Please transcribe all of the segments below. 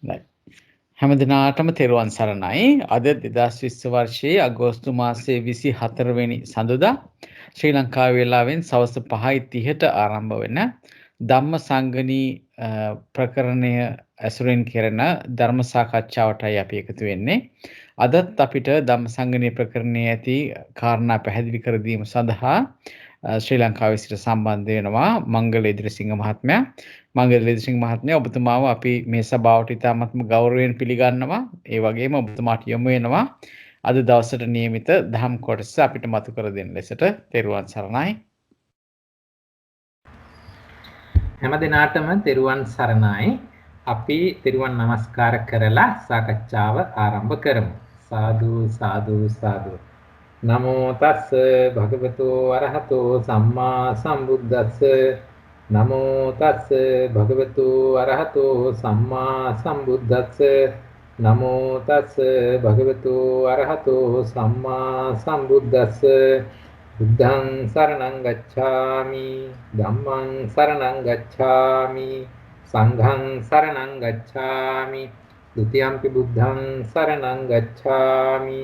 නෑ. හැමදිනාටම තෙරුවන් සරණයි. අද 2020 වර්ෂයේ අගෝස්තු මාසයේ 24 වෙනි සඳුදා ශ්‍රී ලංකාවේ වේලාවෙන් සවස් 5:30ට ආරම්භ වෙන ධම්මසංගණී ප්‍රකරණය ඇසුරෙන් කෙරෙන ධර්ම සාකච්ඡාවටයි අපි එකතු වෙන්නේ. අදත් අපිට ධම්මසංගණී ප්‍රකරණයේ ඇති කාරණා පැහැදිලි කර දීම සඳහා ශ්‍රී ලංකාවේ සිට සම්බන්ධ වෙනවා මංගල ඉදිරිසිංහ මහත්මයා. මංගල ඉදිරිසිංහ මහත්මයා ඔබතුමාව අපි මේ සභාවට ඉතාමත්ම ගෞරවයෙන් පිළිගන්නවා. ඒ වගේම ඔබතුමාට යොමු වෙනවා අද දවසට නියමිත දහම් කොටස අපිට මතු කර දෙන්න ලෙසට තෙරුවන් සරණයි. හැම දිනාටම තෙරුවන් සරණයි. අපි තෙරුවන් නමස්කාර කරලා සාකච්ඡාව ආරම්භ කරමු. සාදු සාදු සාදු. නමෝ තස්ස භගවතු අරහතෝ සම්මා සම්බුද්දස්ස. නමෝ තස්ස භගවතු අරහතෝ සම්මා සම්බුද්දස්ස. නමෝ තස්ස භගවතු අරහතෝ සම්මා සම්බුද්දස්ස. බුද්ධං සරණං ගච්ඡාමි ධම්මං සරණං ගච්ඡාමි සංඝං සරණං ගච්ඡාමි ဒ ුතියම්පි බුද්ධං සරණං ගච්ඡාමි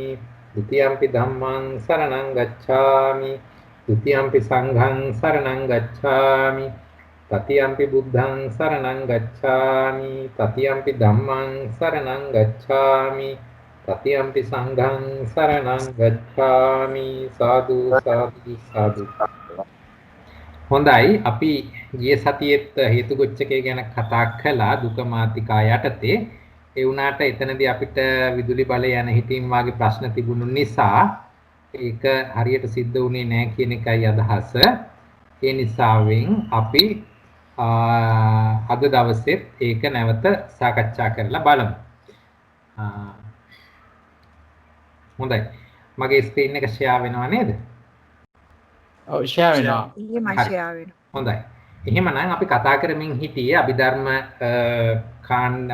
ဒ ුතියම්පි ධම්මං සරණං ගච්ඡාමි ဒ ුතියම්පි සංඝං සරණං ගච්ඡාමි තතියම්පි බුද්ධං සරණං ගච්ඡාමි තතියම්පි ධම්මං සරණං ගච්ඡාමි තතියම්පි සංඝං සරණං ගච්ඡාමි සාදු සාදු සාදු. හොඳයි, අපි ගිය සතියේත් හේතුගොච්ඡකය ගැන කතා කළා දුක මාතිකා යටතේ. ඒ වුණාට එතනදී අපිට විදුලි බලය යන හිතින් වාගේ ප්‍රශ්න තිබුණු නිසා ඒක හරියට සිද්ධ වුණේ නැහැ කියන එකයි අදහස. ඒ නිසාවෙන් අපි අද දවසෙත් ඒක නැවත සාකච්ඡා කරලා බලමු. හොඳයි. මගේ ස්ක්‍රීන් එක ෂෙයා වෙනව නේද? ඔව් ෂෙයා වෙනවා. එහෙමයි ෂෙයා වෙනවා. හොඳයි. එහෙමනම් අපි කතා කරමින් හිටියේ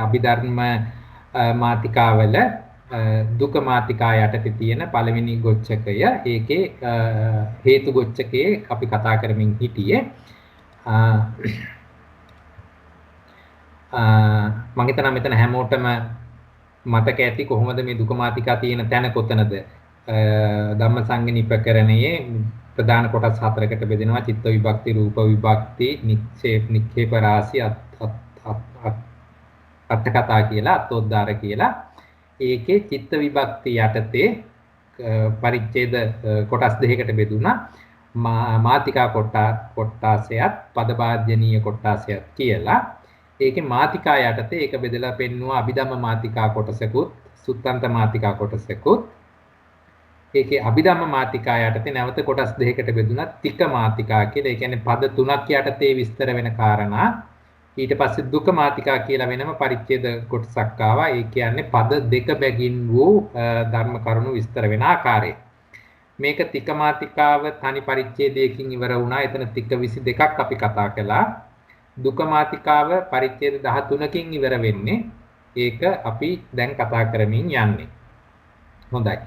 අභිධර්ම මාතිකාවල දුක මාතිකා යටතේ තියෙන පළවෙනි ගොච්ඡකය. ඒකේ හේතු ගොච්ඡකයේ අපි කතා කරමින් හිටියේ. මම හිතනවා මෙතන හැමෝටම මතක ඇති කොහොමද මේ දුක මාතිකා තියෙන තැන කොතනද? ධම්මසංගණී ප්‍රකරණයේ ප්‍රධාන කොටස් හතරකට බෙදෙනවා. චිත්ත විභක්ති, රූප විභක්ති, නික්ෂේප රාශි, අට්ඨකථා කියලා, අතෝද්දාර කියලා. ඒකේ චිත්ත විභක්ති යටතේ පරිච්ඡේද කොටස් දෙකකට බෙදුණා. මාතිකා කොටාසයත් පදභාජනීය කොටාසයත් කියලා. ඒකේ මාතිකා යටතේ ඒක බෙදලා පෙන්නුවා අභිධම්ම මාතිකා කොටසකුත්, සුත්තන්ත මාතිකා කොටසකුත්. ඒකේ අභිධම්ම මාතිකා යටතේ නැවත කොටස් දෙකකට බෙදුණා තික මාතිකා කියලා. ඒ කියන්නේ පද තුනක් යටතේ විස්තර වෙන කාරණා. ඊට පස්සේ දුක මාතිකා කියලා වෙනම පරිච්ඡේද කොටසක් ආවා. ඒ කියන්නේ පද දෙක බැගින් වූ ධර්ම කරුණු විස්තර වෙන ආකාරය. මේක තික මාතිකාව තනි පරිච්ඡේදයකින් ඉවර වුණා. එතන තික 22ක් අපි කතා කළා. දුක මාතිකාව පරිච්ඡේද 13කින් ඉවර වෙන්නේ. ඒක අපි දැන් කතා කරමින් යන්නේ. හොඳයි.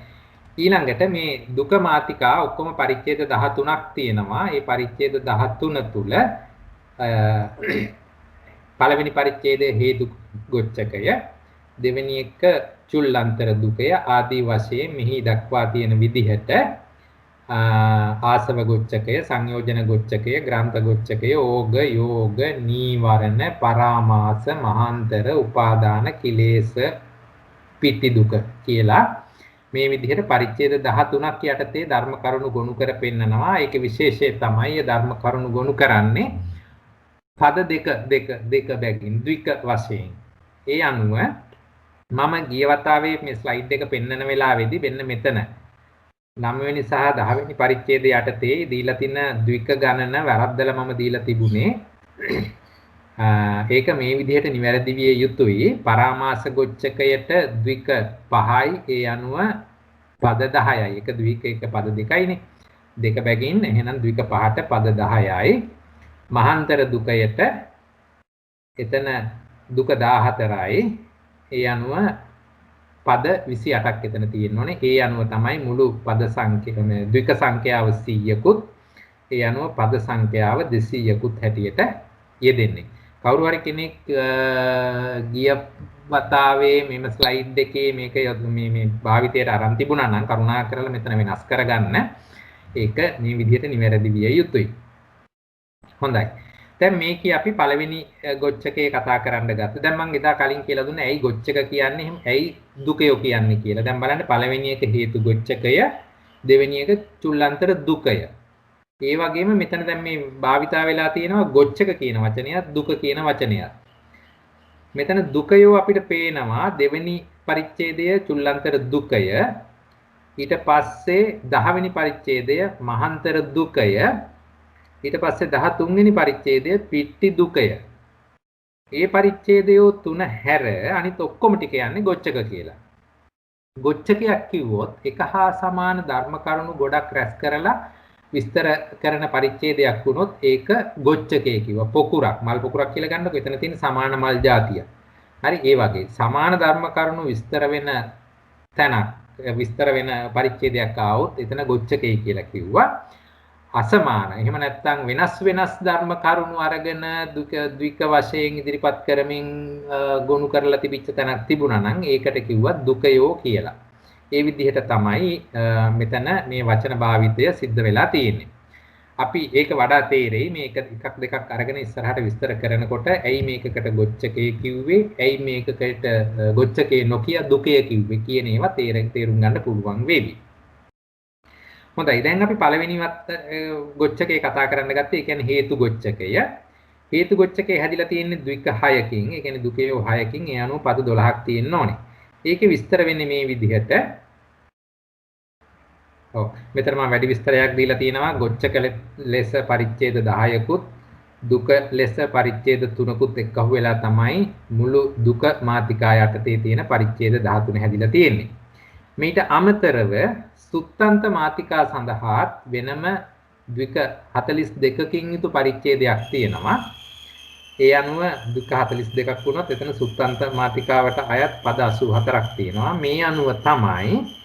ඊළඟට මේ දුක මාතිකා ඔක්කොම පරිච්ඡේද 13ක් තියෙනවා. ඒ පරිච්ඡේද 13 තුල පළවෙනි පරිච්ඡේදයේ හේතු ගොච්ඡකය, දෙවෙනි එක චුල්ලන්තර දුකය ආදී වශයෙන් මෙහි දක්වා තියෙන විදිහට ආසව ගොච්ඡකය, සංයෝජන ගොච්ඡකය, ග්‍රන්ථ ගොච්ඡකය, ඕග, යෝග, නීවරණ, පරාමාස, මහාන්තර, උපාදාන, කිලේශ, පිටි දුක කියලා මේ විදිහට පරිච්ඡේද 13ක් යටතේ ධර්ම කරුණු ගොනු කර පෙන්නනවා. ඒකේ විශේෂය තමයි ඒ ධර්ම කරුණු ගොනු කරන්නේ පද දෙක බැගින් ද්වික වශයෙන්. ඒ අනුව මම ගිය වතාවේ මේ ස්ලයිඩ් එක පෙන්නන වෙලාවේදී මෙන්න මෙතන 9 වෙනි සහ 10 වෙනි පරිච්ඡේද යටතේ දීලා තින ද්වික ගණන වැරද්දලා මම දීලා තිබුණේ. ඒක මේ විදිහට නිවැරදි විය යුතුයි. පරාමාස ගොච්ඡකයට ද්වික 5යි. ඒ අනුව පද 10යි. එක ද්වික එක පද දෙකයිනේ. දෙක බැගින් එහෙනම් ද්වික 5ට පද 10යි. මහාන්තර දුකයට එතන දුක 14යි. ඒ අනුව පද 28ක් එතන තියෙන්න ඕනේ. ඒ අනුව තමයි මුළු පද සංඛ්‍යාව ද්වික සංඛ්‍යාව 100කුත් ඒ අනුව පද සංඛ්‍යාව 200කුත් හැටියට යෙදෙන්නේ. කවුරු හරි කෙනෙක් ගිය වතාවේ මෙම ස්ලයිඩ් එකේ මේක මේ භාවිතයට අරන් තිබුණා නම් කරුණා කරලා මෙතන වෙනස් කරගන්න. ඒක මේ විදිහට නිවැරදි විය යුතුයි. හොඳයි. දැන් මේකේ අපි පළවෙනි ගොච්චකේ කතා කරන්න ගත්තා. දැන් මම එදා කලින් කියලා දුන්නා ඇයි ගොච්චක කියන්නේ එහෙම ඇයි දුකයෝ කියන්නේ කියලා. දැන් බලන්න පළවෙනි එක හේතු ගොච්චකය, දෙවෙනි එක චුල්ලන්තර දුකය. ඒ වගේම මෙතන දැන් මේ භාවිතා වෙලා තියෙනවා ගොච්චක කියන වචනයත් දුක කියන වචනයත්. මෙතන දුකයෝ අපිට පේනවා දෙවෙනි පරිච්ඡේදය චුල්ලන්තර දුකය. ඊට පස්සේ 10 වෙනි පරිච්ඡේදය මහාන්තර දුකය. ඊට පස්සේ 13 වෙනි පරිච්ඡේදය පිට්ටි දුකය. මේ පරිච්ඡේදයෝ තුන හැර අනිත් ඔක්කොම ටික යන්නේ ගොච්චක කියලා. ගොච්චකයක් කිව්වොත් එක හා සමාන ධර්ම කරුණු ගොඩක් රැස් කරලා විස්තර කරන පරිච්ඡේදයක් වුණොත් ඒක ගොච්චකේ කිව්වා. පොකුරක්, මල් පොකුරක් කියලා ගන්නකො එතන තියෙන සමාන මල් జాතිය. හරි ඒ වගේ සමාන ධර්ම කරුණු විස්තර වෙන තැනක් විස්තර වෙන පරිච්ඡේදයක් ආවොත් එතන ගොච්චකේ කියලා කිව්වා. අසමාන. එහෙම නැත්නම් වෙනස් ධර්ම කරුණු අරගෙන ද්වික වශයෙන් ඉදිරිපත් කරමින් ගොනු කරලා තිබිච්ච තැනක් තිබුණා නම් ඒකට කිව්වා දුකයෝ කියලා. ඒ විදිහට තමයි මෙතන මේ වචන භාවිතය සිද්ධ වෙලා තියෙන්නේ. අපි ඒක වඩා තේරෙයි මේක එකක් දෙකක් අරගෙන ඉස්සරහට විස්තර කරනකොට ඇයි මේකකට ගොච්චකේ කිව්වේ ඇයි මේකකට ගොච්චකේ නොකිය දුකය කිව්වේ කියන ඒවා තේරුම් ගන්න පුළුවන් වේවි. හොඳයි දැන් අපි පළවෙනිවත් ගොච්චකේ කතා කරන්න ගත්තේ ඒ කියන්නේ හේතු ගොච්චකය. හේතු ගොච්චකේ හැදිලා තියෙන්නේ ද්වික 6කින්. ඒ කියන්නේ දුකයෝ 6කින් ඒ අනුව පද 12ක් තියෙන්න ඕනේ. ඒකේ විස්තර වෙන්නේ මේ විදිහට. ඔව් මෙතන මම වැඩි විස්තරයක් දීලා තියෙනවා ගොච්චක ලෙස පරිච්ඡේද 10කුත් දුක ලෙස පරිච්ඡේද 3කුත් එක්කහුව වෙලා තමයි මුළු දුක මාතිකා යටතේ තියෙන පරිච්ඡේද 13 හැදිලා තියෙන්නේ. මේට අමතරව සුත්තන්ත මාතිකා සඳහාත් වෙනම ද්වික 42කින් යුතු පරිච්ඡේදයක් තියෙනවා. ඒ අනුව ද්වික 42ක් වුණොත් එතන සුත්තන්ත මාතිකාවට අයත් පද 84ක් තියෙනවා. මේ අනුව තමයි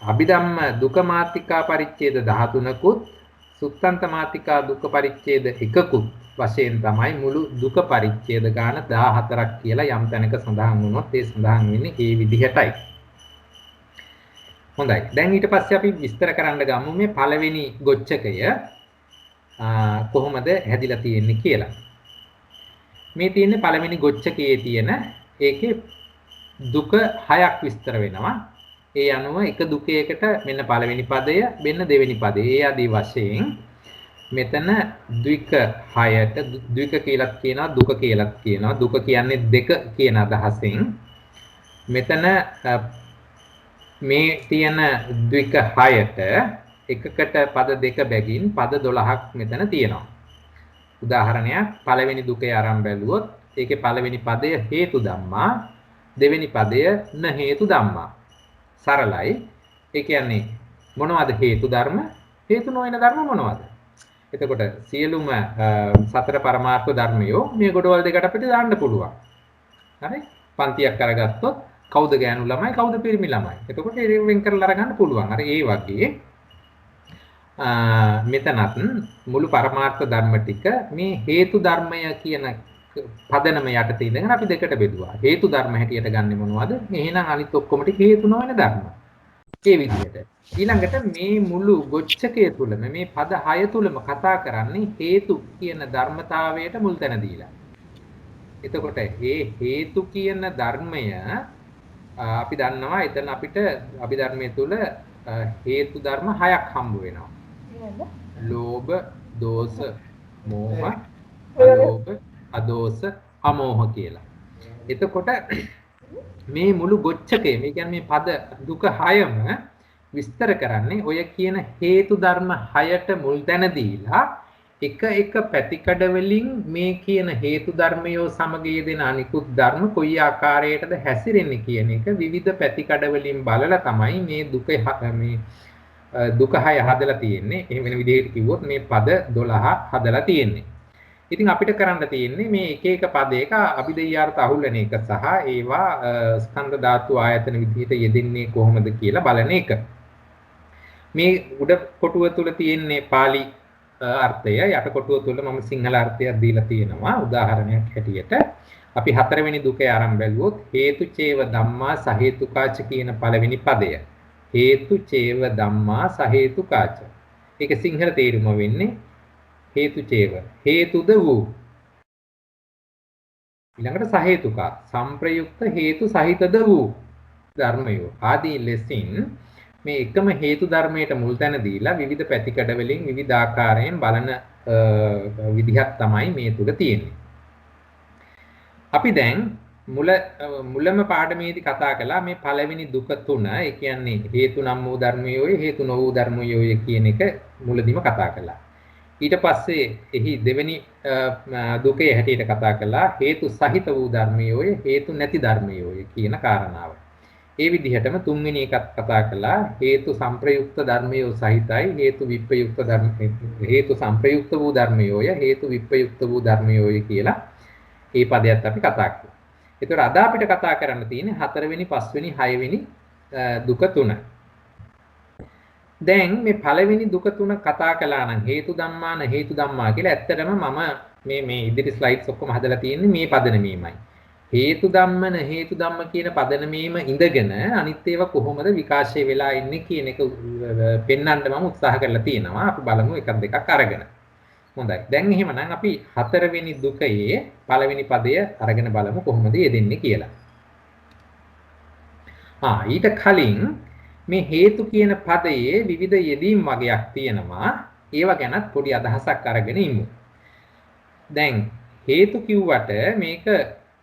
අභිධම්ම දුක මාතිකා පරිච්ඡේද 13කුත් සුත්තන්ත මාතිකා දුක පරිච්ඡේද 1කුත් වශයෙන් තමයි මුළු දුක පරිච්ඡේද ගාන 14ක් කියලා යම් තැනක සඳහන් වුණොත් ඒ සඳහන් වෙන්නේ ඒ විදිහටයි. හොඳයි. දැන් ඊට පස්සේ අපි විස්තර කරන්න ගමු මේ පළවෙනි ගොච්චකය කොහොමද හැදිලා තියෙන්නේ කියලා. මේ තියෙන්නේ පළවෙනි ගොච්චකයේ තියෙන ඒකේ දුක 6ක් විස්තර වෙනවා. ඒ අනුව එක දුකයකට මෙන්න පළවෙනි පදය මෙන්න දෙවෙනි පදය. ඒ ආදී වශයෙන් මෙතන ද්වික 6ට ද්වික කියලාත් කියනවා දුක කියලාත් කියනවා. දුක කියන්නේ දෙක කියන අදහසෙන් මෙතන මේ තියෙන ද්වික 6ට එකකට පද දෙක බැගින් පද 12ක් මෙතන තියෙනවා. උදාහරණයක් පළවෙනි දුකේ ආරම්භ බැලුවොත් ඒකේ පළවෙනි පදය හේතු ධම්මා දෙවෙනි පදය න හේතු ධම්මා. සරලයි. ඒ කියන්නේ මොනවද හේතු ධර්ම? හේතු නොවන ධර්ම මොනවද? එතකොට සියලුම සතර පරමාර්ථ ධර්මයෝ මේ ගොඩවල් දෙකට අපිට දාන්න පුළුවන්. හරි? පන්තියක් අරගත්තොත් කවුද ගෑනු ළමයි කවුද පිරිමි ළමයි. එතකොට ඒක වෙන් කරලා අරගන්න පුළුවන්. අර ඒ වගේ මෙතනත් මුළු පරමාර්ථ ධර්ම ටික මේ හේතු ධර්මය කියන පදනම යටතේ ඉඳගෙන අපි දෙකට බෙදුවා. හේතු ධර්ම හැටියට ගන්නෙ මොනවද? එහෙනම් අනිත් ඔක්කොම ටික හේතු නොවන ධර්ම. ඒ විදිහට. ඊළඟට මේ මුළු ගොච්චකය තුලම මේ පද 6 තුලම කතා කරන්නේ හේතු කියන ධර්මතාවයට මුල් තැන දීලා. එතකොට මේ හේතු කියන ධර්මය අපි දන්නවා එතන අපිට අභිධර්මයේ තුල හේතු ධර්ම 6ක් හම්බ වෙනවා. ලෝභ, දෝෂ, මෝහ, අලෝභ, අදෝෂ, අමෝහ කියලා. එතකොට මේ මුළු ගොච්චකේ මේ කියන්නේ මේ පද දුක 6ම විස්තර කරන්නේ ඔය කියන හේතු ධර්ම 6ට මුල් තැන දීලා එක එක පැතිකඩ වලින් මේ කියන හේතු ධර්මයෝ සමග යෙදෙන අනිකුත් ධර්ම කොයි ආකාරයකටද හැසිරෙන්නේ කියන එක විවිධ පැතිකඩ වලින් බලලා තමයි මේ දුක 6 හදලා තියෙන්නේ. එහෙම වෙන විදිහකට කිව්වොත් මේ පද 12 හදලා තියෙන්නේ. ඉතින් අපිට කරන්න තියෙන්නේ මේ එක එක පදයක අභිධේයාර්ථ අහුල්ලන එක සහ ඒවා ස්කන්ධ ධාතු ආයතන විදිහට යෙදෙන්නේ කොහොමද කියලා බලන එක. මේ උඩ කොටුව තුල තියෙන්නේ pāli අර්ථය යට කොටුව තුල මම සිංහල අර්ථයක් දීලා තියෙනවා උදාහරණයක් හැටියට අපි හතරවෙනි දුකේ ආරම්භ බැලුවොත් හේතු චේව ධම්මා සහේතුකාච කියන පළවෙනි පදය. හේතු චේව ධම්මා සහේතුකාච. ඒක සිංහල තේරුම වෙන්නේ හේතු චේව. හේතුද වූ. ඊළඟට සහේතුකා. සංප්‍රයුක්ත හේතු සහිතද වූ ධර්මයෝ. ආදී ලෙසින් මේ එකම හේතු ධර්මයට මුල් තැන දීලා විවිධ පැතිකඩ වලින් විවිධ ආකාරයෙන් බලන විදිහක් තමයි මේ තුල තියෙන්නේ. අපි දැන් මුලම පාඩමේදී කතා කළා මේ පළවෙනි දුක තුන. ඒ කියන්නේ හේතු නම් වූ ධර්මයෝය හේතු නො වූ ධර්මයෝය කියන එක මුලදීම කතා කළා. ඊට පස්සේ එහි දෙවෙනි දුකේ හැටියට කතා කළා හේතු සහිත වූ ධර්මයෝය හේතු නැති ධර්මයෝය කියන කාරණාව. ඒ විදිහටම තුන්වෙනි එකත් කතා කළා හේතු සංප්‍රයුක්ත ධර්මයෝ සහිතයි හේතු විප්‍රයුක්ත ධර්ම හේතු සංප්‍රයුක්ත වූ ධර්මයෝය හේතු විප්‍රයුක්ත වූ ධර්මයෝය කියලා මේ පදයක් අපි කතා කළා. ඒතර අද අපිට කතා කරන්න තියෙන්නේ හතරවෙනි, පස්වෙනි, හයවෙනි දුක තුන. දැන් මේ පළවෙනි දුක තුන කතා කළා නම් හේතු ධම්මාන හේතු ධම්මා කියලා ඇත්තටම මම මේ ඉදිරි ස්ලයිඩ්ස් ඔක්කොම හදලා තියෙන්නේ මේ පදනමීමයි. හේතු ධම්මන හේතු ධම්ම කියන පදනමීම ඉඳගෙන අනිත් ඒවා කොහොමද විකාශය වෙලා ඉන්නේ කියන එක පෙන්වන්න මම උත්සාහ කරලා තියෙනවා. අපි බලමු එකක් දෙකක් අරගෙන. හොඳයි. දැන් එහෙමනම් අපි හතරවෙනි දුකයේ පළවෙනි පදය අරගෙන බලමු කොහොමද යෙදෙන්නේ කියලා. ඊට කලින් මේ හේතු කියන පදයේ විවිධ යෙදීම් වගේක් තියෙනවා. ඒව ගැනත් පොඩි අදහසක් අරගෙන ඉමු. දැන් හේතු කිව්වට මේක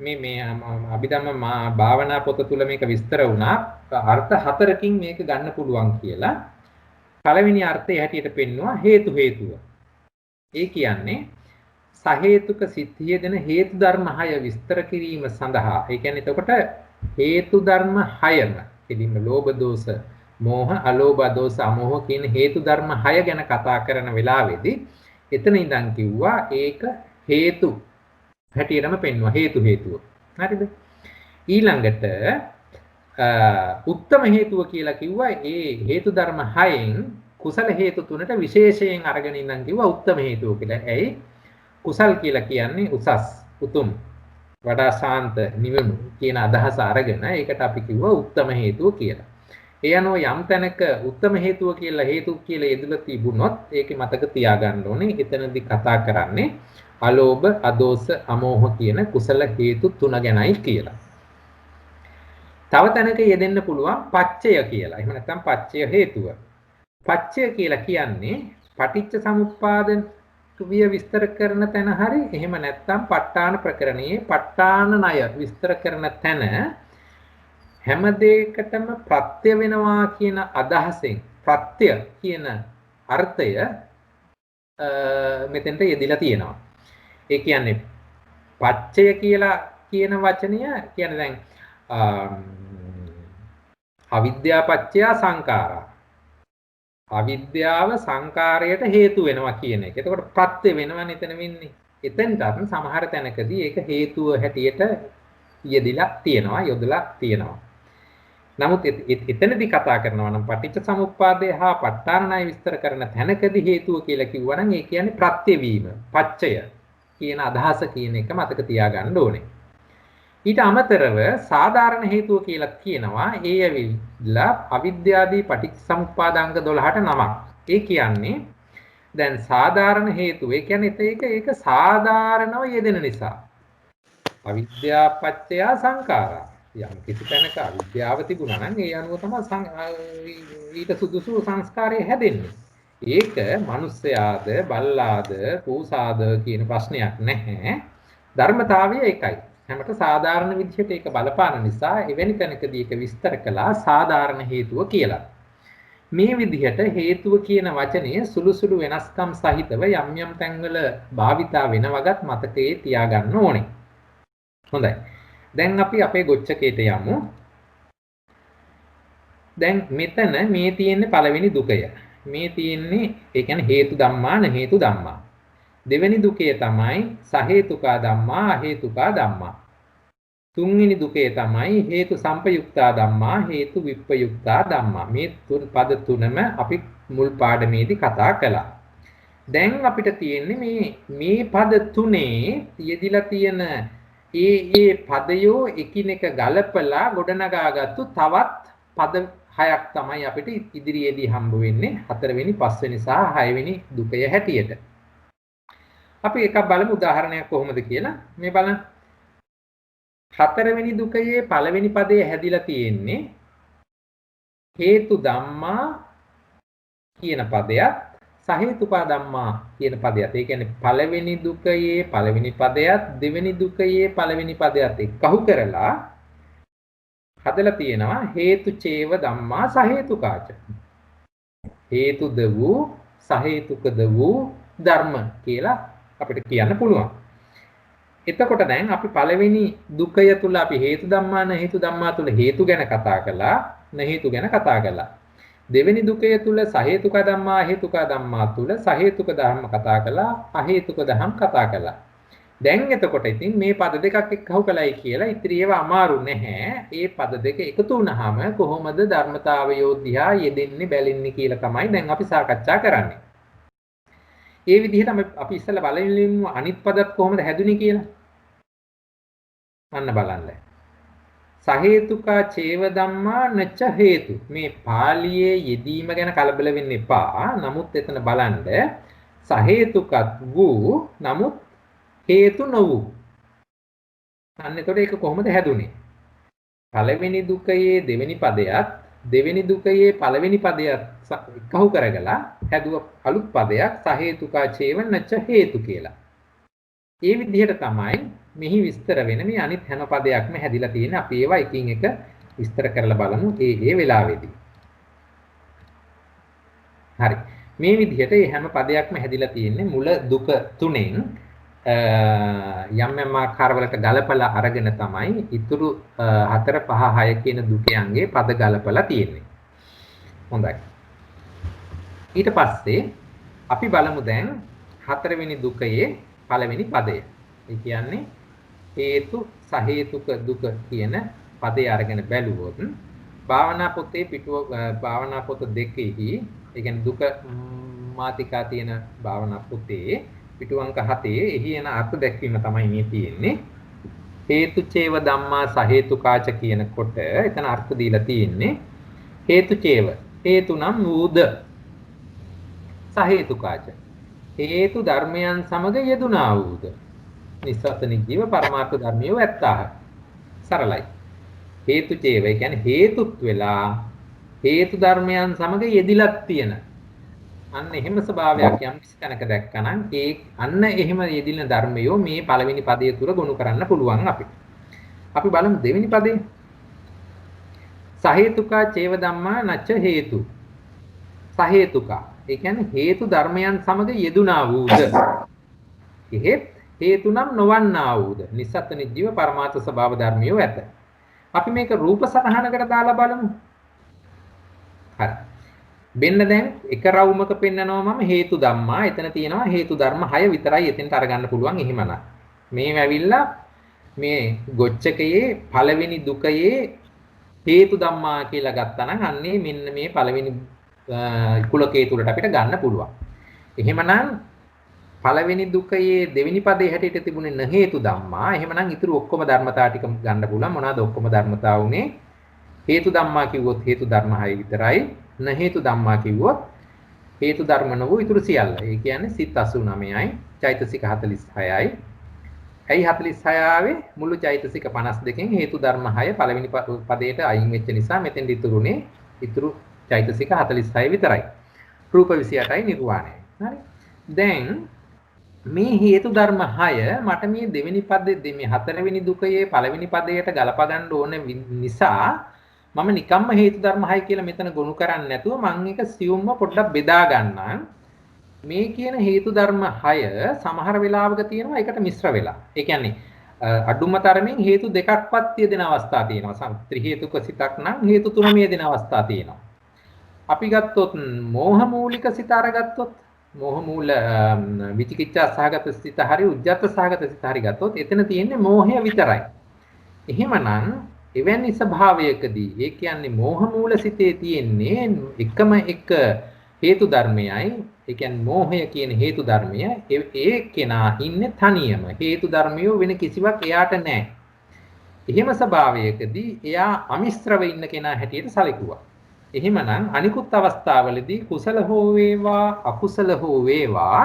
මේ අභිධම්ම භාවනා පොත තුල මේක විස්තර වුණා. අර්ථ හතරකින් මේක ගන්න පුළුවන් කියලා. පළවෙනි අර්ථය හැටියට පෙන්වුවා හේතුව. ඒ කියන්නේ සහේතුක සිද්ධිය දෙන හේතු ධර්ම 6 විස්තර කිරීම සඳහා. ඒ කියන්නේ එතකොට හේතු ධර්ම 6ම එදින්ම ලෝභ දෝෂ, මෝහ, අලෝභ දෝෂ, අමෝහ කියන හේතු ධර්ම 6 ගැන කතා කරන වෙලාවේදී එතන ඉඳන් කිව්වා ඒක හේතු හැටියටම පෙන්වුවා හේතුව. හරිද? ඊළඟට උත්තම හේතුව කියලා කිව්වා ඒ හේතු ධර්ම 6න් කුසල හේතු තුනට විශේෂයෙන් අරගෙන ඉඳන් කිව්වා උත්තම හේතුව කියලා. ඇයි? කුසල් කියලා කියන්නේ උසස්, උතුම්, වඩා ශාන්ත, නිවනු කියන අදහස අරගෙන ඒකට අපි කිව්වා උත්තම හේතුව කියලා. ඒ අනුව යම් තැනක උත්තම හේතුව කියලා හේතු කියලා යෙදලා තිබුණොත් ඒකේ මතක තියාගන්න ඕනේ එතනදී කතා කරන්නේ අලෝභ, අදෝස, අමෝහ කියන කුසල හේතු තුන ගැනයි කියලා. තව තැනක යෙදෙන්න පුළුවන් පච්චය කියලා. එහෙම නැත්නම් පච්චය හේතුව. පච්චය කියලා කියන්නේ පටිච්ච සමුප්පාද විය විස්තර කරන තැන හරි එහෙම නැත්නම් ප ဋ ාණ ප්‍රකරණයේ ප ဋ ාණ ණය විස්තර කරන තැන හැම දෙයකටම ප්‍රත්‍ය වෙනවා කියන අදහසෙන් ප්‍රත්‍ය කියන අර්ථය මෙතෙන්ට යෙදিলা තියෙනවා. ඒ කියන්නේ පච්චය කියලා කියන වචනය කියන්නේ දැන් අවිද්‍යා පච්චය සංඛාරා. අවිද්‍යාව සංකාරයට හේතු වෙනවා කියන එක. එතකොට ප්‍රත්‍ය වෙනවනේ එතන වෙන්නේ. එතෙන්ට සමහර තැනකදී ඒක හේතුව හැටියට යෙදিলা තියෙනවා, යොදලා තියෙනවා. නමුත් එතනදී කතා කරනවා නම් පටිච්ච සමුප්පාදය හා ප ဋ ාණ ණය විස්තර කරන තැනකදී හේතුව කියලා කිව්වා නම් ඒ කියන්නේ ප්‍රත්‍ය වීම, පච්චය කියන අදහස කියන එක මතක තියාගන්න ඕනේ. ඊට අමතරව සාධාරණ හේතුව කියලා කියනවා. ඒ ඇවිල්ලා අවිද්‍යාදී පටිච්චසමුප්පාදාංග 12ට නමක්. ඒ කියන්නේ දැන් සාධාරණ හේතුව. ඒ කියන්නේ ඒක සාධාරණව යෙදෙන නිසා. අවිද්‍යා පත්‍ය සංඛාරා. යම් කිසි තැනක අවිද්‍යාව තිබුණා නම් ඒ අනුව තමයි ඊට සුදුසු සංස්කාරය හැදෙන්නේ. ඒක මිනිස්යාද, බල්ලාද, පූසාද කියන ප්‍රශ්නයක් නැහැ. ධර්මතාවය ඒකයි. හැමත සාධාරණ විදිහට ඒක බලපාන නිසා එවැනි තැනකදී ඒක විස්තර කළා සාධාරණ හේතුව කියලා. මේ විදිහට හේතුව කියන වචනය සුළු සුළු වෙනස්කම් සහිතව යම් යම් තැන්වල භාවිතා වෙනවගත් මතකයේ තියාගන්න ඕනේ. හොඳයි. දැන් අපි අපේ ගොච්චකයට යමු. දැන් මෙතන මේ තියෙන්නේ පළවෙනි දුකය. මේ තියෙන්නේ ඒ කියන්නේ හේතු ධම්මා න හේතු ධම්මා. දෙවෙනි දුකේ තමයි සහේතුකා ධම්මා අහේතුකා ධම්මා. තුන්වෙනි දුකේ තමයි හේතු සම්පයුක්තා ධම්මා හේතු විප්පයුක්තා ධම්මා. මේ පද තුනම අපි මුල් පාඩමේදී කතා කළා. දැන් අපිට තියෙන්නේ මේ පද තුනේ යෙදිලා තියෙන ඒ පදයෝ එකිනෙක ගලපලා ගොඩනගාගත්තු තවත් පද හයක් තමයි අපිට ඉදිරියේදී හම්බ වෙන්නේ 4 වෙනි 5 වෙනි සහ 6 වෙනි දුකය හැටියට. අපි එකක් බලමු උදාහරණයක් කොහොමද කියලා. මේ බලන්න. 4 වෙනි දුකයේ පළවෙනි පදයේ හැදිලා තියෙන්නේ හේතු ධම්මා කියන පදයක් සහේතුකා ධම්මා කියන පදයක්. ඒ කියන්නේ පළවෙනි දුකයේ පළවෙනි පදයක් දෙවෙනි දුකයේ පළවෙනි පදයක් එක්කහු කරලා හදලා තියෙනවා හේතු චේව ධම්මා සහේතුකාච. හේතුද වූ සහේතුකද වූ ධර්ම කියලා අපිට කියන්න පුළුවන්. එතකොට දැන් අපි පළවෙනි දුකය තුල අපි හේතු ධම්මා හේතු ධම්මා තුල හේතු ගැන කතා කළා, හේතු ගැන කතා කළා. දෙවෙනි දුකය තුල සහේතුක ධම්මා හේතුක ධම්මා තුල සහේතුක ධර්ම කතා කළා, අහේතුක ධම් කතා කළා. දැන් එතකොට ඉතින් මේ පද දෙකක් එක්කහු කළයි කියලා ඉතිරි ඒවා අමාරු නැහැ. ඒ පද දෙක එකතු වුණාම කොහොමද ධර්මතාවයෝ දිහා යෙදෙන්නේ බැලින්නේ කියලා තමයි දැන් අපි සාකච්ඡා කරන්නේ. ඒ විදිහට අපි ඉස්සෙල්ලා බලමු අනිත් පදත් කොහොමද හැදුනේ කියලා. අන්න බලන්න. සහේතුකා චේව ධම්මා නච්ච හේතු. මේ පාළියේ යෙදීම ගැන කලබල වෙන්න එපා. නමුත් එතන බලන්න සහේතුකත් වූ නමුත් හේතු නොවූ. අන්න එතකොට ඒක කොහොමද හැදුනේ? පළවෙනි දුකයේ දෙවෙනි පදයක් දෙවෙනි දුකයේ පළවෙනි පදයක් එකහු කරගලා හැදුව අලුත් පදයක් සහේතුකා චේව නච්ච හේතු කියලා. ඒ විදිහට තමයි මෙහි විස්තර වෙන මේ අනිත් හැම පදයක්ම හැදිලා තියෙන. අපි ඒවා එකින් එක විස්තර කරලා බලමු ඒ වෙලාවේදී. හරි. මේ විදිහට මේ හැම පදයක්ම හැදිලා තියෙන්නේ මුල දුක තුනෙන් යම් ආකාරවලට ගලපලා අරගෙන තමයි ඉතුරු 4 5 6 කියන දුකයන්ගේ පද ගලපලා තියෙන්නේ. හොඳයි. ඊට පස්සේ අපි බලමු දැන් 4 වෙනි දුකයේ පළවෙනි පදය. ඒ කියන්නේ හේතු සහේතුක දුක කියන පදේ අරගෙන බැලුවොත් භාවනා පොතේ පිටුව භාවනා පොත දෙකෙහි ඒ කියන්නේ දුක මාතිකා තියෙන භාවනා පොතේ පිටු අංක 7 එහි එන අර්ථ දැක්වීම තමයි මේ තියෙන්නේ. හේතු චේව ධම්මා සහේතුකාච කියනකොට එතන අර්ථ දීලා තියෙන්නේ හේතු චේව හේතු නම් වූද සහේතුකාච හේතු ධර්මයන් සමග යෙදුනා වූද නිස්සතනි ජීව පරමාර්ථ ධර්මියෝ ඇත්තාහ. සරලයි. හේතු චේව ඒ කියන්නේ හේතුත් වෙලා හේතු ධර්මයන් සමග යෙදිලක් තියෙන අන්න එහෙම ස්වභාවයක් යම් කිසි තැනක දැක්කනම් ඒ අන්න එහෙම යෙදින ධර්මයෝ මේ පළවෙනි පදයේ තුල ගොනු කරන්න පුළුවන් අපිට. අපි බලමු දෙවෙනි පදේ. සහේතුකා චේව ධම්මා නච්ච හේතු. සහේතුකා ඒ කියන්නේ හේතු ධර්මයන් සමග යෙදුනා වූද. එහෙත් හේතු නම් නොවන්නා වූද. නිස්සත් නිජීව පරමාර්ථ ස්වභාව ධර්මියෝ ඇත. අපි මේක රූප සටහනකට දාලා බලමු. හරි. බෙන්න දැන් එක රවුමක පෙන්නනවා මම හේතු ධම්මා. එතන තියෙනවා හේතු ධර්ම 6 විතරයි එතෙන්ට අරගන්න පුළුවන් එහෙමනම්. මේ ඇවිල්ලා මේ ගොච්චකයේ පළවෙනි දුකයේ හේතු ධම්මා කියලා ගත්තා නම් අන්නේ මෙන්න මේ පළවෙනි කුලකයේ තුලට අපිට ගන්න පුළුවන්. එහෙමනම් පළවෙනි දුකයේ දෙවෙනි පදේ හැටියට තිබුණේ න හේතු ධම්මා. එහෙමනම් ඊටු ඔක්කොම ධර්මතා ටික ගන්න පුළුවන්. මොනවාද ඔක්කොම ධර්මතා උනේ? හේතු ධම්මා කිව්වොත් හේතු ධර්ම 6 විතරයි. න හේතු ධම්මා කිව්වොත් හේතු ධර්ම නොවු ඊටු සියල්ල. ඒ කියන්නේ සිත් 89යි, චෛතසික 46යි. ඇයි 46 ආවේ? මුළු චෛතසික 52කින් හේතු ධර්ම 6 පළවෙනි පදයට අයින් වෙච්ච නිසා මෙතෙන් ඉතුරුනේ ඊටු චෛතසික 46 විතරයි. රූප 28යි නිර්වාණය. හරි. දැන් මේ හේතු ධර්ම 6 මට මේ දෙවෙනි පදයේ මේ 4 වෙනි දුකයේ පළවෙනි පදයට ගලප ගන්න ඕන නිසා මම නිකම්ම හේතු ධර්ම 6 කියලා මෙතන ගොනු කරන්නේ නැතුව මම එක සියුම්ම පොඩ්ඩක් බෙදා ගන්නම්. මේ කියන හේතු ධර්ම 6 සමහර වෙලාවක තියෙනවා ඒකට මිශ්‍ර වෙලා. ඒ කියන්නේ අඩුම තරමින් හේතු දෙකක්වත් යෙදෙන අවස්ථා තියෙනවා. ත්‍රි හේතුක සිතක් නම් හේතු තුනම යෙදෙන අවස්ථා තියෙනවා. අපි ගත්තොත් මෝහ මූලික සිත අරගත්තොත් මෝහ මූල විචිකිච්ඡා සහගත සිත හරි උද්ධච්ච සහගත සිත හරි ගත්තොත් එතන තියෙන්නේ මෝහය විතරයි. එහෙමනම් එවැනි ස්වභාවයකදී ඒ කියන්නේ මෝහ මූල සිතේ තියෙන්නේ එකම එක හේතු ධර්මයයි ඒ කියන්නේ මෝහය කියන හේතු ධර්මය ඒ කෙනා ඉන්නේ තනියම හේතු ධර්මියෝ වෙන කිසිවක් එයාට නැහැ. එහෙම ස්වභාවයකදී එයා අමිශ්‍රව ඉන්න කෙනා හැටියට සැලකුවා. එහෙමනම් අනිකුත් අවස්ථාවලදී කුසල හෝ වේවා අකුසල හෝ වේවා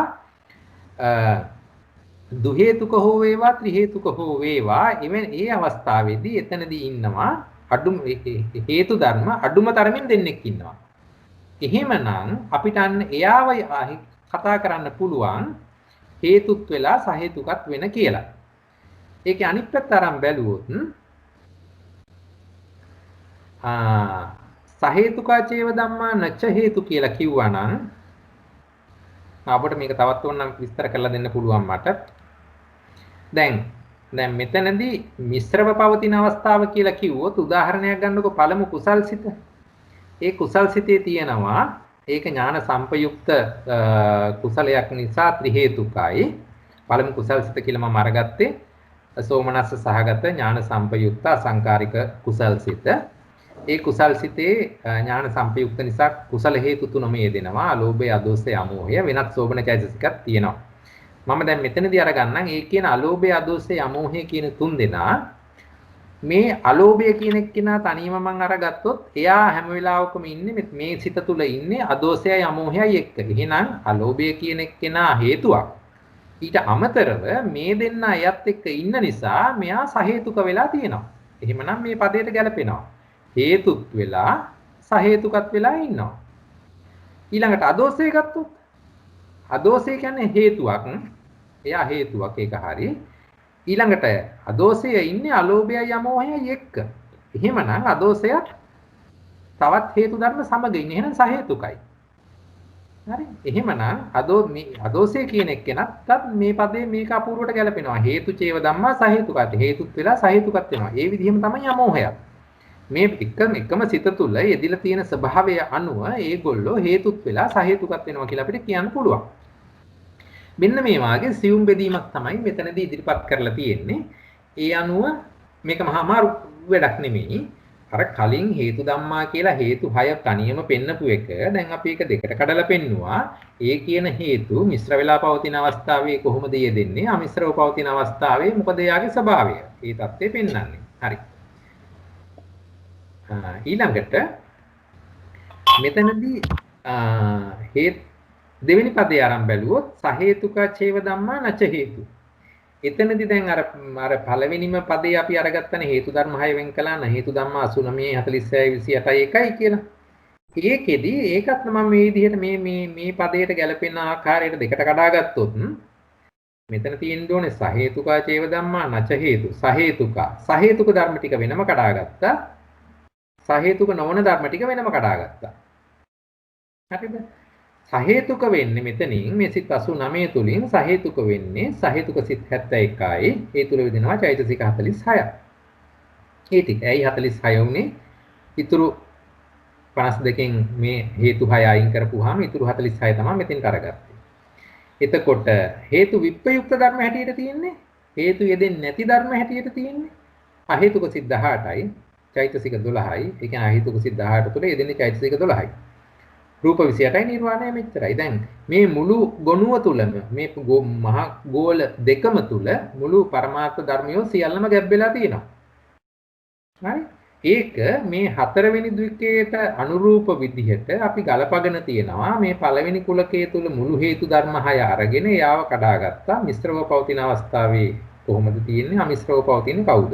දු හේතුක හෝ වේවා ත්‍රි හේතුක හෝ වේවා ඒ අවස්ථාවේදී එතනදී ඉන්නවා අඩුම හේතු ධර්ම අඩුම තරමින් දෙන්නෙක් ඉන්නවා. එහෙමනම් අපිට අන්න එයාව කතා කරන්න පුළුවන් හේතුත් වෙලා සහේතුකත් වෙන කියලා. ඒකේ අනිත් පැත්ත අරන් බැලුවොත් සහේතුකා චේව ධම්මා නච්ච හේතු කියලා කිව්වනම් අපිට මේක තවත් ඕනනම් විස්තර කරලා දෙන්න පුළුවන් මට. දැන් මෙතනදී මිශ්‍රව පවතින අවස්ථාව කියලා කිව්වොත් උදාහරණයක් ගන්නකො පළමු කුසල්සිත. ඒ කුසල්සිතේ තියෙනවා ඒක ඥාන සංපයුක්ත කුසලයක් නිසා ත්‍රි හේතුකයි. පළමු කුසල්සිත කියලා මම අරගත්තේ සෝමනස්ස සහගත ඥාන සංපයුක්ත අසංකාරික කුසල්සිත. ඒ කුසල්සිතේ ඥාන සංපයුක්ත නිසා කුසල හේතු තුනම යෙදෙනවා. අලෝභය, අදෝසය, අමෝහය වෙනත් සෝබන චෛතසිකක් තියෙනවා. මම දැන් මෙතනදී අරගන්නම් ඒ කියන අලෝභය, අදෝසය, අමෝහය කියන තුන් දෙනා මේ අලෝභය කියන එක්කෙනා තනියම මම අරගත්තොත් එයා හැම වෙලාවකම ඉන්නේ මේ සිත තුල ඉන්නේ අදෝසයයි අමෝහයයි එක්ක. එහෙනම් අලෝභය කියන එක්කෙනා හේතුවක්. ඊට අමතරව මේ දෙන්න එයත් එක්ක ඉන්න නිසා මෙයා සහේතුක වෙලා තියෙනවා. එහෙමනම් මේ පදයට ගැලපෙනවා. හේතුත් වෙලා සහේතුකත් වෙලා ඉන්නවා. ඊළඟට අදෝසය ගත්තොත් අදෝසය කියන්නේ හේතුවක්. එයා හේතුවක් ඒක හරි. ඊළඟට අදෝසය ඉන්නේ අලෝභයයි අමෝහයයි එක්ක. එහෙමනම් අදෝසයත් තවත් හේතු ධර්ම සමග ඉන්නේ. එහෙනම් සහේතුකයි. හරි. එහෙමනම් අදෝසය කියන එක්කෙනත් මේ පදේ මේක අපූර්වට ගැලපෙනවා. හේතු චේව ධම්මා සහේතුකත්. හේතුත් වෙලා සහේතුකත් වෙනවා. ඒ විදිහම තමයි අමෝහයත්. මේ එකම සිත තුළ යෙදිලා තියෙන ස්වභාවය අනුව ඒගොල්ලෝ හේතුත් වෙලා සහේතුකත් වෙනවා කියලා අපිට කියන්න පුළුවන්. මෙන්න මේ වාගේ සියුම් බෙදීමක් තමයි මෙතනදී ඉදිරිපත් කරලා තියෙන්නේ. ඒ අනුව මේක මහා අමාරු වැඩක් නෙමෙයි. අර කලින් හේතු ධම්මා කියලා හේතු 6 තනියම පෙන්නපු එක දැන් අපි ඒක දෙකට කඩලා පෙන්නවා. ඒ කියන හේතු මිශ්‍ර වෙලා පවතින අවස්ථාවේ කොහොමද යෙදෙන්නේ? අමිශ්‍රව පවතින අවස්ථාවේ මොකද යාගේ ස්වභාවය? ඒ தත්ත්වය පෙන්වන්නේ. හරි. ඊළඟට මෙතනදී දෙවෙනි පදේ ආරම්භ බැලුවොත් සහේතුක චේව ධම්මා නච හේතු. එතනදී දැන් අර පළවෙනිම පදේ අපි අරගත්තනේ හේතු ධර්ම 6 වෙන් කළා න හේතු ධම්මා 89 46 28 කියලා. ඒකෙදි ඒකත් මම මේ විදිහට මේ පදයට ගැලපෙන ආකාරයට දෙකට කඩාගත්තොත් මෙතන තියෙන්න ඕනේ සහේතුක චේව ධම්මා නච හේතු. සහේතුක ධර්ම ටික වෙනම කඩාගත්තා. සහේතුක නොවන ධර්ම ටික වෙනම කඩාගත්තා. හරිද? සහේතුක වෙන්නේ මෙතනින් මේ සිත් 89 තුලින් සහේතුක වෙන්නේ සහේතුක සිත් 71යි. ඒ තුල වෙදෙනවා චෛතසික 46ක්. ඒ ටික ඇයි 46 වුනේ? ඊතුරු 52කින් මේ හේතු 6 අයින් කරපුවාම ඊතුරු 46 තමයි මෙතෙන් කරගත්තේ. එතකොට හේතු විප්‍රයුක්ත ධර්ම හැටියට තියෙන්නේ හේතු යෙදෙන්නේ නැති ධර්ම හැටියට තියෙන්නේ අහේතුක සිත් 18යි. චෛතසික 12යි. ඒ කියන්නේ අහේතුක සිත් 18 තුල යෙදෙන්නේ චෛතසික 12යි. රූප 28යි නිර්වාණය මෙච්චරයි. දැන් මේ මුළු ගොනුව තුලම මේ මහා ගෝල දෙකම තුල මුළු පරමාර්ථ ධර්මියෝ සියල්ලම ගැබ්බෙලා තියෙනවා. හරි? ඒක මේ හතරවෙනි ද්විකයට අනුරූප විදිහට අපි ගලපගෙන තියෙනවා. මේ පළවෙනි කුලකයේ තුල මුළු හේතු ධර්ම 6 අරගෙන යාව කඩාගත්තා. මිශ්‍රව පවතින අවස්ථාවේ කොහොමද තියෙන්නේ? අමිශ්‍රව පවතින්නේ කවුද?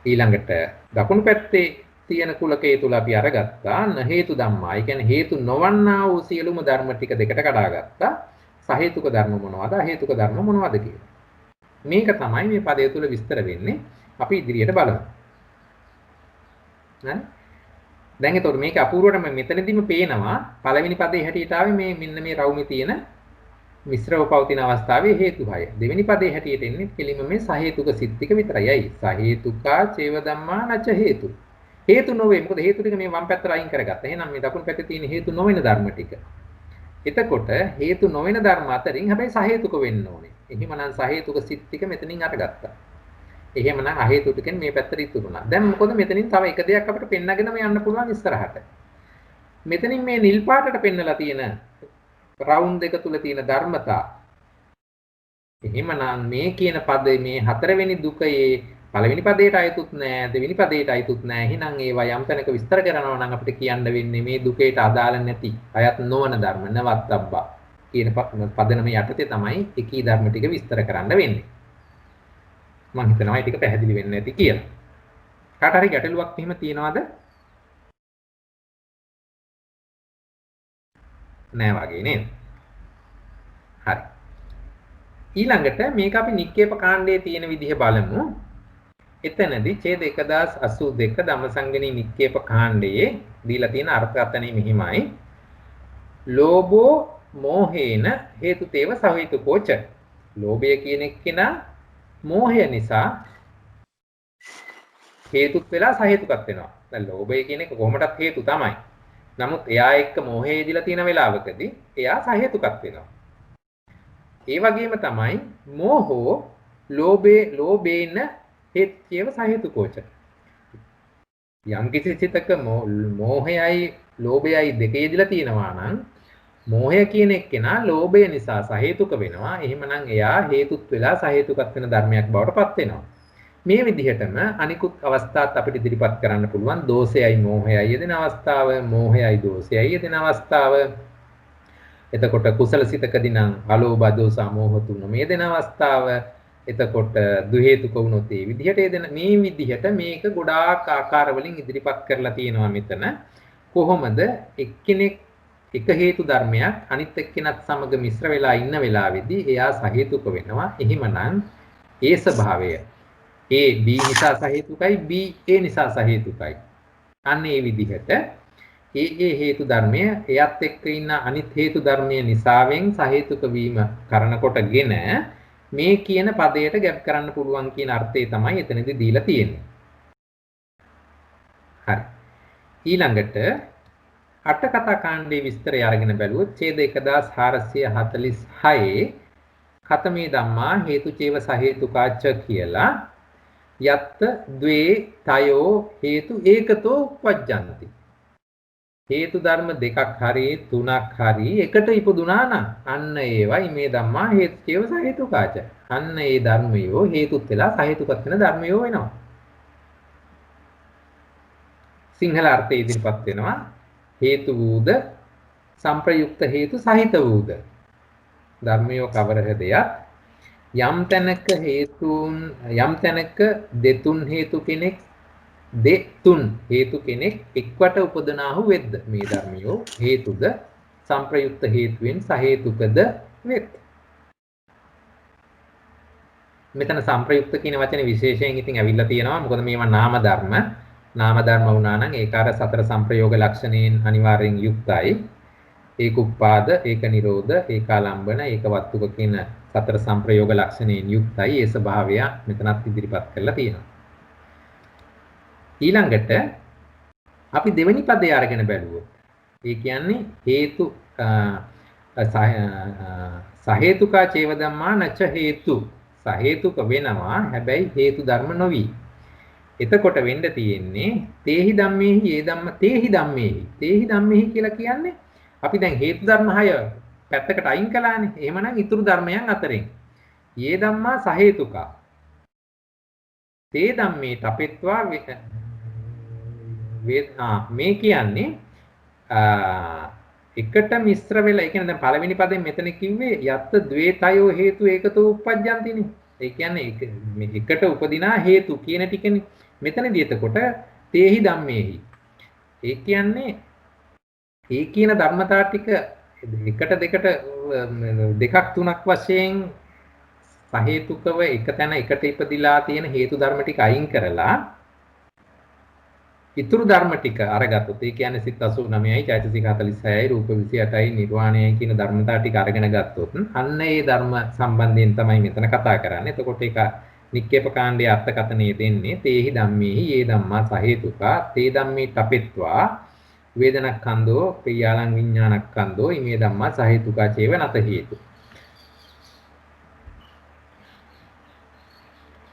ඊළඟට දකුණු පැත්තේ තියෙන කුලකයේ තුල අපි අරගත්තා න හේතු ධම්මා. ඒ කියන්නේ හේතු නොවන්නා වූ සියලුම ධර්ම ටික දෙකට කඩාගත්තා. සහේතුක ධර්ම මොනවද? අහේතුක ධර්ම මොනවද කියලා. මේක තමයි මේ පදය තුල විස්තර වෙන්නේ. අපි ඉදිරියට බලමු. හරි? දැන් එතකොට මේක අපූර්වටම මෙතනදිම පේනවා පළවෙනි පදේ හැටියට ආවේ මේ මෙන්න මේ රවුමේ තියෙන මිශ්‍රව පවතින අවස්ථාවේ හේතු 6. දෙවෙනි පදේ හැටියට එන්නේ කෙලින්ම මේ සහේතුක සිත් ටික විතරයි. අයි සහේතුකා චේව ධම්මා නච හේතු. හේතු නොවේ. මොකද හේතු ටික මේ වම් පැත්තට අයින් කරගත්තා. එහෙනම් මේ දකුණු පැත්තේ තියෙන හේතු නොවන ධර්ම ටික. එතකොට හේතු නොවන ධර්ම අතරින් හැබැයි සහේතුක වෙන්න ඕනේ. එහෙමනම් සහේතුක සිත් ටික මෙතනින් අරගත්තා. එහෙමනම් අහේතු ටිකෙන් මේ පැත්තට ඉතුරුනා. දැන් මොකද මෙතනින් තව එක දෙයක් අපිට පෙන්නගෙනම යන්න පුළුවන් ඉස්සරහට. මෙතනින් මේ නිල් පාටට පෙන්නලා තියෙන රවුන්ඩ් එක තුල තියෙන ධර්මතා. එහෙමනම් මේ කියන පදේ මේ හතරවෙනි දුකයේ පළවෙනි පදයට අයතුත් නෑ, දෙවෙනි පදයට අයතුත් නෑ. එහෙනම් ඒවා යම් තැනක විස්තර කරනවා නම් අපිට කියන්න වෙන්නේ මේ දුකේට අදාළ නැති, අයත් නොවන ධර්ම නවත්තබ්බා කියන පදනම යටතේ තමයි එකී ධර්ම ටික විස්තර කරන්න වෙන්නේ. මම හිතනවා ඒ ටික පැහැදිලි වෙන්නේ නැති කියලා. කාට හරි ගැටලුවක් එහෙම තියනවද? නෑ වගේ නේද? හරි. ඊළඟට මේක අපි නික්කේප කාණ්ඩයේ තියෙන විදිහ බලමු. එතනදී ඡේද 1082 ධම්මසංගණී නික්කේප කාණ්ඩයේ දීලා තියෙන අර්ථකථනය මෙහිමයි. ලෝභෝ මෝහේන හේතුතේව සහිතකෝච. ලෝභය කියන එක්කෙනා මෝහය නිසා හේතුත් වෙලා සහේතුකත් වෙනවා. දැන් ලෝභය කියන එක කොහොමදත් හේතු තමයි. නමුත් එයා එක්ක මෝහය ඉදිලා තියෙන වෙලාවකදී එයා සහේතුකත් වෙනවා. ඒ වගේම තමයි මෝහෝ ලෝභේන හේත්‍යව සහේතුකෝච. යම් කිසි සිතක මෝහයයි ලෝභයයි දෙක යෙදලා තියෙනවා නම් මෝහය කියන එක්කෙනා ලෝභය නිසා සහේතුක වෙනවා. එහෙමනම් එයා හේතුත් වෙලා සහේතුකත් වෙන ධර්මයක් බවට පත් වෙනවා. මේ විදිහටම අනිකුත් අවස්ථාත් අපිට ඉදිරිපත් කරන්න පුළුවන්. දෝෂයයි මෝහයයි යෙදෙන අවස්ථාව, මෝහයයි දෝෂයයි යෙදෙන අවස්ථාව. එතකොට කුසල සිතකදී නම් අලෝභ දෝස මෝහ තුනම යෙදෙන අවස්ථාව. එතකොට දු හේතුක වුණොත් ඒ විදිහට යෙදෙන මේ විදිහට මේක ගොඩාක් ආකාර වලින් ඉදිරිපත් කරලා තියෙනවා මෙතන. කොහොමද එක්කෙනෙක් එක හේතු ධර්මයක් අනිත් එක්කෙනත් සමග මිශ්‍ර වෙලා ඉන්න වෙලාවේදී එයා සහේතුක වෙනවා. එහෙමනම් ඒ ස්වභාවය A B නිසා සහේතුකයි, B A නිසා සහේතුකයි. අන්න ඒ විදිහට ඒ හේතු ධර්මය එයත් එක්ක ඉන්න අනිත් හේතු ධර්මයේ නිසාවෙන් සහේතුක වීම කරන කොටගෙන මේ කියන පදයට ගැප් කරන්න පුළුවන් කියන අර්ථය තමයි එතනදී දීලා තියෙන්නේ. හරි. ඊළඟට අට කතා කාණ්ඩයේ විස්තරය අරගෙන බැලුවොත් ඡේද 1446 කතමේ ධම්මා හේතුචේව සහේතුකාච්ච කියලා යත්ත ද්වේ තයෝ හේතු ඒකතෝ උපජ්ජಂತಿ. හේතු ධර්ම දෙකක් හරි තුනක් හරි එකට ඉපදුනා නම් අන්න ඒවයි මේ ධම්මා හේතුචේව සහේතුකාච්ච. අන්න ඒ ධර්මයෝ හේතුත් වෙලා සහේතුකත් වෙන ධර්මයෝ වෙනවා. සිංහල අර්ථය ඉදිරිපත් වෙනවා. හේතු වූද සංප්‍රයුක්ත හේතු සහිත වූද ධර්මයෝ කවර දෙයක් යම් තැනක දෙතුන් හේතු කෙනෙක් දෙතුන් හේතු කෙනෙක් එක්වට උපදනාහු වෙද්ද මේ ධර්මයෝ හේතුද සංප්‍රයුක්ත හේතුවෙන් සහේතුකද වෙත්. මෙතන සංප්‍රයුක්ත කියන වචනේ විශේෂයෙන් ඉතින් ඇවිල්ලා තියෙනවා. මොකද මේවා නාම ධර්ම. නාම ධර්ම වුණා නම් ඒක අර සතර සංප්‍රයෝග ලක්ෂණයෙන් අනිවාර්යෙන් යුක්තයි. ඒක උප්පාද, ඒක නිරෝධ, ඒකාලම්බන, ඒක වත්තුක කියන සතර සංප්‍රයෝග ලක්ෂණයෙන් යුක්තයි. ඒ ස්වභාවය මෙතනත් ඉදිරිපත් කරලා තියෙනවා. ඊළඟට අපි දෙවෙනි පදේ අරගෙන බැලුවොත් ඒ කියන්නේ හේතු සහේතුකා චේව ධම්මා නච හේතු සහේතුක වෙනවා. හැබැයි හේතු ධර්ම නොවි. එතකොට වෙන්න තියෙන්නේ තේහි ධම්මේහි ඒ ධම්ම තේහි ධම්මේහි කියලා කියන්නේ අපි දැන් හේතු ධර්ම 6 පැත්තකට අයින් කළානේ. එහෙමනම් ඊතුරු ධර්මයන් අතරින් යේ ධම්මා සහේතුකා තේ ධම්මේ තපෙත්වා මේ කියන්නේ එකට මිශ්‍ර වෙලා ඒ කියන්නේ දැන් පළවෙනි පදයෙන් මෙතන කිව්වේ යත්ත ද්වේතයෝ හේතු ඒකතෝ උප්පජ්ජන්තිනේ. ඒ කියන්නේ එකට උපදිනා හේතු කියන ටිකනේ. මෙතනදී එතකොට තේහි ධම්මේහි ඒ කියන්නේ ඒ කියන ධර්මතා ටික එකට දෙකක් තුනක් වශයෙන් සහේතුකව එක තැන එකට ඉපදිලා තියෙන හේතු ධර්ම ටික අයින් කරලා ඊතුරු ධර්ම ටික අරගත්තොත් ඒ කියන්නේ සිත් 89යි චෛතසික 46යි රූප 28යි නිර්වාණයයි කියන ධර්මතා ටික අරගෙන ගත්තොත් අන්න ඒ ධර්ම සම්බන්ධයෙන් තමයි මෙතන කතා කරන්නේ. එතකොට ඒක නික්කේප කාණ්ඩයේ අර්ථකථනය දෙන්නේ තේහි ධම්මේහි යේ ධම්මා සහේතුකා තේ ධම්මේ තපෙත්වා වේදනක්ඛන්தோ ප්‍රියාලං විඥානක්ඛන්தோ ඉමේ ධම්මා සහේතුකා චේව නත හේතු.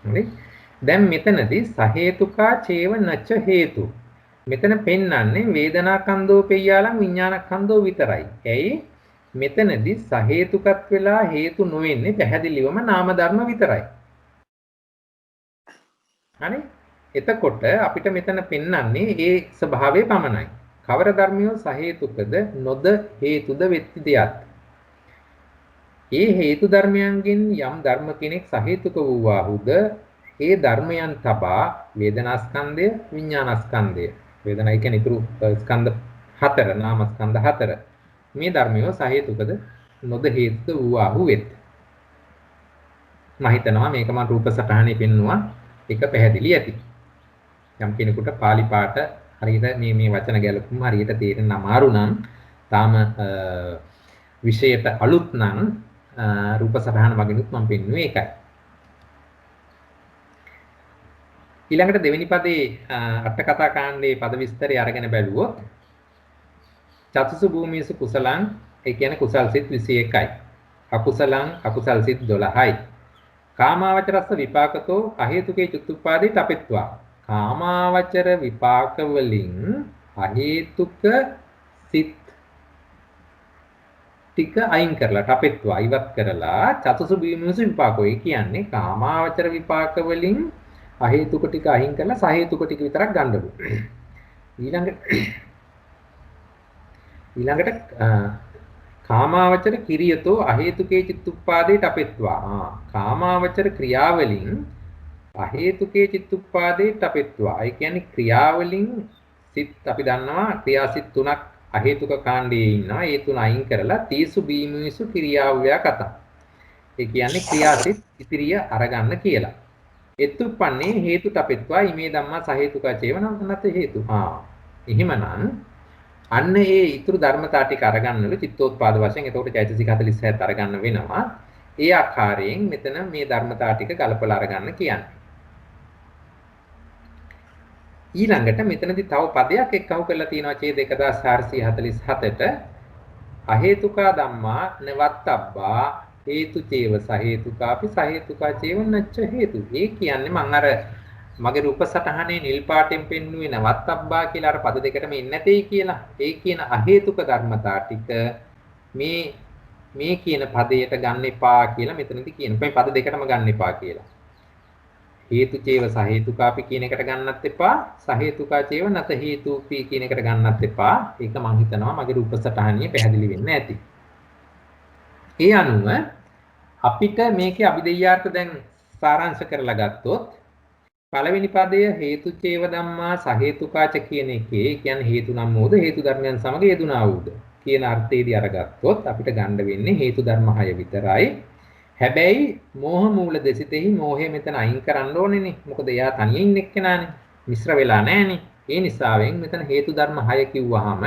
හරි. දැන් මෙතනදී සහේතුකා චේව නච හේතු මෙතන පෙන්වන්නේ වේදනාකන්தோ පෙය්‍යාලං විඥානකන්தோ විතරයි. ඇයි? මෙතනදී සහේතුකත් වෙලා හේතු නොවෙන්නේ පැහැදිලිවම නාම ධර්ම විතරයි. හරි? එතකොට අපිට මෙතන පෙන්වන්නේ ඒ ස්වභාවය පමණයි. කවර ධර්මියෝ සහේතුකද නොද හේතුද වෙත්ති දෙයක්. ඒ හේතු ධර්මයන්ගෙන් යම් ධර්ම කෙනෙක් සහේතුක වූවාහුද ඒ ධර්මයන් තබා වේදනාස්කන්ධය විඥානස්කන්ධය වේදනා කියන්නේ ඊතුරු ස්කන්ධ හතර නාමස්කන්ධ හතර මේ ධර්මයෝ සහේතුකද නොද හේතුද වූවාහු වෙත්. මම හිතනවා මේක මම රූප සටහනේ පෙන්නුවා එක පැහැදිලි ඇති. යම් කෙනෙකුට පාලි පාඨ හරියට මේ වචන ගැලපුම හරියට තේරෙන්න අමාරු නම් තාම විෂයට අලුත් නම් රූප සටහන වගේනුත් මම පෙන්නුවේ ඒකයි. ඊළඟට දෙවෙනි පදේ අට කතා කාණ්ඩයේ පද විස්තරය අරගෙන බැලුවොත් චතුසු භූමියසු කුසලං ඒ කියන්නේ කුසල් සිත් 21යි. අකුසලං අකුසල් සිත් 12යි. කාමාවචරස්ස විපාකතෝ අහේතුකේ චුත්තුප්පාදේ තපෙත්වා. කාමාවචර විපාක වලින් අහේතුක සිත් ටික අයින් කරලා තපෙත්වා ඉවත් කරලා චතුසු භූමියසු විපාකෝ. ඒ කියන්නේ කාමාවචර විපාක වලින් අහේතුක ටික අයින් කරලා සහේතුක ටික විතරක් ගන්නලු. ඊළඟට කාමාවචර කිරියතෝ අහේතුකේ චිත්තුප්පාදේ තපෙත්වා. කාමාවචර ක්‍රියාවලින් අහේතුකේ චිත්තුප්පාදේ තපෙත්වා. ඒ කියන්නේ ක්‍රියාවලින් සිත් අපි දන්නවා ක්‍රියාසිත තුනක් අහේතුක කාණ්ඩයේ ඉන්නවා. ඒ තුන අයින් කරලා තීසු බීමුසු ක්‍රියාව්‍යා කතා. ඒ කියන්නේ ක්‍රියාසිත ඉතිරිය අරගන්න කියලා. එත්තුප්පන්නේ හේතු තපෙත්වා ඉමේ ධම්මා සහේතුකා චේවන නැත හේතු. එහෙමනම් අන්න ඒ ඊතුරු ධර්මතා ටික අරගන්නලු චිත්තෝත්පාද වශයෙන්. එතකොට චෛතසික 47 අරගන්න වෙනවා. ඒ ආකාරයෙන් මෙතන මේ ධර්මතා ටික ගලපලා අරගන්න කියන්නේ. ඊළඟට මෙතනදී තව පදයක් එක්කහු කරලා තියෙනවා ඡේද 1447ට අහේතුකා ධම්මා නවත්තබ්බා හේතු චේව සහේතුකාපි සහේතුකා චේව නච්ච හේතු. ඒ කියන්නේ මම අර මගේ රූප සටහනේ නිල් පාටෙන් පෙන්වුවේ නවත්තබ්බා කියලා අර පද දෙකටම ඉන්නේ නැtei කියලා. ඒ කියන අහේතුක ධර්මතා ටික මේ කියන පදයට ගන්න එපා කියලා මෙතනදී කියනවා. මේ පද දෙකටම ගන්න එපා කියලා. හේතු චේව සහේතුකාපි කියන එකට ගන්නත් එපා. සහේතුකා චේව නැත හේතුපි කියන එකට ගන්නත් එපා. ඒක මම හිතනවා මගේ රූප සටහනියේ පැහැදිලි වෙන්න ඇති. ඒ අනුව අපිට මේකේ අභිධේයාර්ථ දැන් සාරාංශ කරලා ගත්තොත් පළවෙනි පදය හේතු චේව ධම්මා සහේතුකාච කියන එකේ කියන්නේ හේතු නම් මොද හේතු ධර්මයන් සමග යෙදුනා වූද කියන අර්ථයේදී අරගත්තොත් අපිට ගන්න වෙන්නේ හේතු ධර්ම 6 විතරයි. හැබැයි මෝහ මූල දෙසිතෙහි මෝහය මෙතන අයින් කරන්න ඕනේනේ. මොකද එයා තනියෙන් ඉන්න එක්කෙනානේ. මිශ්‍ර වෙලා නැහනේ. ඒ නිසාවෙන් මෙතන හේතු ධර්ම 6 කිව්වහම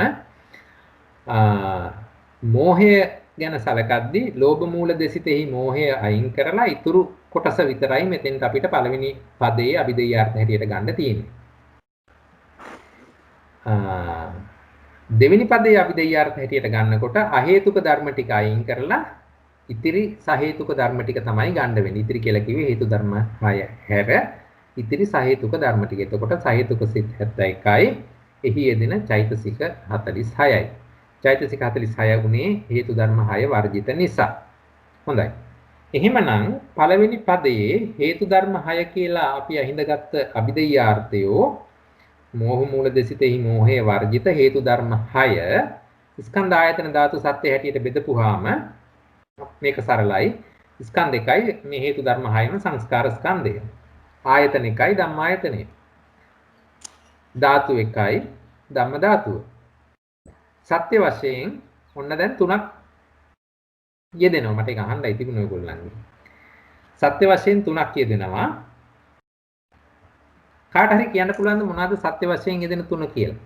මෝහය ගැන සැලකද්දී ලෝභ මූල දෙසිතෙහි මෝහය අයින් කරලා ඊතුරු කොටස විතරයි මෙතෙන්ට අපිට පළවෙනි පදයේ අභිධේයාර්ථ හැටියට ගන්න තියෙන්නේ. දෙවෙනි පදයේ අභිධේයාර්ථ හැටියට ගන්නකොට අහේතුක ධර්ම ටික අයින් කරලා ඉතිරි සහේතුක ධර්ම ටික තමයි ගන්න වෙන්නේ. ඉතිරි කියලා කිව්වේ හේතු ධර්ම 6 හැර ඉතිරි සහේතුක ධර්ම ටික. එතකොට සහේතුක සිත් 71යි එහි යෙදෙන චෛතසික 46යි. චෛතසික 46 ගුණේ හේතු ධර්ම 6 වර්ජිත නිසා. හොඳයි. එහෙමනම් පළවෙනි පදයේ හේතු ධර්ම 6 කියලා අපි අහිඳගත්ත අභිධේයාර්ථයෝ මෝහ මූල දෙසිතෙහි මෝහය වර්ජිත හේතු ධර්ම 6 ස්කන්ධ ආයතන ධාතු සත්‍ය හැටියට බෙදපුවාම මේක සරලයි. ස්කන්ධ එකයි මේ හේතු ධර්ම 6ම සංස්කාර ස්කන්ධය. ආයතන එකයි ධම්මායතනය. ධාතු එකයි ධම්ම ධාතුව. සත්‍ය වශයෙන් ඔන්න දැන් තුනක් යෙදෙනවා. මට ඒක අහන්නයි තිබුණේ ඔයගොල්ලන්ගේ. සත්‍ය වශයෙන් තුනක් යෙදෙනවා. කාට හරි කියන්න පුළුවන්ද මොනවාද සත්‍ය වශයෙන් යෙදෙන තුන කියලා?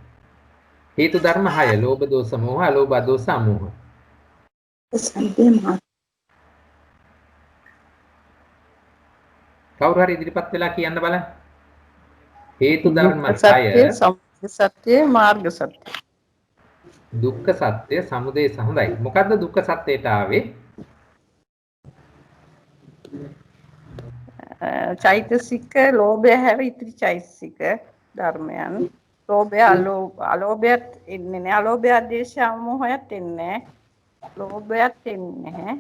හේතු ධර්ම 6. ලෝභ දෝෂ මෝහ, අලෝභ දෝෂ අමෝහ. කවුරු හරි ඉදිරිපත් වෙලා කියන්න බලන්න. හේතු ධර්ම 6. සත්‍ය, සත්‍ය, මාර්ග සත්‍ය. දුක්ඛ සත්‍ය, සමුදය හොඳයි. මොකද්ද දුක්ඛ සත්‍යයට ආවේ? චෛතසික ලෝභය හැර ඉතිරි චෛතසික ධර්මයන් ලෝභය අලෝභයත් ඉන්නේ නෑ. අලෝභය ආදේශ සමූහයත් ඉන්නේ. ලෝභයත් ඉන්නේ.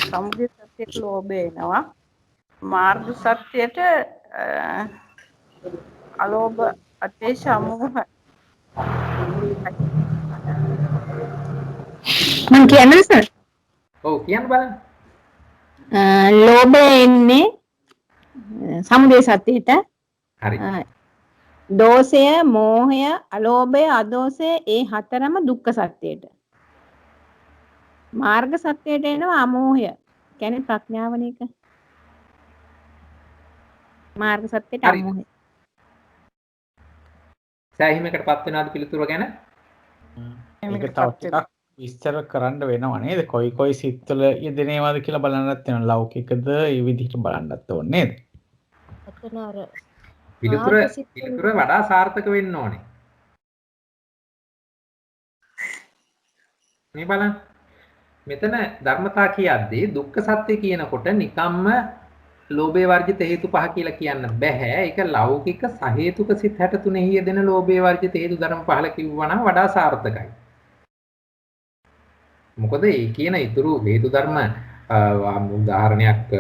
සමුදය සත්‍යයට ලෝභය එනවා. මාර්ග සත්‍යයට අලෝභ ආදේශ සමූහ මම කියන්නේ සර් ඔව් කියන්න බලන්න. ලෝභය එන්නේ සමුදය සත්‍යයට. හරි. දෝෂය, මෝහය, අලෝභය, අදෝෂය ඒ හතරම දුක්ඛ සත්‍යයට. මාර්ග සත්‍යයට එනවා අමෝහය. කියන්නේ ප්‍රඥාවන එක. මාර්ග සත්‍යයට හරි. අමෝහය. සෑහීමකටපත් වෙනවාද පිළිතුර ගැන? ඒක තව ටිකක් විස්තර කරන්න වෙනවා නේද? කොයි සිත්වල යෙදෙනේවද කියලා බලන්නත් වෙනවා. ලෞකිකද ඒ විදිහට බලන්නත් ඕනේ නේද? එතන අර පිළිතුර වඩා සාර්ථක වෙන්න ඕනේ. මේ බලන්න. මෙතන ධර්මතා කියද්දී දුක්ඛ සත්‍ය කියනකොට නිකම්ම ලෝභය වර්ජිත හේතු පහ කියලා කියන්න බෑ. ඒක ලෞකික සහේතුක සිත් 63 යෙදෙන ලෝභය වර්ජිත හේතු ධර්ම පහල කිව්වා නම් වඩා සාර්ථකයි. මොකද ඒ කියන ඊතුරු හේතු ධර්ම උදාහරණයක්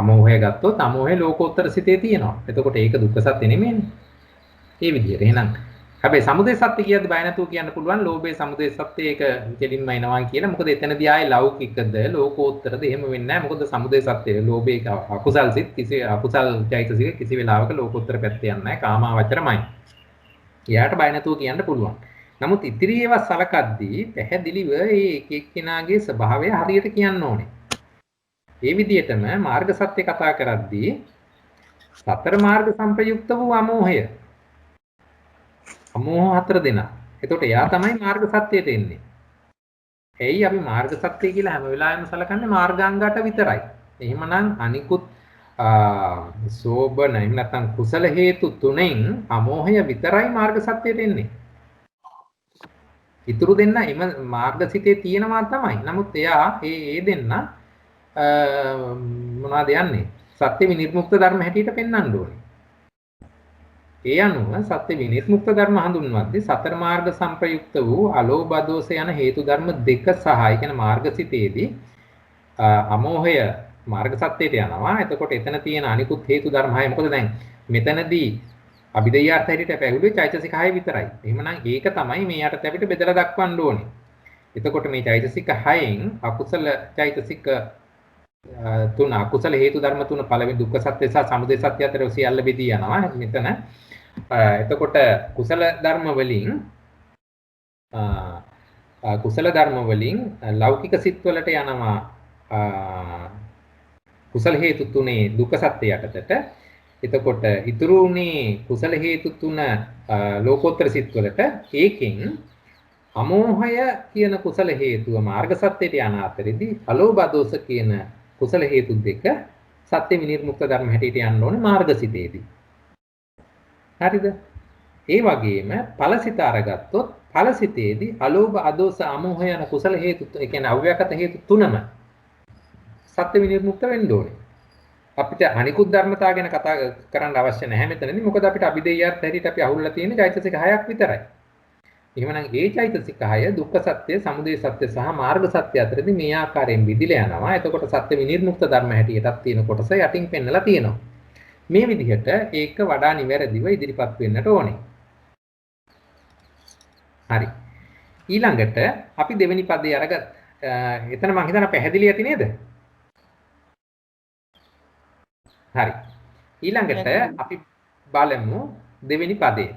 අමෝහය ගත්තොත් අමෝහය ලෝකෝත්තර සිතේ තියෙනවා. එතකොට ඒක දුක්ඛ සත්‍ය නෙමෙයිනේ. ඒ විදිහට. එහෙනම් හැබැයි සමුදය සත්‍ය කියද්දි බය නැතුව කියන්න පුළුවන් ලෝභයේ සමුදය සත්‍ය ඒක දෙලින්ම එනවා කියලා. මොකද එතනදී ආයේ ලෞකිකද ලෝකෝත්තරද එහෙම වෙන්නේ නැහැ. මොකද සමුදය සත්‍ය ලෝභයේ අකුසල් සිත් කිසි අකුසල් චෛතසික කිසි වෙලාවක ලෝකෝත්තර පැත්තේ යන්නේ නැහැ. කාමාවචරමයි. එයාට බය නැතුව කියන්න පුළුවන්. නමුත් ඉතිරි ඒවා සලකද්දී පැහැදිලිව මේ එක එක්කෙනාගේ ස්වභාවය හරියට කියන්න ඕනේ. ඒ විදිහටම මාර්ග සත්‍ය කතා කරද්දී සතර මාර්ග සංප්‍රයුක්ත වූ අමෝහය. අමෝහ හතර දෙනා. එතකොට එයා තමයි මාර්ග සත්‍යයට එන්නේ. එයි අපි මාර්ග සත්‍ය කියලා හැම වෙලාවෙම සලකන්නේ මාර්ගාංගයට විතරයි. එහෙමනම් අනිකුත් සෝබන එහෙම නැත්නම් කුසල හේතු තුනෙන් අමෝහය විතරයි මාර්ග සත්‍යයට එන්නේ. ඉතුරු දෙන්න එම මාර්ගසිතේ තියෙනවා තමයි. නමුත් එයා ඒ දෙන්න මොනවද යන්නේ? සත්‍ය විනිර්මුක්ත ධර්ම හැටියට පෙන්වන්න ඕනේ. ඒ අනුව සත්‍ය විනිර්මුක්ත ධර්ම හඳුන්වද්දී සතර මාර්ග සංප්‍රයුක්ත වූ අලෝභ දෝෂ යන හේතු ධර්ම දෙක සහ ඒ කියන්නේ මාර්ගසිතේදී අමෝහය මාර්ග සත්‍යයට යනවා. එතකොට එතන තියෙන අනිකුත් හේතු ධර්ම හය මොකද දැන් මෙතනදී අභිදේයාර්ථ හැටියට අපි ඇහුවේ චෛතසික 6 විතරයි. එහෙමනම් ඒක තමයි මේ යටත් අපිට බෙදලා දක්වන්න ඕනේ. එතකොට මේ චෛතසික 6න් අකුසල චෛතසික තුන අකුසල හේතු ධර්ම තුන පළවෙනි දුක්ඛ සත්‍ය සහ සමුදය සත්‍ය අතර සියල්ල බෙදී යනවා. මෙතන එතකොට කුසල ධර්ම වලින් ලෞකික සිත් වලට යනවා කුසල හේතු තුනේ දුක්ඛ සත්‍ය යටතට. එතකොට ඉතුරුනේ කුසල හේතු තුන ලෝකෝත්තර සිත් වලට. ඒකෙන් අමෝහය කියන කුසල හේතුව මාර්ග සත්‍යයට යන අතරේදී අලෝභ දෝෂ කියන කුසල හේතු දෙක සත්‍ය විනිර්මුක්ත ධර්ම හැටියට යන්න ඕනේ මාර්ගසිතේදී. හරිද? ඒ වගේම ඵලසිත අරගත්තොත් ඵලසිතේදී අලෝභ අදෝෂ අමෝහ යන කුසල හේතු ඒ කියන්නේ අව්‍යාකට හේතු තුනම සත්‍ය විනිර්මුක්ත වෙන්න ඕනේ. අපිට අනිකුත් ධර්මතා ගැන කතා කරන්න අවශ්‍ය නැහැ මෙතනදී. මොකද අපිට අභිදේයාර්ථ හැටියට අපි අහුල්ලා තියෙන්නේ චෛතසික 6ක් විතරයි. එහෙමනම් ඒ චෛතසික 6 දුක්ඛ සත්‍ය, සමුදය සත්‍ය සහ මාර්ග සත්‍ය අතරදී මේ ආකාරයෙන් විදිලා යනවා. එතකොට සත්‍ය විනිර්මුක්ත ධර්ම හැටියටත් තියෙන කොටස යටින් පෙන්නලා තියෙනවා. මේ විදිහට ඒක වඩා නිවැරදිව ඉදිරිපත් වෙන්නට ඕනේ. හරි. ඊළඟට අපි දෙවෙනි පදේ අරගත් එතන මම හිතනවා පැහැදිලි ඇති නේද? හරි. ඊළඟට අපි බලමු දෙවෙනි පදේ.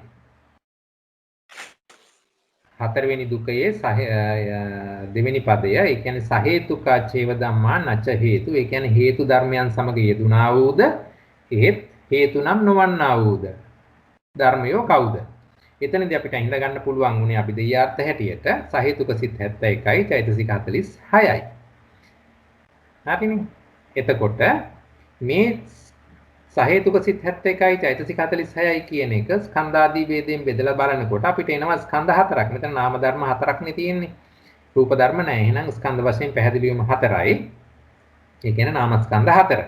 හතරවෙනි දුකයේ දෙවෙනි පදය ඒ කියන්නේ සහේතුකාචේව ධම්මා නච හේතු ඒ කියන්නේ හේතු ධර්මයන් සමග යෙදුනා වූද ඒත් හේතු නම් නොවන්නා වූද ධර්මයෝ කවුද? එතනදී අපිට හිඳ ගන්න පුළුවන් උනේ අපි දෙයාර්ථ හැටියට සහේතුක සිත් 71යි චෛතසික 46යි. හරිනේ. එතකොට මේ සහේතුක සිත් 71යි චෛතසික 46යි කියන එක ස්කන්ධාදී වේදයෙන් බෙදලා බලනකොට අපිට එනවා ස්කන්ධ හතරක්. මෙතන නාම ධර්ම හතරක්නේ තියෙන්නේ. රූප ධර්ම නැහැ. එහෙනම් ස්කන්ධ වශයෙන් පැහැදිලිවම හතරයි. ඒ කියන්නේ නාමස්කන්ධ හතර.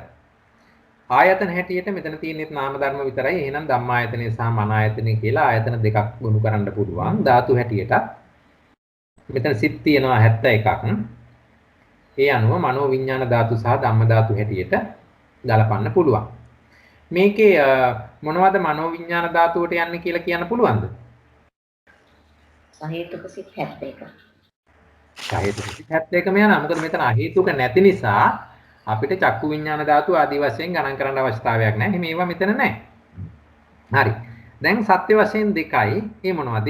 ආයතන හැටියට මෙතන තියෙන්නේ නාම ධර්ම විතරයි. එහෙනම් ධම්මායතනෙ සහ මනායතනෙ කියලා ආයතන දෙකක් ගොනු කරන්න පුළුවන්. ධාතු හැටියට මෙතන සිත් තියෙනවා 71ක්. ඒ අනුව මනෝ විඥාන ධාතු සහ ධම්ම ධාතු හැටියට ගලපන්න පුළුවන්. මේකේ මොනවද මනෝ විඥාන ධාතුවට යන්නේ කියලා කියන්න පුළුවන්ද? සහේතුක සිත් 71. සහේතුක සිත් 71ම යනවා. මොකද මෙතන අහේතුක නැති නිසා අපිට චක්කු විඥාන ධාතු ආදී වශයෙන් ගණන් කරන්න අවශ්‍යතාවයක් නැහැ. මේවා මෙතන නැහැ. හරි. දැන් සත්‍ය වශයෙන් දෙකයි. ඒ මොනවද?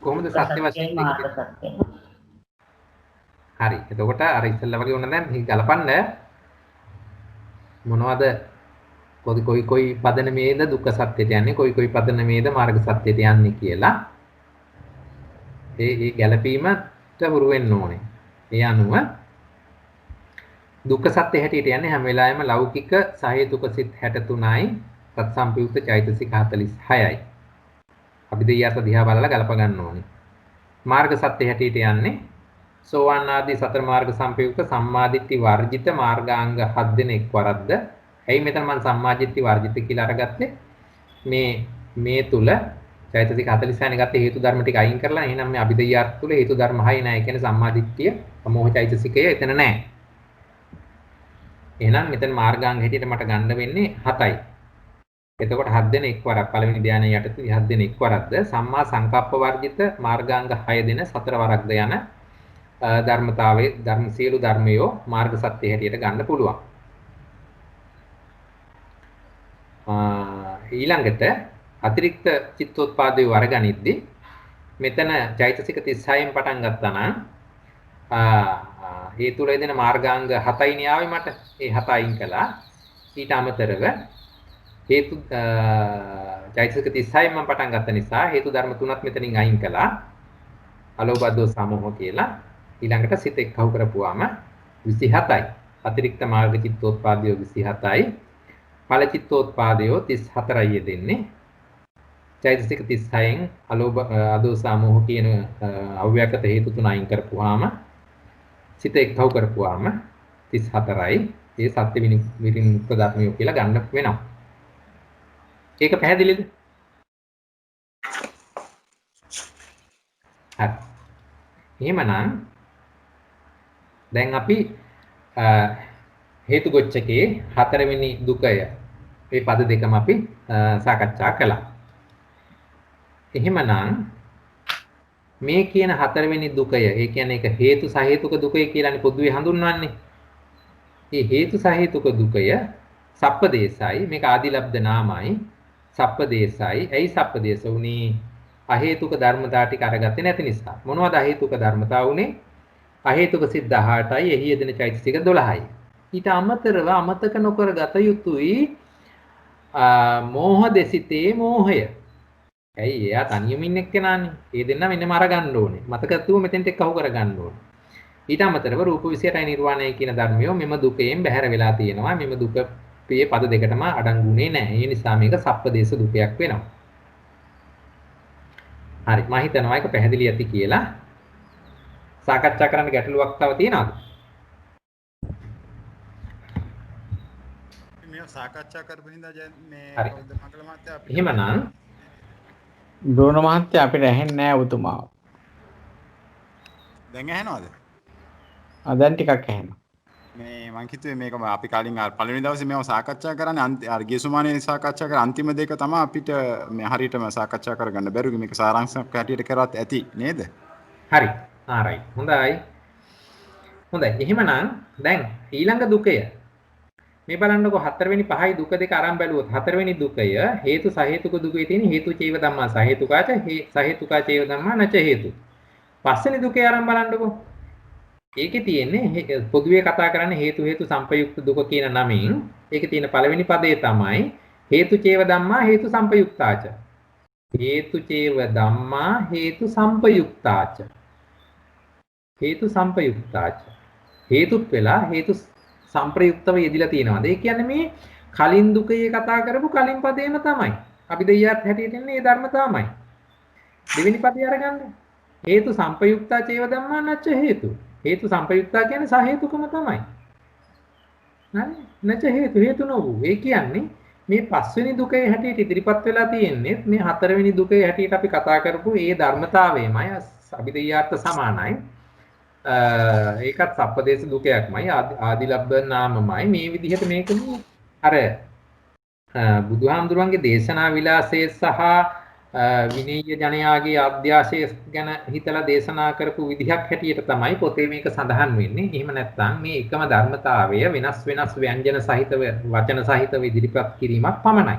කොහොමද සත්‍ය වශයෙන් දෙක? හරි. එතකොට අර ඉස්සෙල්ලා වගේ ඕන දැන් මේ ගලපන්න මොනවද කොයි පදනමේද දුක්ඛ සත්‍යයට යන්නේ කොයි පදනමේද මාර්ග සත්‍යයට යන්නේ කියලා ඒ ගැලපීමට හුරු වෙන්න ඕනේ. ඒ අනුව දුක්ඛ සත්‍ය හැටියට යන්නේ හැම වෙලාවෙම ලෞකික සහේතුක සිත් 63යි සත්සම්පයුක්ත චෛතසික 46යි. අපි දෙයියත් දිහා බලලා ගලප ගන්න ඕනේ. මාර්ග සත්‍ය හැටියට යන්නේ සෝවාන් ආදී සතර මාර්ග සම්පයුක්ත සම්මාදිට්ඨි වර්ජිත මාර්ගාංග 7 දෙනෙක් වරද්ද. එයි මෙතන මම සම්මාදිට්ඨි වර්ජිත කියලා අරගත්තේ මේ තුල චෛතසික 46 ගත්තේ හේතු ධර්ම ටික අයින් කරලා. එහෙනම් මේ අභිධර්ම තුල හේතු ධර්ම 6 නැහැ. ඒ කියන්නේ සම්මාදිට්ඨිය මොහ චෛතසිකය එතන නැහැ. එහෙනම් මෙතන මාර්ගාංග හැටියට මට ගන්න වෙන්නේ 7යි. එතකොට 7 දෙනෙක් වරක් පළවෙනි ධානය යටතේ 7 දෙනෙක් වරක්ද සම්මා සංකප්ප වර්ජිත මාර්ගාංග 6 දෙන 4 වරක්ද යන ධර්මතාවයේ ධර්ම සියලු ධර්මයෝ මාර්ග සත්‍ය හැටියට ගන්න පුළුවන්. ඊළඟට අතිරික්ත චිත්තෝත්පාදයේ වරගනිද්දී මෙතන චෛතසික 36න් පටන් ගත්තා නම් ඒ තුල එදෙන මාර්ගාංග 7යි න්යාවයි මට. ඒ 7 අයින් කළා. ඊට අමතරව හේතු චෛතසික 36න් මම පටන් ගත්ත නිසා හේතු ධර්ම තුනක් මෙතනින් අයින් කළා. අලෝබද්දෝ සමෝහ කියලා. ඊළඟට සිත එක්කව කරපුවාම 27යි. අතිරික්ත මාර්ග චිත්තෝත්පාදය 27යි. ඵල චිත්තෝත්පාදය 34යි යෙදෙන්නේ. චෛතසික 36න් අදෝ සමෝහ කියන අව්‍යාකත හේතු තුන අයින් කරපුවාම සිත එක්කව කරපුවාම 34යි. ඒ සත්‍ය විනිමුක්ත ධර්මය කියලා ගන්න වෙනවා. ඒක පැහැදිලිද? හරි. එහෙමනම් දැන් අපි හේතු ගොච්ඡකේ 4 වෙනි දුකය මේ පද දෙකම අපි සාකච්ඡා කළා. එහෙමනම් මේ කියන 4 වෙනි දුකය ඒ කියන්නේ ඒක හේතු සහේතුක දුකය කියලානේ පොදුවේ හඳුන්වන්නේ. මේ හේතු සහේතුක දුකය සප්පදේශයි මේක ආදිලබ්ධ නාමයි සප්පදේශයි. ඇයි සප්පදේශ උනේ? අහේතුක ධර්මතා ටික අරගත්තේ නැති නිසා. මොනවද අහේතුක ධර්මතා උනේ? අහේතුක සිත් 18යි එහි යෙදෙන චෛතසික 12යි. ඊට අමතරව අමතක නොකර ගත යුතුයි මෝහ දෙසිතේ මෝහය. ඇයි එයා තනියම ඉන්න එක්කෙනානේ. ඒ දෙන්න මෙන්නම අරගන්න ඕනේ. මතකතුව මෙතෙන්ට එක්කව කරගන්න ඕනේ. ඊට අමතරව රූප 28යි නිර්වාණය කියන ධර්මියෝ මෙම දුකයෙන් බැහැර වෙලා තියෙනවා. මෙම දුක මේ පද දෙකටම අඩංගුනේ නැහැ. ඒ නිසා මේක සප්පදේශ දුකයක් වෙනවා. හරි මම හිතනවා ඒක පැහැදිලි ඇති කියලා. සාකච්ඡා කරන්න ගැටලුවක් තව තියෙනවද? මේ සාකච්ඡා කරපු හින්දා මේ කවුද මංගල මහත්තයා අපිට එහෙමනම් බ්‍රෝන මහත්තයා අපිට ඇහෙන්නේ නැහැ ඔබතුමාව. දැන් ඇහෙනවද? දැන් ටිකක් ඇහෙනවා. මේ මං හිතුවේ මේක අපි කලින් පළවෙනි දවසේ මේව සාකච්ඡා කරන්නේ අර ගියසුමානේ සාකච්ඡා කර අන්තිම දෙක තමයි අපිට මේ හරියටම සාකච්ඡා කරගන්න බැරුව මේක සාරාංශයක් හැටියට කරත් ඇති නේද? හරි. ආරයි. හොඳයි. එහෙමනම් දැන් ඊළඟ දුකය මේ බලන්නකො 4 වෙනි 5යි දුක දෙක අරන් බැලුවොත් 4 වෙනි දුකය හේතු සහේතුක දුකේ තියෙන හේතු චේව ධම්මා සහේතුකාච සහේතුකා චේව ධම්මා නච හේතු. 5 වෙනි දුකේ අරන් බලන්නකො. ඒකේ තියෙන්නේ පොදුවේ කතා කරන්නේ හේතු සංපයුක්ත දුක කියන නමින්. ඒකේ තියෙන පළවෙනි පදේ තමයි හේතු චේව ධම්මා හේතු සංපයුක්තාච. හේතු චේව ධම්මා හේතු සංපයුක්තාච. හේතු සංපයුක්තාච. හේතුත් වෙලා හේතු සංප්‍රයුක්තව යෙදිලා තියෙනවා. ඒ කියන්නේ මේ කලින් දුකේ කතා කරපු කලින් පදේම තමයි. අපි දෙයියත් හැටියට ඉන්නේ මේ ධර්මතාවමයි. දෙවෙනි පදේ අරගන්න. හේතු සංපයුක්තා චේව ධම්මා නච්ච හේතු. හේතු සංපයුක්තා කියන්නේ සහේතුකම තමයි. හරි නැච හේතු නොවූ. ඒ කියන්නේ මේ පස්වෙනි දුකේ හැටියට ඉදිරිපත් වෙලා තියෙන්නේ මේ හතරවෙනි දුකේ හැටියට අපි කතා කරපු ඒ ධර්මතාවයමයි අභිධේයාර්ථ සමානයි. ඒකත් සප්පදේශ දුකයක්මයි ආදිලබ්බ නාමමයි. මේ විදිහට මේක අර බුදුහාමුදුරන්ගේ දේශනා විලාසය සහ විනීය ජනයාගේ අධ්‍යාශය ගැන හිතලා දේශනා කරපු විදිහක් හැටියට තමයි පොතේ මේක සඳහන් වෙන්නේ. එහෙම නැත්නම් මේ එකම ධර්මතාවය වෙනස් වෙනස් ව්‍යංජන සහිතව වචන සහිතව ඉදිරිපත් කිරීමක් පමණයි.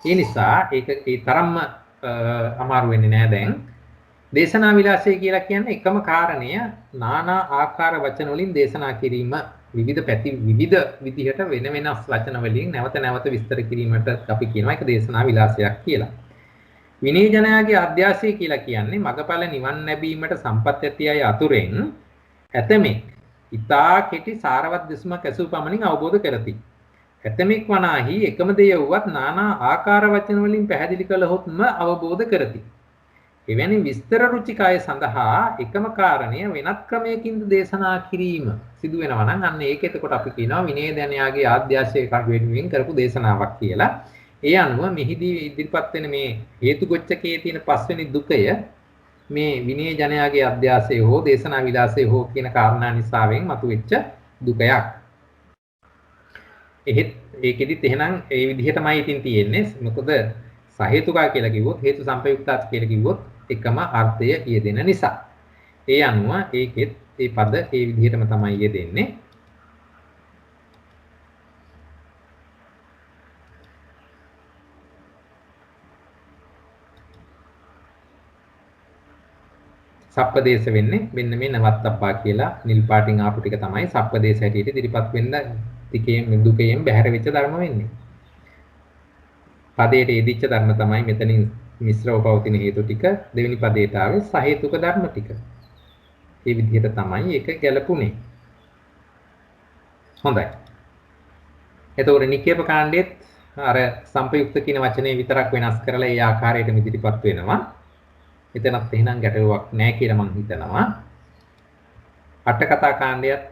ඒ නිසා ඒක ඒ තරම්ම අමාරු වෙන්නේ නැහැ දැන්. දේශනා විලාසය කියලා කියන්නේ එකම කාරණය নানা ආකාර වචන වලින් දේශනා කිරීම විවිධ පැති විවිධ විදිහට වෙන වෙනස් වචන වලින් නැවත නැවත විස්තර කිරීමට අපි කියනවා ඒක දේශනා විලාසයක් කියලා. විනය ජනයාගේ අධ්‍යාසය කියලා කියන්නේ මගපල නිවන් ලැබීමට සම්පත් ඇති අය අතුරෙන් ඇතමෙක් ඊතා කෙටි සාරවත් දෙසුමක් ඇසූ පමණින් අවබෝධ කරති. ඇතමෙක් වනාහි එකම දෙය වුවත් নানা ආකාර වචන වලින් පැහැදිලි කළහොත්ම අවබෝධ කරති. එවැනි විස්තර රුචිකය සඳහා එකම කාරණය වෙනත් ක්‍රමයකින් දේශනා කිරීම සිදු වෙනවා නම් අන්න ඒක එතකොට අපි කියනවා විනය දනයාගේ ආධ්‍යාශය වෙනුවෙන් කරපු දේශනාවක් කියලා. ඒ අනුව මෙහිදී ඉදිරිපත් වෙන මේ හේතු ගොච්ඡකයේ තියෙන පස්වෙනි දුකය මේ විනය ජනයාගේ අධ්‍යාශය හෝ දේශනා විලාසය හෝ කියන කාරණා නිසාවෙන් මතුවෙච්ච දුකයක්. එහෙත් ඒකෙදිත් එහෙනම් ඒ විදිහටමයි ඉතින් තියෙන්නේ. මොකද සහේතුකා කියලා කිව්වොත් හේතු සම්පයුක්තාත් කියලා කිව්වොත් එකම අර්ථය යෙදෙන නිසා. ඒ අනුව ඒකෙත් මේ පද ඒ විදිහටම තමයි යෙදෙන්නේ. සප්පදේශ වෙන්නේ මෙන්න මේ නවත්තබ්බා කියලා නිල් පාටින් ආපු ටික තමයි සප්පදේශ හැටියට ඉදිරිපත් වෙන්න ටිකේ දුකයෙන් බැහැර වෙච්ච ධර්ම වෙන්නේ. පදයට යෙදිච්ච ධර්ම තමයි මෙතනින් මිශ්‍රව පවතින හේතු ටික දෙවෙනි පදයට ආවේ සහේතුක ධර්ම ටික. මේ විදිහට තමයි ඒක ගැලපුණේ. හොඳයි. එතකොට නික්කේප කාණ්ඩෙත් අර සම්පයුක්ත කියන වචනේ විතරක් වෙනස් කරලා ඒ ආකාරයට ඉදිරිපත් වෙනවා. එතනත් එහෙනම් ගැටලුවක් නැහැ කියලා මම හිතනවා. අට කතා කාණ්ඩයත්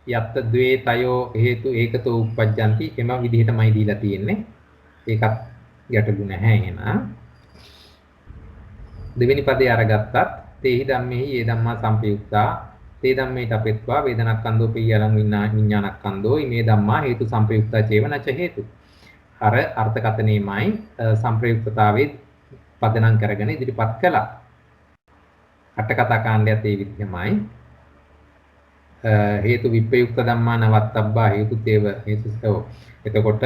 යත්ත ද්වේ තයෝ හේතු ඒකතෝ උප්පජ්ජಂತಿ එම විදිහටමයි දීලා තියෙන්නේ. ඒකත් ගැටලු නැහැ එහෙනම්. දෙවෙනි පදේ අරගත්තත් තේහි ධම්මෙහි ඒ ධම්මා සම්පයුක්තා තේ ධම්මේ තපෙත්වා වේදනක්ඛන්தோ පියලං විඥානක්ඛන්தோ මේ ධම්මා හේතු සම්පයුක්තා චේව නච හේතු. අර අර්ථකථනයේමයි සම්ප්‍රයුක්තතාවේ පදනම් කරගෙන ඉදිරිපත් කළා. අට කතා කාණ්ඩයත් ඒ විදිහමයි. හේතු විප්‍රයුක්ත ධම්මා නවත්තබ්බා හේතුතේව හේතුසෝ. එතකොට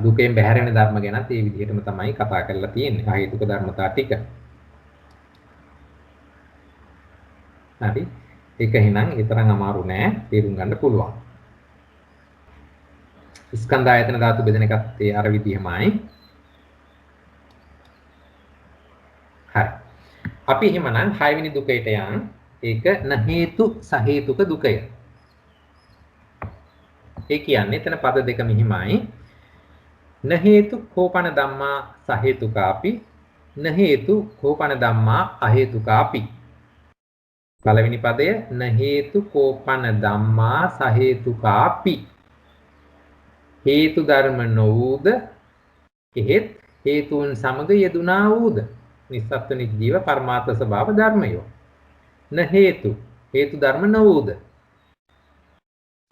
දුකෙන් බැහැර වෙන ධර්ම ගැනත් ඒ විදිහටම තමයි කතා කරලා තියෙන්නේ. හේතුක ධර්මතා ටික. හරි. ඒක එහෙනම් ඒ තරම් අමාරු නෑ තේරුම් ගන්න පුළුවන්. ස්කන්ධ ආයතන ධාතු බෙදෙන එකත් ඒ අර විදිහමයි. හරි. අපි එහෙමනම් 6 වෙනි දුකයට යන්. ඒක න හේතු සහේතුක දුකය. ඒ කියන්නේ එතන පද දෙක මෙහිමයි. න හේතු කෝපන ධම්මා සහේතුකාපි න හේතු කෝපන ධම්මා අහේතුකාපි. පළවෙනි පදය න හේතු කෝපන ධම්මා සහේතුකාපි. හේතු ධර්ම නොවූද එහෙත් හේතුන් සමග යෙදුනා වූද නිස්සත්ත්ව නිජීව පරමාර්ථ ස්වභාව ධර්මයෝ. න හේතු හේතු ධර්ම නොවූද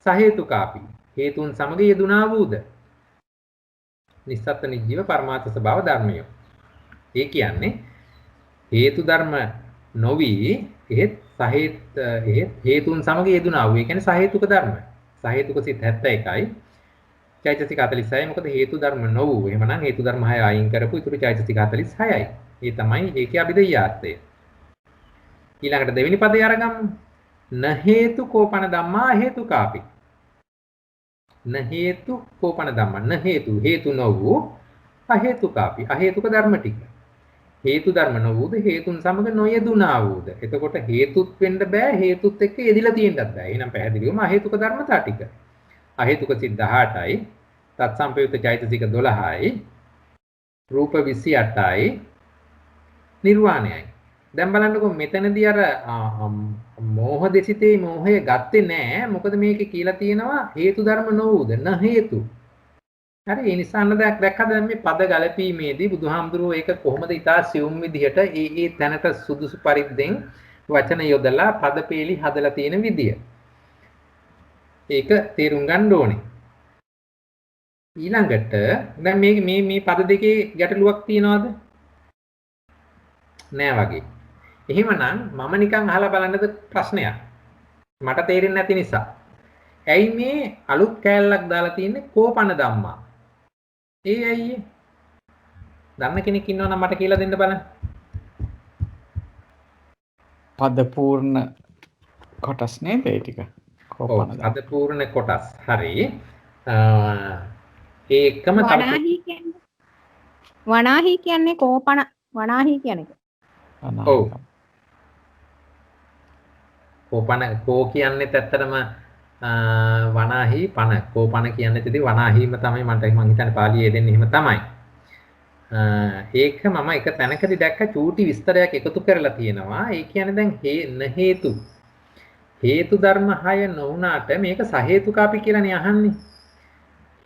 සහේතුකාපි හේතුන් සමග යෙදුනා වූද නිස්සත්ත්ව නිජීව පරමාර්ථ ස්වභාව ධර්මයෝ. ඒ කියන්නේ හේතු ධර්ම නොවි එහෙත් හේතුන් සමග යෙදුනා වූ. ඒ කියන්නේ සහේතුක ධර්ම. සහේතුක සිත් 71යි. චෛතසික 46යි. මොකද හේතු ධර්ම නොවූ. එහෙමනම් හේතු ධර්ම 6 අයින් කරපු ඉතුරු චෛතසික 46යි. ඒ තමයි ඒකේ අභිධේයාර්ථය. ඊළඟට දෙවෙනි පදේ අරගමු. න හේතු කෝපන ධම්මා හේතුකාපි. න හේතු කෝපන ධම්මා න හේතු නොවූ අහේතුකාපි. අහේතුක ධර්ම ටික. හේතු ධර්ම නොවූද හේතුන් සමග නොයෙදුනා වූද. එතකොට හේතුත් වෙන්න බෑ හේතුත් එක්ක යෙදිලා තියෙන්නත් බෑ. එහෙනම් පැහැදිලිවම අහේතුක ධර්මතා ටික. අහේතුක සිත් 18යි. තත්සම්පයුක්ත චෛතසික 12යි. රූප 28යි. නිර්වාණයයි. දැන් බලන්නකෝ මෙතනදී අර මෝහ දෙසිතේ මෝහය ගත්තේ නෑ. මොකද මේකේ කියලා තියෙනවා හේතු ධර්ම නොවුද න හේතු. හරි ඒ නිසා අන්න දැක්කද දැන් මේ පද ගලපීමේදී බුදුහාමුදුරුවෝ ඒක කොහොමද ඊටා සියුම් විදිහට ඒ තැනට සුදුසු පරිද්දෙන් වචන යොදලා පදපේලි හදලා තියෙන විදිය. ඒක තේරුම් ගන්න ඕනේ. ඊළඟට දැන් මේ පද දෙකේ ගැටලුවක් තියනවද? නෑ වගේ. එහෙමනම් මම නිකන් අහලා බලන්නද ප්‍රශ්නයක්. මට තේරෙන්නේ නැති නිසා. ඇයි මේ අලුත් කෑල්ලක් දාලා තියන්නේ කෝපන ධම්මා? ඒ ඇයි? දන්න කෙනෙක් ඉන්නවා නම් මට කියලා දෙන්න බලන්න. පද පූර්ණ කොටස් නේද ඒ ටික? කෝපන අද පූර්ණ කොටස්. හරි. ඒකම වනාහි කියන්නේ වනාහි කියන්නේ කෝපන වනාහි කියන එක. ඔව්. කෝපන කෝ කියන්නේත් ඇත්තටම වනාහි පන කෝපන කියන්නේත් ඉතින් වනාහිම තමයි මම හිතන්නේ පාලියේ දෙන්නේ එහෙම තමයි. ඒක මම එක තැනකදී දැක්ක චූටි විස්තරයක් එකතු කරලා තියෙනවා. ඒ කියන්නේ දැන් හේතු හේතු ධර්ම 6 නොවුනාට මේක සහේතුක අපි කියලානේ අහන්නේ.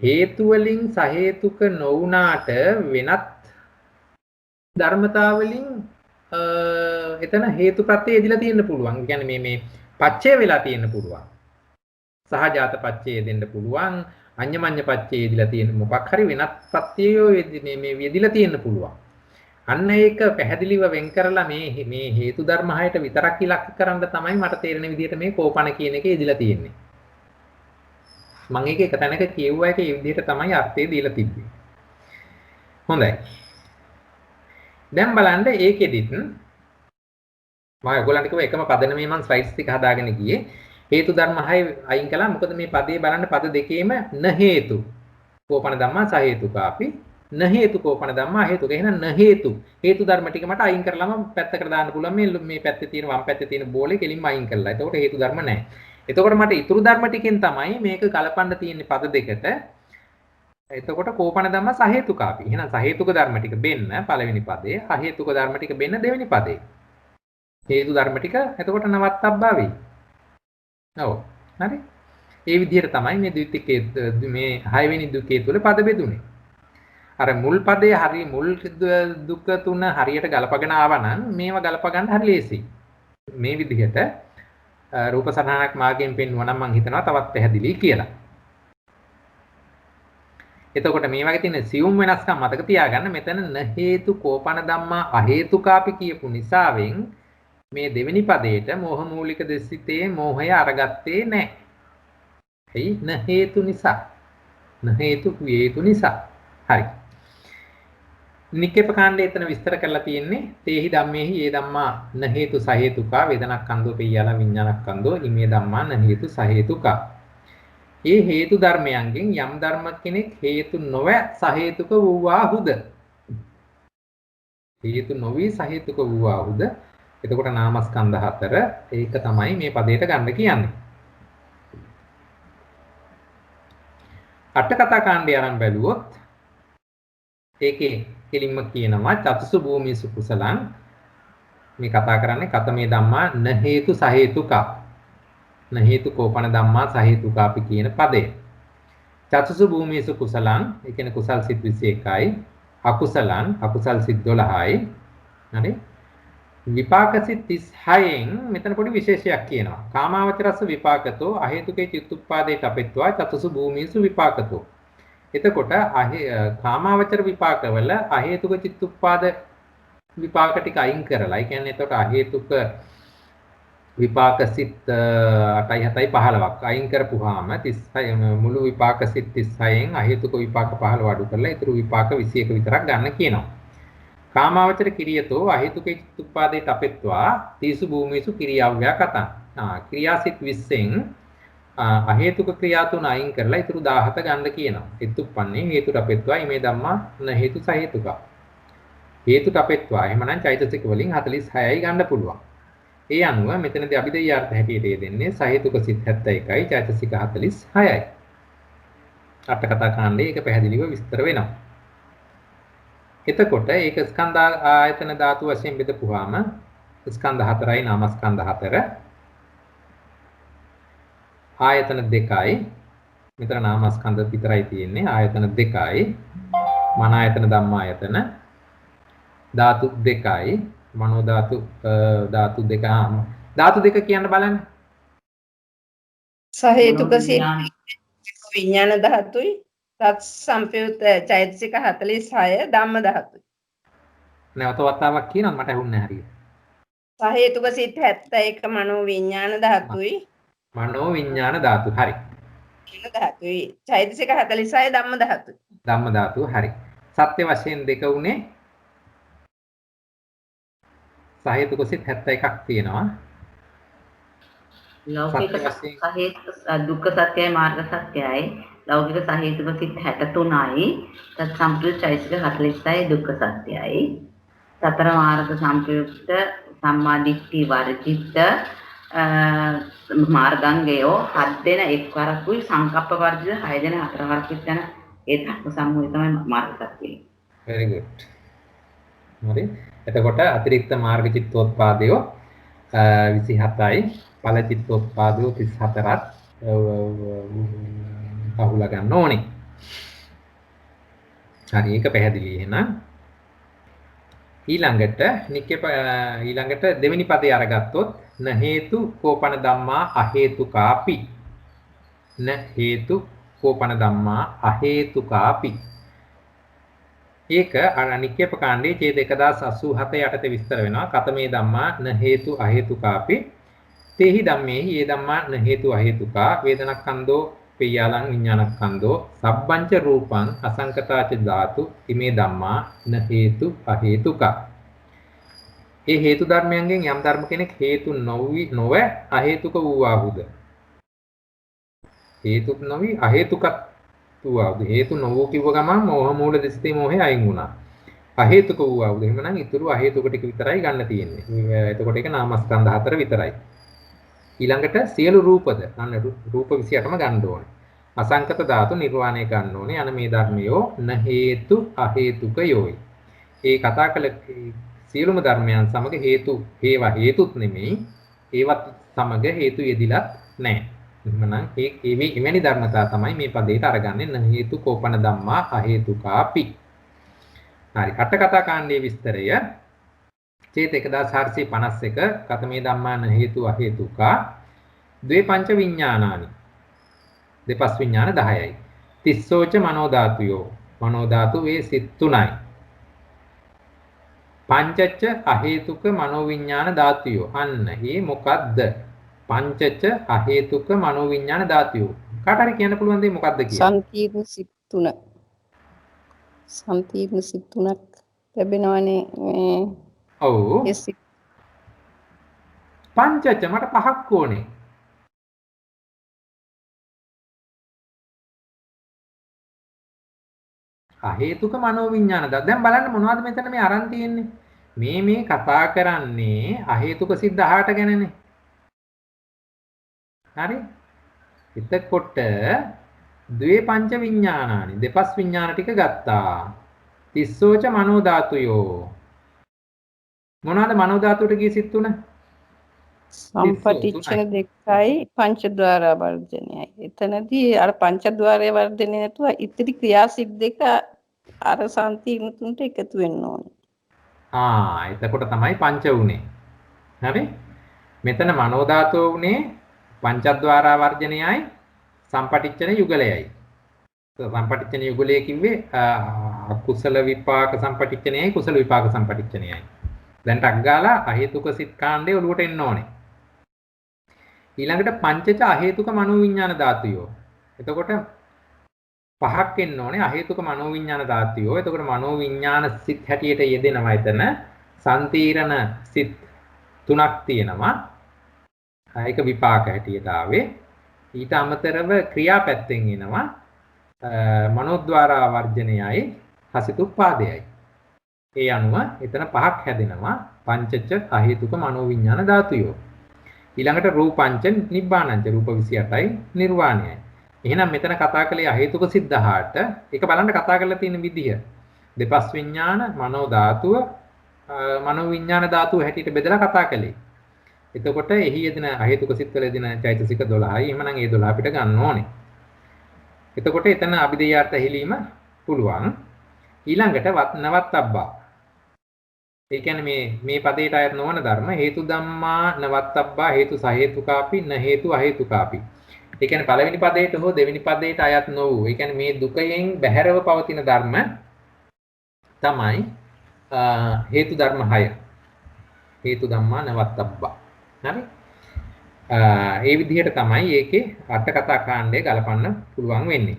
හේතු වලින් සහේතුක නොවුනාට වෙනත් ධර්මතා වලින් එතන හේතුපත්‍ය යෙදিলা තියෙන්න පුළුවන්. කියන්නේ මේ පච්චය වෙලා තියෙන්න පුළුවන්. සහජාත පච්චය දෙන්න පුළුවන්. අඤ්ඤමඤ්ඤ පච්චය යෙදিলা තියෙන මොකක් හරි වෙනත් පත්‍යයෝ මේ යෙදিলা තියෙන්න පුළුවන්. අන්න ඒක පැහැදිලිව වෙන් කරලා මේ හේතු ධර්ම 6ට විතරක් ඉලක්ක කරන්න තමයි මට තේරෙන විදිහට මේ කෝපන කියන එක යෙදিলা තියෙන්නේ. මම ඒක එක තැනක කියුවා ඒක මේ විදිහට තමයි අර්ථය දීලා තිබ්බේ. හොඳයි. දැන් බලන්න ඒකෙදිත් මම ඔයගොල්ලන්ට කිව්වා එකම පදනමේ මම ස්ලයිඩ්ස් ටික හදාගෙන ගියේ. හේතු ධර්ම 6 අයින් කළා. මොකද මේ පදේ බලන්න පද දෙකේම න හේතු. කෝපන ධම්මා සහේතුකාපි න හේතු කෝපන ධම්මා හේතුක. එහෙනම් න හේතු. හේතු ධර්ම ටික මට අයින් කරලාම පැත්තකට දාන්න පුළුවන්. මේ පැත්තේ තියෙන වම් පැත්තේ තියෙන බෝලේ කෙලින්ම අයින් කළා. එතකොට හේතු ධර්ම නැහැ. එතකොට මට ඉතුරු ධර්ම ටිකෙන් තමයි මේක ගලපන්න තියෙන්නේ පද දෙකට. එතකොට කෝපන ධම්ම සහේතුකාපි. එහෙනම් සහේතුක ධර්ම ටික බෙන්න පළවෙනි පදේ, අහේතුක ධර්ම ටික බෙන්න දෙවෙනි පදේ. හේතු ධර්ම ටික එතකොට නවත්තබ්බා වෙයි. ඔව්. හරි. ඒ විදිහට තමයි මේ ද්විතිකයේ මේ 6 වෙනි දුකේ තුල පද බෙදුනේ. අර මුල් පදේ හරි මුල් දුක තුන හරියට ගලපගෙන ආවා නම් මේවා ගලප ගන්න හරි ලේසියි. මේ විදිහට රූප සටහනක් මාර්ගයෙන් පෙන්වුවා නම් මම හිතනවා තවත් පැහැදිලි කියලා. එතකොට මේ වගේ තියෙන සියුම් වෙනස්කම් මතක තියාගන්න මෙතන න හේතු කෝපන ධම්මා අහේතුකාපි කියපු නිසාවෙන් මේ දෙවෙනි පදේට මෝහ මූලික දෙසිතේ මෝහය අරගත්තේ නැහැ. එයි න හේතු නිසා. න හේතු හේතු නිසා. හරි. නික්කේප කාණ්ඩයේ එතන විස්තර කරලා තියෙන්නේ තේහි ධම්මේහි ඒ ධම්මා න හේතු සහේතුකා වේදනක්ඛන්தோ පියලා විඥානක්ඛන්தோ ඉමේ ධම්මා න හේතු සහේතුකා. ඒ හේතු ධර්මයන්ගෙන් යම් ධර්ම කෙනෙක් හේතු නොව සහේතුක වූවාහුද? හේතු නොවි සහේතුක වූවාහුද? එතකොට නාමස්කන්ධ 4 ඒක තමයි මේ පදයට ගන්න කියන්නේ. අට කතා කාණ්ඩය අරන් බැලුවොත් ඒකේ කෙලින්ම කියනවා චතුසු භූමිසු කුසලං මේ කතා කරන්නේ කතමේ ධම්මා න හේතු සහේතුකා න හේතු කෝපන ධම්මා සහේතුකාපි කියන පදේ. චතුසු භූමිසු කුසලං ඒ කියන්නේ කුසල් සිත් 21යි අකුසලං අකුසල් සිත් 12යි. හරි. විපාක සිත් 36න් මෙතන පොඩි විශේෂයක් කියනවා. කාමාවචරස්ස විපාකතෝ අහේතුකේ චිත්තුප්පාදේට අපෙත්වා චතුසු භූමිසු විපාකතෝ. එතකොට කාමාවචර විපාකවල අහේතුක චිත්තුප්පාද විපාක ටික අයින් කරලා, ඒ කියන්නේ එතකොට අහේතුක විපාක සිත් 8යි 7යි 15ක් අයින් කරපුවාම 36 මුළු විපාක සිත් 36න් අහේතුක විපාක 15 අඩු කරලා ඊටු විපාක 21 විතරක් ගන්න කියනවා. කාමාවචර කිරියතෝ අහේතුකේ චිත්තුප්පාදේට අපෙත්වා තීසු භූමිසු කිරියාව්‍යා කතං. ක්‍රියාසිත 20න් අහේතුක ක්‍රියා තුන අයින් කරලා ඊටු 17 ගන්න කියනවා. ඉත්තුප්පන්නේ හේතුට අපෙත්වා ඉමේ ධම්මා න හේතු සහේතුක. හේතුට අපෙත්වා එහෙමනම් චෛතසික වලින් 46යි ගන්න පුළුවන්. ඒ අනුව මෙතනදී අභිධේයාර්ථ හැටියට දෙන්නේ සහේතුක සිත් 71යි චෛතසික 46යි. අට කතා කාණ්ඩේ ඒක පැහැදිලිව විස්තර වෙනවා. එතකොට ඒක ස්කන්ධ ආයතන ධාතු වශයෙන් බෙදපුවාම ස්කන්ධ 4යි නාමස්කන්ධ 4. ආයතන 2යි. මෙතන නාමස්කන්ධ විතරයි තියෙන්නේ. ආයතන 2යි. මන ආයතන ධම්මායතන. ධාතු 2යි. මනෝ ධාතු ධාතු 2. ධාතු 2 කියන්න බලන්න. සහේතුක විඥාන ධාතුයි තත් සම්පයුත් චෛතසික 46 ධම්ම ධාතුයි. නැවත වතාවක් කියනවා මට ඇහුන්නේ නැහැ හරියට. සහේතුක සිත් 71 මනෝ විඥාන ධාතුයි. මනෝ විඥාන ධාතු හරි. ධාතුයි. චෛතසික 46 ධම්ම ධාතුයි. ධම්ම ධාතුව හරි. සත්‍ය වශයෙන් දෙක උනේ සහේතුක සිත් 71ක් තියෙනවා. ලෞකික සහේතුක දුක්ඛ සත්‍යයි මාර්ග සත්‍යයි ලෞකික සහේතුක සිත් 63යි තත් සම්ප්‍රයුක්ත චෛතසික 46යි දුක්ඛ සත්‍යයි සතර මාර්ග සම්ප්‍රයුක්ත සම්මාදිට්ඨි වර්ජිත මාර්ගංගයෝ 7 දෙන එක්වරකුයි සංකප්ප වර්ජිත 6 දෙන හතරවරකුයි යන ඒ ධර්ම සමූහය තමයි මාර්ග සත්‍යය. very good. හරි. එතකොට අතිරික්ත මාර්ග චිත්තෝත්පාදයෝ 27යි ඵල චිත්තෝත්පාදයෝ 34ක් අහුලා ගන්න ඕනේ. හරි ඒක පැහැදිලි එහෙනම් ඊළඟට දෙවෙනි පදේ අරගත්තොත් න හේතු කෝපන ධම්මා අහේතුකාපි න හේතු කෝපන ධම්මා අහේතුකාපි ඒක නික්කේප කාණ්ඩයේ ඡේද 1087 යටතේ විස්තර වෙනවා කතමේ ධම්මා න හේතු අහේතුකාපි තේහි ධම්මේහි ඒ ධම්මා න හේතු අහේතුකා වේදනක්ඛන්தோ පේයාලං විඥානක්ඛන්தோ සබ්බංච රූපං අසංකතාච ධාතු ඉමේ ධම්මා න හේතු අහේතුකා ඒ හේතු ධර්මයන්ගෙන් යම් ධර්ම කෙනෙක් හේතු නොව අහේතුක වූවාහුද හේතුක් නොවි අහේතුකත් වූවාහුද හේතු නොවෝ කිව්ව ගමන් මෝහ මූල දෙසිතේ මෝහය අයින් වුණා අහේතුක වූවාහුද එහෙමනම් ඊතුරු අහේතුක ටික විතරයි ගන්න තියෙන්නේ එතකොට ඒක නාමස්කන්ධ 4 විතරයි ඊළඟට සියලු රූපද අන්න රූප 28ම ගන්න ඕනේ අසංකත ධාතු නිර්වාණය ගන්න ඕනේ අන මේ ධර්මයෝ න හේතු අහේතුකයෝයි ඒ කතා කළ සියලුම ධර්මයන් සමග හේතු හේවා හේතුත් නෙමෙයි ඒවත් සමග හේතු යෙදිලත් නැහැ එහෙනම් එවැනි ධර්මතා තමයි මේ පදේට අරගන්නේ න හේතු කෝපන ධම්මා අහේතුකාපි හරි අට කතා කාණ්ඩයේ විස්තරය චේත 1451 කතමේ ධම්මාන හේතු අහේතුකා ද්වේ පංච විඥානානි දෙපස් විඥාන 10යි තිස්සෝච මනෝ ධාතුයෝ මනෝ ධාතු වේ සිත් 3යි පංචච්ච අහේතුක මනෝ විඥාන ධාතුයෝ අන්න ඒ මොකද්ද පංචච්ච අහේතුක මනෝ විඥාන ධාතුයෝ කාට හරි කියන්න පුළුවන් දේ මොකද්ද කියලා සංකීර්ණ සිත් 3 සංකීර්ණ සිත් 3ක් ලැබෙනවනේ මේ ඔව් ඒ සිත් පංචච්ච මට පහක් ඕනේ අහේතුක මනෝ විඥාන දැන් බලන්න මොනවද මෙතන මේ අරන් තියෙන්නේ මේ කතා කරන්නේ අහේතුක සිත් 18 ගැනනේ හරි එතකොට ද්වේ පංච විඥානානි දෙපස් විඥාන ටික ගත්තා තිස්සෝච මනෝ ධාතුයෝ මොනවාද මනෝ ධාතුවට ගිය සිත් තුන සම්පටිච්ඡන දෙකයි පංචද්වාර වර්ධනයයි. එතනදී අර පංචද්වාරය වර්ධනය නැතුව ඉතිරි ක්‍රියාසිට දෙක අර සංකීර්ණ තුනට එකතු වෙන්න ඕනේ. එතකොට තමයි පංච උනේ. හරි? මෙතන මනෝ ධාතුව උනේ පංචද්වාර වර්ධනයයි සම්පටිච්ඡන යුගලයයි. සම්පටිච්ඡන යුගලය කිව්වේ කුසල විපාක සම්පටිච්ඡනයයි කුසල විපාක සම්පටිච්ඡනයයි. දැන් ටක් ගාලා අහේතුක සිත් කාණ්ඩේ ඔලුවට එන්න ඕනේ. ඊළඟට පංචච අහේතුක මනෝ විඥාන ධාතුයෝ. එතකොට පහක් එන්න ඕනේ අහේතුක මනෝ විඥාන ධාතුයෝ. එතකොට මනෝ විඥාන සිත් හැටියට යෙදෙනවා එතන. සම්තීරණ සිත් තුනක් තියෙනවා. ඒක විපාක හැටියට ආවේ. ඊට අමතරව ක්‍රියාපැත්තෙන් එනවා මනෝද්වාරා වර්ජනයයි හසිතුප්පාදයයි. ඒ අනුව එතන පහක් හැදෙනවා පංචච්ච අහේතුක මනෝ විඥාන ධාතුයෝ. ඊළඟට රූපංච නිබ්බානංච රූප 28යි නිර්වාණයයි. එහෙනම් මෙතන කතා කළේ අහේතුක සිත් 18. ඒක බලන්න කතා කරලා තියෙන විදිහ. දෙපස් විඥාන මනෝ ධාතුව මනෝ විඥාන ධාතුව හැටියට බෙදලා කතා කළේ. එතකොට එහි යෙදෙන අහේතුක සිත්වල යෙදෙන චෛතසික 12යි. එහෙමනම් ඒ 12 අපිට ගන්න ඕනේ. එතකොට එතන අභිදේයාර්ථ හිලීම පුළුවන්. ඊළඟට නවත්තබ්බා. ඒ කියන්නේ මේ පදයට අයත් නොවන ධර්ම හේතු ධම්මා නවත්තබ්බා හේතු සහේතුකාපි න හේතු අහේතුකාපි. ඒ කියන්නේ පළවෙනි පදයට හෝ දෙවෙනි පදයට අයත් නොවූ. ඒ කියන්නේ මේ දුකයෙන් බැහැරව පවතින ධර්ම තමයි හේතු ධර්ම 6. හේතු ධම්මා නවත්තබ්බා. හරි? ඒ විදිහට තමයි ඒකේ අට කතා කාණ්ඩය ගලපන්න පුළුවන් වෙන්නේ.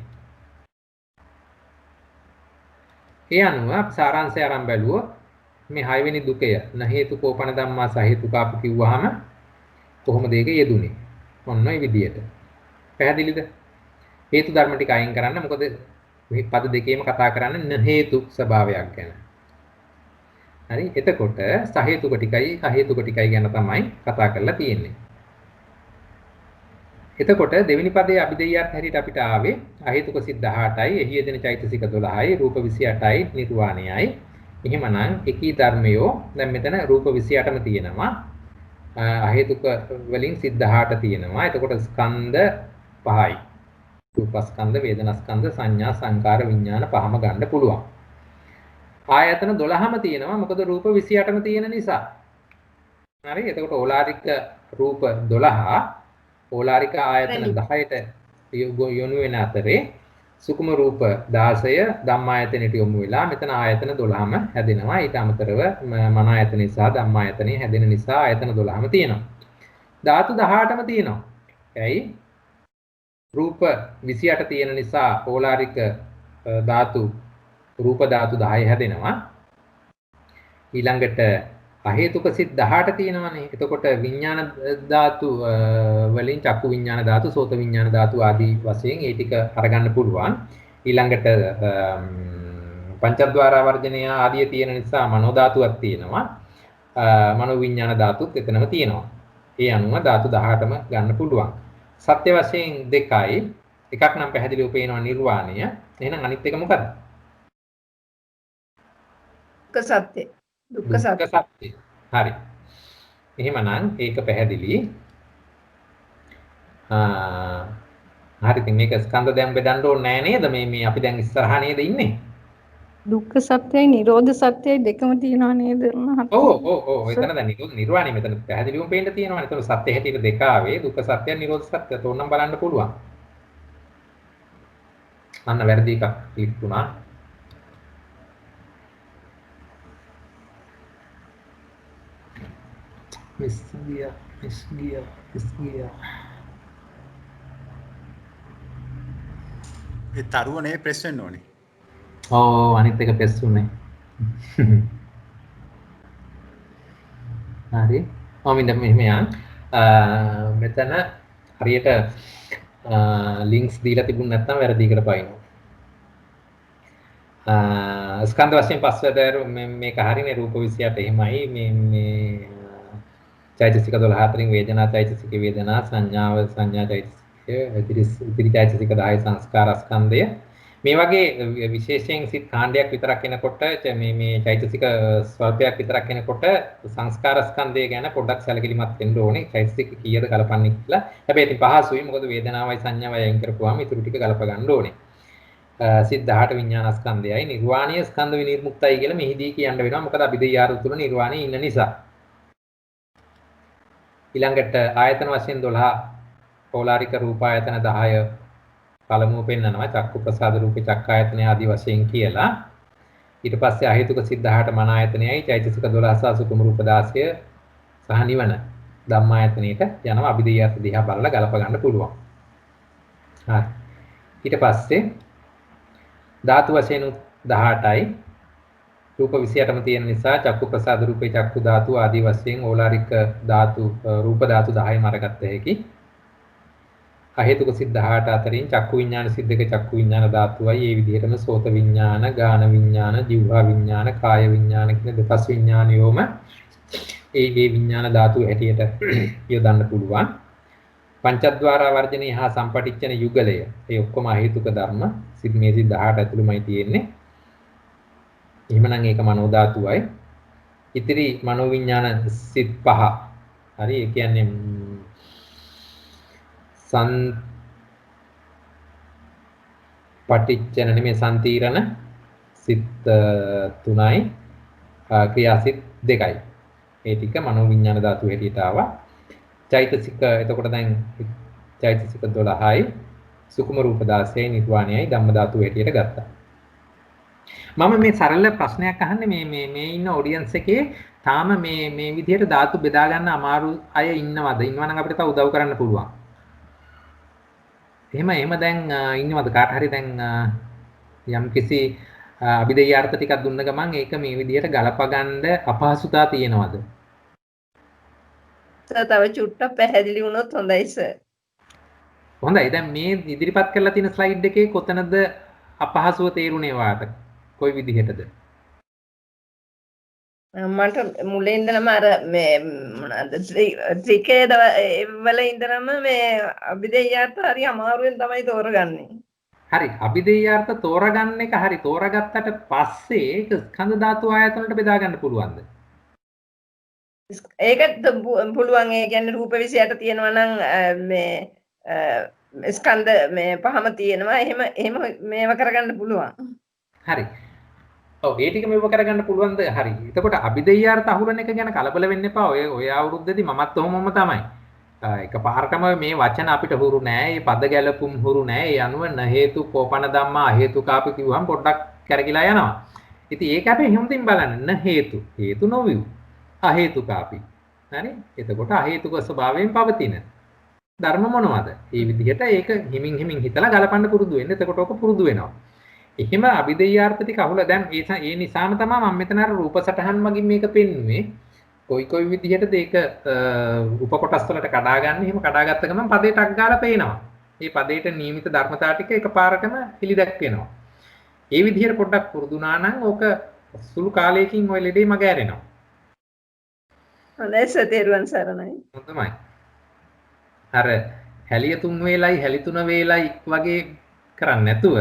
ඒ අනුව සාරාංශය අරන් බැලුවොත් මේ 6 වෙනි දුකය න හේතුකෝපන ධම්මා සහේතුකාපි කිව්වහම කොහොමද ඒක යෙදුනේ? ඔන්න ඔය විදිහට. පැහැදිලිද? හේතු ධර්ම ටික අයින් කරන්න. මොකද මේ පද දෙකේම කතා කරන්නේ න හේතු ස්වභාවයක් ගැන. හරි? එතකොට සහේතුක ටිකයි අහේතුක ටිකයි ගැන තමයි කතා කරලා තියෙන්නේ. එතකොට දෙවෙනි පදයේ අභිදේයාර්ථ හැටියට අපිට ආවේ අහේතුක සිත් 18යි, එහි යෙදෙන චෛතසික 12යි, රූප 28යි, නිර්වාණයයි. එහෙමනම් එකී ධර්මයෝ දැන් මෙතන රූප 28ම තියෙනවා. අහේතුක වලින් සිත් 18 තියෙනවා. එතකොට ස්කන්ධ 5යි. රූපස්කන්ධ, වේදනාස්කන්ධ, සංඥා, සංකාර, විඥාන පහම ගන්න පුළුවන්. ආයතන 12ම තියෙනවා. මොකද රූප 28ම තියෙන නිසා. හරි? එතකොට ඕලාරික රූප 12 ඕලාරික ආයතන 10ට යොමු වෙන අතරේ සුකුම රූප 16 ධම්මායතනෙට යොමු වෙලා මෙතන ආයතන 12ම හැදෙනවා. ඊට අමතරව මන ආයතනෙ සහ ධම්මායතනෙ හැදෙන නිසා ආයතන 12ම තියෙනවා. ධාතු 18ම තියෙනවා. ඇයි? රූප 28 තියෙන නිසා ඕලාරික ධාතු රූප ධාතු 10 හැදෙනවා. ඊළඟට අහේතුක සිත් 18 තියෙනවානේ. එතකොට විඥාන ධාතු වලින් චක්කු විඥාන ධාතු, සෝත විඥාන ධාතු ආදී වශයෙන් ඒ ටික අරගන්න පුළුවන්. ඊළඟට පංචද්වාර වර්ජනය ආදී තියෙන නිසා මනෝ ධාතුවක් තියෙනවා. මනෝ විඥාන ධාතුත් එතනම තියෙනවා. ඒ අනුව ධාතු 18ම ගන්න පුළුවන්. සත්‍ය වශයෙන් දෙකයි. එකක් නම් පැහැදිලිව පේනවා නිර්වාණය. එහෙනම් අනිත් එක මොකද්ද? දුක්ඛ සත්‍ය. දුක්ඛ සත්‍ය. හරි. එහෙමනම් ඒක පැහැදිලි. හරි ඉතින් මේක ස්කන්ධ දැන් බෙදන්න ඕනේ නෑ නේද? මේ අපි දැන් ඉස්සරහා නේද ඉන්නේ? දුක්ඛ සත්‍යයි නිරෝධ සත්‍යයි දෙකම තියෙනවා නේද? ඔව් එතන දැන් නිර්වාණය මෙතන පැහැදිලිවම පේන්න තියෙනවා. එතන සත්‍ය හැටියට දෙක ආවේ දුක්ඛ සත්‍ය නිරෝධ සත්‍ය තෝරනම් බලන්න පුළුවන්. අන්න වැරදි එකක් තිබුණා. මිස් ගියා. ඒ තරුව නේ ප්‍රෙස් වෙන්න ඕනේ. ඔව් අනිත් එක ප්‍රෙස් උනේ. හරි. මෙහෙම යන්. මෙතන හරියට ලින්ක්ස් දීලා තිබුණ නැත්නම් වැරදිකට පයින්නවා. ස්කන්ධ වශයෙන් පස්වැදෑරු මේක හරිනේ රූප 28 එහෙමයි මේ චෛතසික 12 අතරින් වේදනා චෛතසික වේදනා සංඥාව සංඥා චෛතසිකය ඉතිරි චෛතසික 10 සංස්කාර ස්කන්ධය මේ වගේ විශේෂයෙන් සිත් කාණ්ඩයක් විතරක් එනකොට මේ චෛතසික ස්වල්පයක් විතරක් එනකොට සංස්කාර ස්කන්ධය ගැන පොඩ්ඩක් සැලකිලිමත් වෙන්න ඕනේ චෛතසික කීයද කලපන්නේ කියලා. හැබැයි ඉතින් පහසුයි මොකද වේදනාවයි සංඥාවයි අයින් කරපුවාම ඊටු ටික ගලප ගන්න ඕනේ. සිත් 18 විඥාන ස්කන්ධයයි නිර්වාණීය ස්කන්ධ විනිර්මුක්තයි කියලා මෙහිදී කියන්න වෙනවා. මොකද අභිදේයාර තුල නිර්වාණයේ ඉන්න නිසා. ඊළඟට ආයතන වශයෙන් 12 ඕලාරික රූපායතන 10 පළමුව පෙන්නනවා චක්කු ප්‍රසාද රූපේ චක්කායතන ආදී වශයෙන් කියලා. ඊට පස්සේ අහේතුක සිත් 18 මන ආයතනයයි චෛතසික 12 සහ සුකුම රූප 16 සහ නිවන ධම්මායතනෙට යනවා. අභිදේයාර්ථ දිහා බලලා ගලප ගන්න පුළුවන්. හරි. ඊට පස්සේ ධාතු වශයෙන් 18යි රූප 28ම තියෙන නිසා චක්කු ප්‍රසාද රූපේ චක්කු ධාතු ආදී වශයෙන් ඕලාරික ධාතු රූප ධාතු 10ම අරගත්ත හැකි. අහේතුක සිත් 18 අතරින් චක්කු විඥාන සිත් දෙක චක්කු විඥාන ධාතුවයි. ඒ විදිහටම සෝත විඥාන, ගාන විඥාන, જીවහා විඥාන, කාය විඥාන කියන දෙපස් විඥානියෝම ඒ විඥාන ධාතු හැටියට යොදන්න පුළුවන්. පංචද්වාර වර්ජනය හා සම්පටිච්ඡන යුගලය. ඒ ඔක්කොම අහේතුක ධර්ම සිත් මේ සිත් 18 ඇතුළෙමයි තියෙන්නේ. එහෙමනම් ඒක මනෝ ධාතුවයි. ඉතිරි මනෝවිඤ්ඤාණ සිත් පහ. හරි ඒ කියන්නේ පටිච්චන නෙමෙයි සම්තිරණ සිත් 3යි ක්‍රියාසිත 2යි. ඒ ටික මනෝවිඤ්ඤාණ ධාතු හැටියට ආවා. චෛතසික එතකොට දැන් චෛතසික 12යි සුකුම රූප 16යි නිර්වාණයයි ධම්ම ධාතු හැටියට ගත්තා. මම මේ සරල ප්‍රශ්නයක් අහන්නේ මේ ඉන්න ඔඩියන්ස් එකේ තාම මේ විදිහට ධාතු බෙදා ගන්න අමාරු අය ඉන්නවද? ඉන්නවනම් අපිට තව උදව් කරන්න පුළුවන්. එහෙම දැන් ඉන්නවද කාට හරි දැන් යම් කිසි අභිදේයාර්ථ ටිකක් දුන්න ගමන් ඒක මේ විදිහට ගලපගන්න අපහසුතාව තියෙනවද? තව චුට්ටක් පැහැදිලි වුණොත් හොඳයි සර්. හොඳයි. දැන් මේ ඉදිරිපත් කරලා තියෙන ස්ලයිඩ් එකේ කොතනද අපහසුව තේරුනේ වාට? කොයි විදිහටද? මට මුලින් ඉඳලම අර මේ මොනවාද ත්‍රිකේද වල ඉඳලම මේ අභිදේයාර්ථ හරි අමාරුවෙන් තමයි තෝරගන්නේ. හරි. අභිදේයාර්ථ තෝරගන්න එක හරි තෝරගත්තට පස්සේ ඒක ස්කන්ධ ධාතු ආයතන වලට බෙදා ගන්න පුළුවන්ද? ඒකත් පුළුවන්. ඒ කියන්නේ රූප 28 තියෙනවා නම් මේ ස්කන්ධ මේ පහම තියෙනවා. එහෙම මේව කරගන්න පුළුවන්. හරි. ඔව් ඒ ටික මේව කරගන්න පුළුවන්ද? හරි. එතකොට අභිදේයාර්ථ අහුරන එක ගැන කලබල වෙන්න එපා. ඔය අවුරුද්දේදී මමත් ඔහොමම තමයි. එකපාරටම මේ වචන අපිට හුරු නෑ. මේ පද ගැලපුම් හුරු නෑ. ඒ අනුව න හේතු කෝපන ධම්මා හේතුකාපි කිව්වම පොඩ්ඩක් කැරකිලා යනවා. ඉතින් ඒක අපි හැමතින් බලන්න. න හේතු නොවිව්. අහේතුකාපි. හරි. එතකොට අහේතුක ස්වභාවයෙන් පවතින ධර්ම මොනවද? මේ විදිහට ඒක හිමින් හිතලා ගලපන්න පුරුදු වෙන්න. එතකොට ඔක පුරුදු වෙනවා. එහෙම අභිදේයාර්ථ ටික අහුලා දැන් ඒ නිසාම තමයි මම මෙතන අර රූප සටහන් මගින් මේක පෙන්නුවේ. කොයි විදිහටද ඒක උපකොටස් වලට කඩාගන්නේ. එහෙම කඩාගත්ත ගමන් පදේට අක් ගාලා පේනවා. මේ පදේට නියමිත ධර්මතා ටික එකපාරටම පිළිදැක් වෙනවා. ඒ විදිහට පොඩ්ඩක් පුරුදු වුණා නම් ඕක සුළු කාලයකින් ওই ලෙඩේ මග ඇරෙනවා. හොඳයි සර් තෙරුවන් සරණයි. හොඳයි. අර හැලිය 3 වේලයි හැලි 3 වේලයි වගේ කරන්නේ නැතුව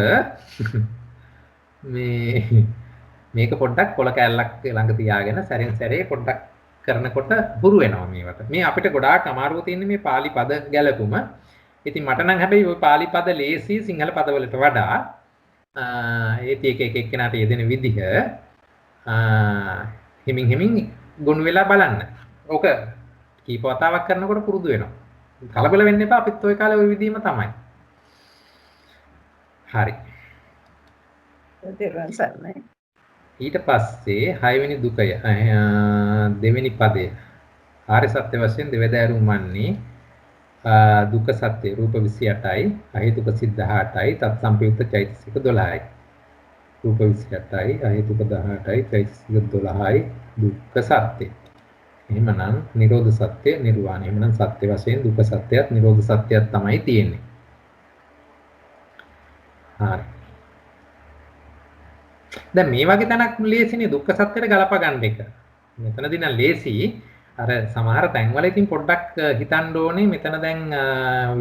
මේක පොඩ්ඩක් කොල කැල්ලක් ළඟ තියාගෙන සැරෙන් සැරේ පොඩ්ඩක් කරනකොට හුරු වෙනවා මේවට. මේ අපිට ගොඩාක් අමාරුව තියෙන්නේ මේ pāli පද ගැලපුම. ඉතින් මට නම් හැබැයි ওই pāli පද ලේසි සිංහල පදවලට වඩා ඒත් එක එක්කෙනාට යෙදෙන විදිහ හිමින් ගොනු වෙලා බලන්න. ඕක කීප වතාවක් කරනකොට පුරුදු වෙනවා. කලබල වෙන්න එපා. අපිත් ওই කාලේ ওই විදිහම තමයි. හරි. තෙරුවන් සරණයි. ඊට පස්සේ 6 වෙනි දුකය දෙවෙනි පදය ආර්ය සත්‍ය වශයෙන් දෙවදෑරුම් වන්නේ දුක්ඛ සත්‍ය රූප 28යි අහේතුක සිත් 18යි තත්සම්පයුක්ත චෛතසික 12යි රූප 28යි අහේතුක 18යි චෛතසික 12යි දුක්ඛ සත්‍ය. එහෙමනම් නිරෝධ සත්‍ය නිර්වාණය. එහෙමනම් සත්‍ය වශයෙන් දුක්ඛ සත්‍යයත් නිරෝධ සත්‍යයත් තමයි තියෙන්නේ. හරි. දැන් මේ වගේ තැනක් ලේසිනේ දුක්ඛ සත්‍යයට ගලප ගන්න එක. මෙතනදී නම් ලේසි. අර සමහර තැන්වල ඉතින් පොඩ්ඩක් හිතන්න ඕනේ. මෙතන දැන්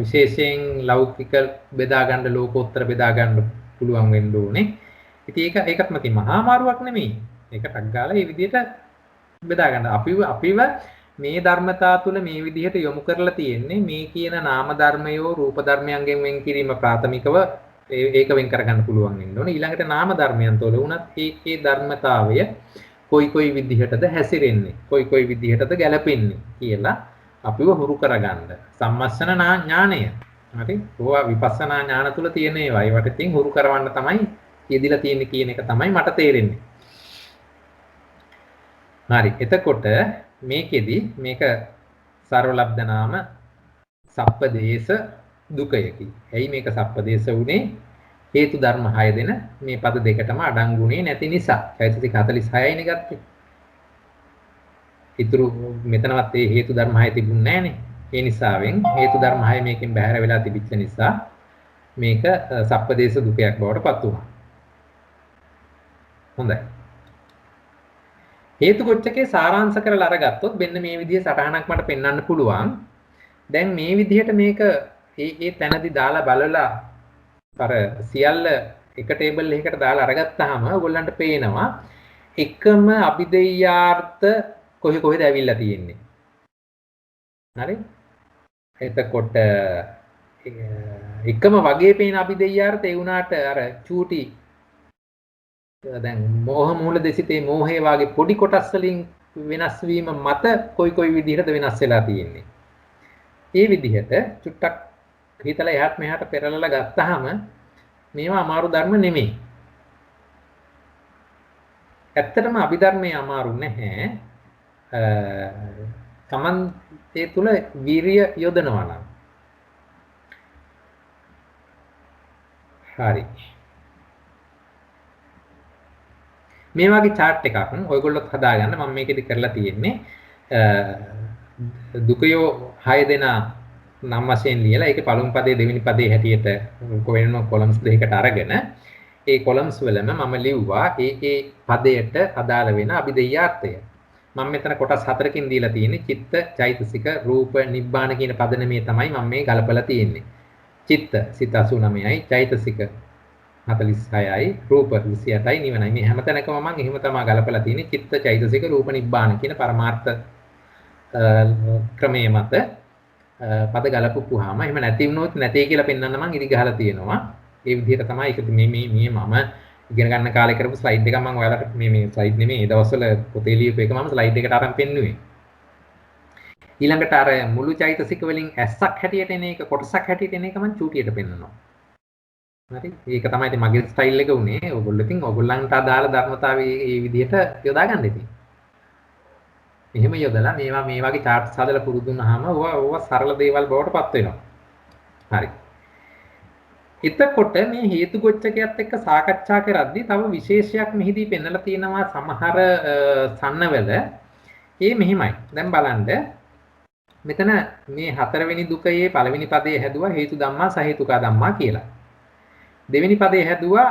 විශේෂයෙන් ලෞකික බෙදා ගන්න ලෝකෝත්තර බෙදා ගන්න පුළුවන් වෙන්න ඕනේ. ඉතින් ඒකත්ම තියෙන මහා අමාරුවක් නෙමෙයි. ඒක ටක් ගාලා මේ විදිහට බෙදා ගන්න. අපිව මේ ධර්මතා තුළ මේ විදිහට යොමු කරලා තියෙන්නේ මේ කියන නාම ධර්මයෝ රූප ධර්මයන්ගෙන් වෙන් කිරීම ප්‍රාථමිකව ඒක වෙන් කරගන්න පුළුවන් වෙන්න ඕනේ. ඊළඟට නාම ධර්මයන් තුළ උනත් ඒකේ ධර්මතාවය කොයි විදිහටද හැසිරෙන්නේ, කොයි විදිහටද ගැලපෙන්නේ කියලා අපිව හුරු කරගන්න. සම්මස්සන ඥානය. හරි. ඕවා විපස්සනා ඥාන තුළ තියෙන ඒවා. ඒවට ඉතින් හුරු කරවන්න තමයි යෙදිලා තියෙන්නේ කියන එක තමයි මට තේරෙන්නේ. හරි. එතකොට මේකෙදි මේක සර්වලබ්ධ නාම සප්පදේශ දුකයකි. එයි මේක සප්පදේශ උනේ හේතු ධර්ම 6 දෙන මේ පද දෙකටම අඩංගුනේ නැති නිසා. චෛතසික 46යිනේ ගත්තේ. ඊතුරු මෙතනවත් ඒ හේතු ධර්ම 6 තිබුණේ නැහනේ. ඒ නිසාවෙන් හේතු ධර්ම 6 මේකෙන් බැහැර වෙලා තිබිච්ච නිසා මේක සප්පදේශ දුකයක් බවට පත් වුණා. හොඳයි. හේතු කොච්චකේ සාරාංශ කරලා අරගත්තොත් මෙන්න මේ විදිහේ සටහනක් මට පෙන්වන්න පුළුවන්. දැන් මේ විදිහට මේක ඒ තැනදී දාලා බලලා අර සියල්ල එක ටේබල් එකකට දාලා අරගත්තාම ඔයගොල්ලන්ට පේනවා එකම අභිධේයාර්ථ කොහෙද ඇවිල්ලා තියෙන්නේ. හරි? එතකොට එකම වගේ පේන අභිධේයාර්ථ ඒ වුණාට අර චූටි දැන් මෝහ මූල දෙසිතේ මෝහේ වාගේ පොඩි කොටස් වලින් වෙනස් වීම මත කොයි විදිහටද වෙනස් වෙලා තියෙන්නේ. ඒ විදිහට චුට්ටක් හිතලා එහාට මෙහාට පෙරලලා ගත්තාම මේවා අමාරු ධර්ම නෙමෙයි. ඇත්තටම අභිධර්මයේ අමාරු නැහැ. තමන් ඒ තුල වීරිය යොදනවා නම්. හරි. මේ වගේ chart එකක් ඔයගොල්ලොත් හදාගන්න මම මේකෙදි කරලා තියෙන්නේ දුකයෝ 6 දෙනා නම් වශයෙන් ලියලා ඒකේ පළමු පදේ දෙවෙනි පදේ හැටියට කොහෙන්ම කොලම්ස් දෙකකට අරගෙන ඒ කොලම්ස් වලම මම ලිව්වා ඒ පදයට අදාළ වෙන අභිධේයාර්ථය. මම මෙතන කොටස් 4කින් දීලා තියෙන්නේ චිත්ත, චෛතසික, රූප, නිබ්බාන කියන පදනමේ තමයි මම මේ ගලපලා තියෙන්නේ. චිත්ත සිත 89යි, චෛතසික 46යි, රූප 28යි, නිවනයි. මේ හැමතැනකම මම එහෙම තමයි ගලපලා තියෙන්නේ. චිත්ත, චෛතසික, රූප, නිබ්බාන කියන පරමාර්ථ ක්‍රමයේ මත පද ගලපුවාම එහෙම නැති වුණොත් නැtei කියලා පෙන්වන්න මම ඉරි ගහලා තියෙනවා. ඒ විදිහට තමයි ඒක මේ මම ඉගෙන ගන්න කාලේ කරපු ස්ලයිඩ් එක මම ඔයාලට මේ ස්ලයිඩ් නෙමෙයි ඒ දවස්වල පොතේ ලියපු එක මම ස්ලයිඩ් එකට අරන් පෙන්නුවේ. ඊළඟට අර මුළු චෛතසික වලින් ඇස්සක් හැටියට එන එක කොටසක් හැටියට එන එක මම චූටියට පෙන්වනවා. හරි. ඒක තමයි ඉතින් මගේ ස්ටයිල් එක උනේ. ඕගොල්ලෝ ඉතින් ඕගොල්ලන්ට අදාළ ධර්මතාවයේ මේ විදිහට යොදා ගන්න ඉතින්. එහෙම යොදලා මේවා මේ වගේ charts හදලා පුරුදු වුණාම ඕවා සරල දේවල් බවට පත් වෙනවා. හරි. එතකොට මේ හේතු ගොච්ඡකයත් එක්ක සාකච්ඡා කරද්දී තව විශේෂයක් මෙහිදී පෙන්වලා තියෙනවා සමහර සන්නවල. ඒ මෙහිමයි. දැන් බලන්න මෙතන මේ හතරවෙනි දුකයේ පළවෙනි පදයේ හැදුවා හේතු ධම්මා සහේතුකා ධම්මා කියලා. දෙවෙනි පදයේ හැදුවා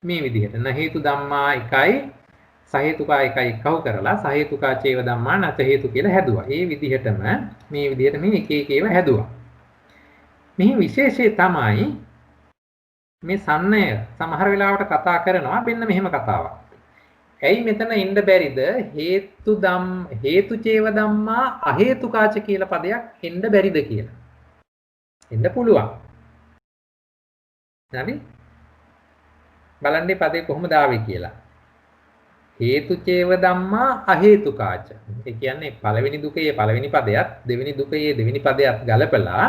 මේ විදිහට න හේතු ධම්මා එකයි සහේතුකා එකයි එකව කරලා සහේතුකා චේව ධම්මා නැත හේතු කියලා හැදුවා. ඒ විදිහටම මේ විදිහට මේ එක එක ඒවා හැදුවා. මෙහි විශේෂය තමයි මේ සන්නය සමහර වෙලාවට කතා කරනවා මෙන්න මෙහෙම කතාවක්. ඇයි මෙතන ඉන්න බැරිද හේතු චේව ධම්මා අහේතුකාච කියලා පදයක් එන්න බැරිද කියලා. එන්න පුළුවන්. හරි? බලන්න මේ පදේ කොහොමද ආවේ කියලා. හේතු චේව ධම්මා අහේතුකාච. ඒ කියන්නේ පළවෙනි දුකයේ පළවෙනි පදයක් දෙවෙනි දුකයේ දෙවෙනි පදයක් ගලපලා